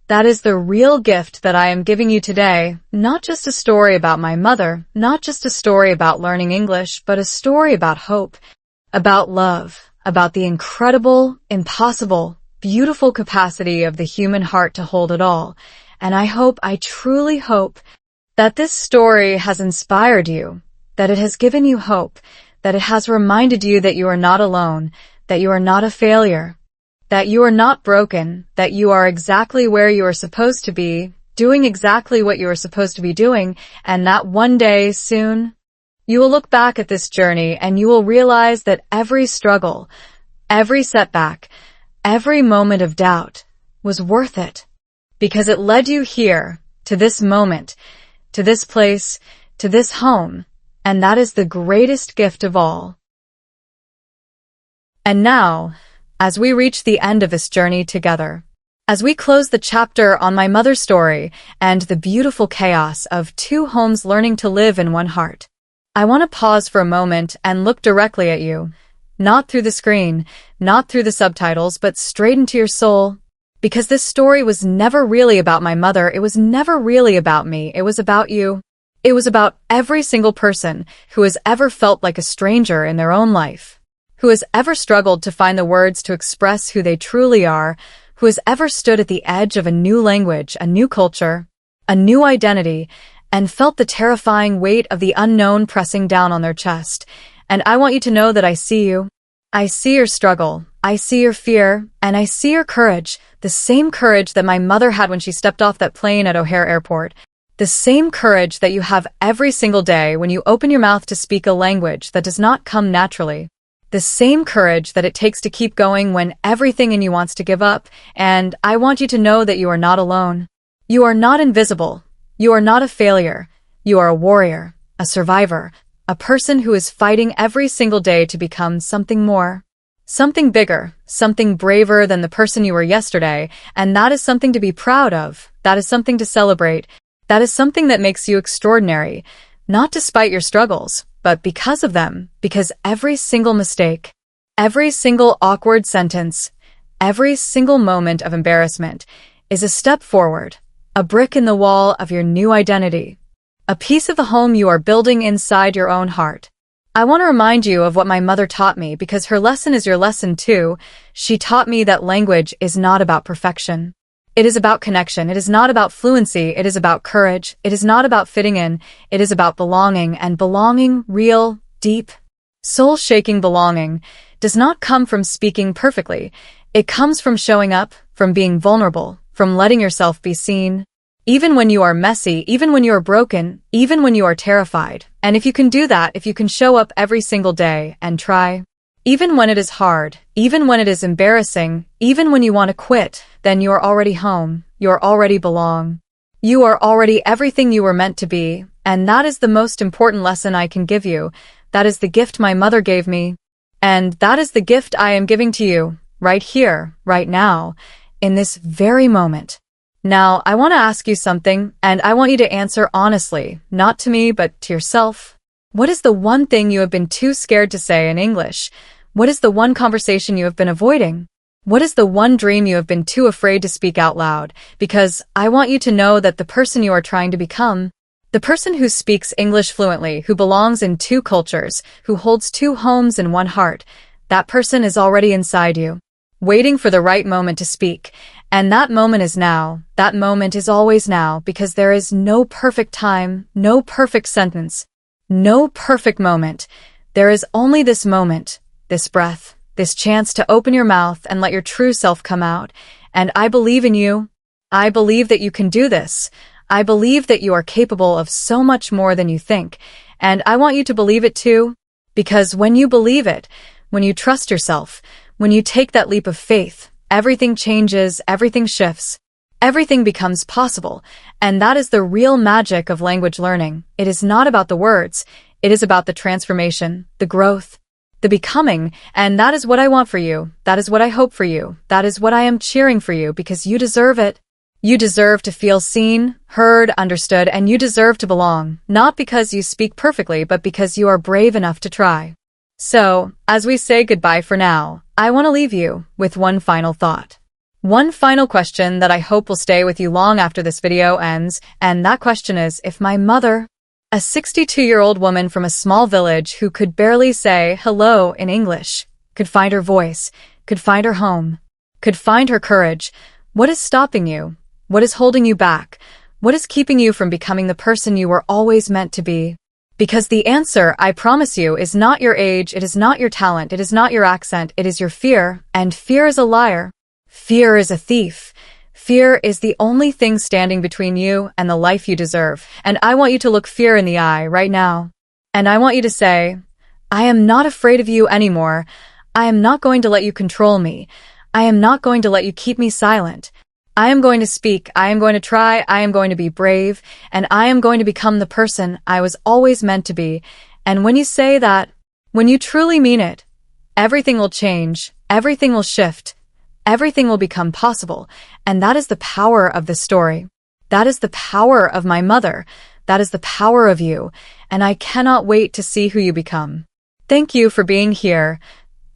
B: That is the real gift that I am giving you today. Not just a story about my mother, not just a story about learning English, but a story about hope, about love, about the incredible, impossible, beautiful capacity of the human heart to hold it all. And I truly hope, that this story has inspired you, that it has given you hope, that it has reminded you that you are not alone, that you are not a failure, that you are not broken, that you are exactly where you are supposed to be, doing exactly what you are supposed to be doing, and that one day, soon, you will look back at this journey and you will realize that every struggle, every setback, every moment of doubt was worth it, because it led you here, to this moment, to this place, to this home, and that is the greatest gift of all. And now, as we reach the end of this journey together, as we close the chapter on my mother's story and the beautiful chaos of two homes learning to live in one heart, I want to pause for a moment and look directly at you, not through the screen, not through the subtitles, but straight into your soul. Because this story was never really about my mother, it was never really about me, it was about you. It was about every single person who has ever felt like a stranger in their own life, who has ever struggled to find the words to express who they truly are, who has ever stood at the edge of a new language, a new culture, a new identity, and felt the terrifying weight of the unknown pressing down on their chest. And I want you to know that I see you. I see your struggle, I see your fear, and I see your courage, the same courage that my mother had when she stepped off that plane at O'Hare Airport, the same courage that you have every single day when you open your mouth to speak a language that does not come naturally. The same courage that it takes to keep going when everything in you wants to give up, and I want you to know that you are not alone. You are not invisible. You are not a failure. You are a warrior, a survivor, a person who is fighting every single day to become something more, something bigger, something braver than the person you were yesterday, and that is something to be proud of. That is something to celebrate. That is something that makes you extraordinary, not despite your struggles, but because of them, because every single mistake, every single awkward sentence, every single moment of embarrassment is a step forward, a brick in the wall of your new identity, a piece of the home you are building inside your own heart. I want to remind you of what my mother taught me because her lesson is your lesson too. She taught me that language is not about perfection. It is about connection. It is not about fluency. It is about courage. It is not about fitting in. It is about belonging, and belonging, real, deep, soul-shaking belonging, does not come from speaking perfectly. It comes from showing up, from being vulnerable, from letting yourself be seen. Even when you are messy, even when you are broken, even when you are terrified. And if you can do that, if you can show up every single day and try, even when it is hard, even when it is embarrassing, even when you want to quit, then you are already home. You are already belong. You are already everything you were meant to be, and that is the most important lesson I can give you. That is the gift my mother gave me, and that is the gift I am giving to you, right here, right now, in this very moment. Now, I want to ask you something, and I want you to answer honestly, not to me, but to yourself. What is the one thing you have been too scared to say in English? What is the one conversation you have been avoiding? What is the one dream you have been too afraid to speak out loud? Because I want you to know that the person you are trying to become, the person who speaks English fluently, who belongs in two cultures, who holds two homes in one heart, that person is already inside you, waiting for the right moment to speak. And that moment is now. That moment is always now, because there is no perfect time, no perfect sentence, no perfect moment. There is only this moment, this breath, this chance to open your mouth and let your true self come out. And I believe in you. I believe that you can do this. I believe that you are capable of so much more than you think. And I want you to believe it too, because when you believe it, when you trust yourself, when you take that leap of faith, everything changes, everything shifts, everything becomes possible. And that is the real magic of language learning. It is not about the words. It is about the transformation, the growth, the becoming. And that is what I want for you. That is what I hope for you. That is what I am cheering for you, because you deserve it. You deserve to feel seen, heard, understood, and you deserve to belong, not because you speak perfectly, but because you are brave enough to try. So, as we say goodbye for now, I want to leave you with one final thought. One final question that I hope will stay with you long after this video ends, and that question is, if my mother, a 62-year-old woman from a small village who could barely say hello in English, could find her voice, could find her home, could find her courage, what is stopping you? What is holding you back? What is keeping you from becoming the person you were always meant to be? Because the answer, I promise you, is not your age, it is not your talent, it is not your accent, it is your fear, and fear is a liar. Fear is a thief. Fear is the only thing standing between you and the life you deserve. And I want you to look fear in the eye right now. And I want you to say, I am not afraid of you anymore. I am not going to let you control me. I am not going to let you keep me silent. I am going to speak, I am going to try, I am going to be brave, and I am going to become the person I was always meant to be. And when you say that, when you truly mean it, everything will change, everything will shift, everything will become possible. And that is the power of this story. That is the power of my mother. That is the power of you. And I cannot wait to see who you become. Thank you for being here.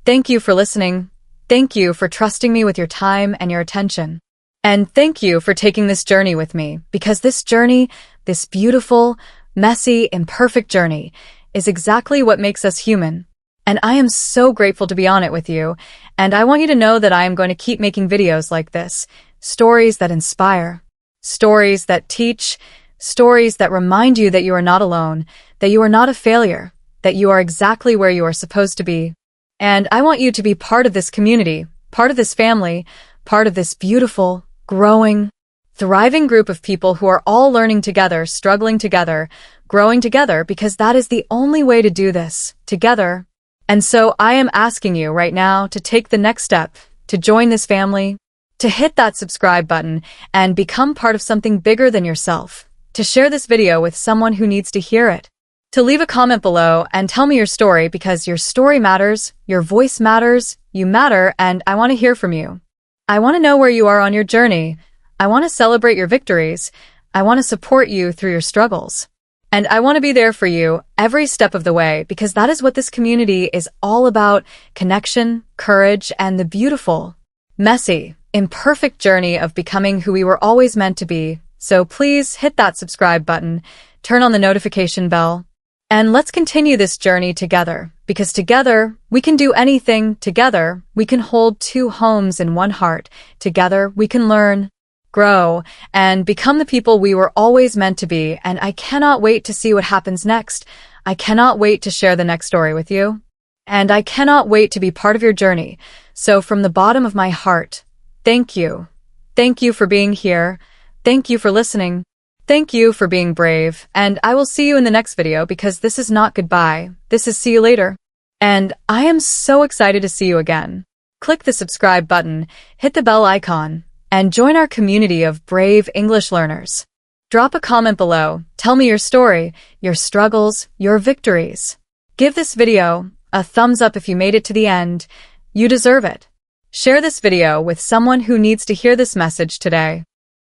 B: Thank you for listening. Thank you for trusting me with your time and your attention. And thank you for taking this journey with me, because this journey, this beautiful, messy, imperfect journey, is exactly what makes us human. And I am so grateful to be on it with you. And I want you to know that I am going to keep making videos like this, stories that inspire, stories that teach, stories that remind you that you are not alone, that you are not a failure, that you are exactly where you are supposed to be. And I want you to be part of this community, part of this family, part of this beautiful, growing, thriving group of people who are all learning together, struggling together, growing together, because that is the only way to do this, together. And so I am asking you right now to take the next step, to join this family, to hit that subscribe button and become part of something bigger than yourself, to share this video with someone who needs to hear it, to leave a comment below and tell me your story, because your story matters, your voice matters, you matter, and I want to hear from you. I want to know where you are on your journey. I want to celebrate your victories. I want to support you through your struggles. And I want to be there for you every step of the way, because that is what this community is all about: connection, courage, and the beautiful, messy, imperfect journey of becoming who we were always meant to be. So please hit that subscribe button, turn on the notification bell, and let's continue this journey together, because together we can do anything. Together we can hold two homes in one heart. Together we can learn, grow, and become the people we were always meant to be. And I cannot wait to see what happens next. I cannot wait to share the next story with you. And I cannot wait to be part of your journey. So from the bottom of my heart, thank you. Thank you for being here. Thank you for listening. Thank you for being brave. And I will see you in the next video, because this is not goodbye. This is see you later. And I am so excited to see you again. Click the subscribe button, hit the bell icon, and join our community of brave English learners. Drop a comment below. Tell me your story, your struggles, your victories. Give this video a thumbs up if you made it to the end. You deserve it. Share this video with someone who needs to hear this message today.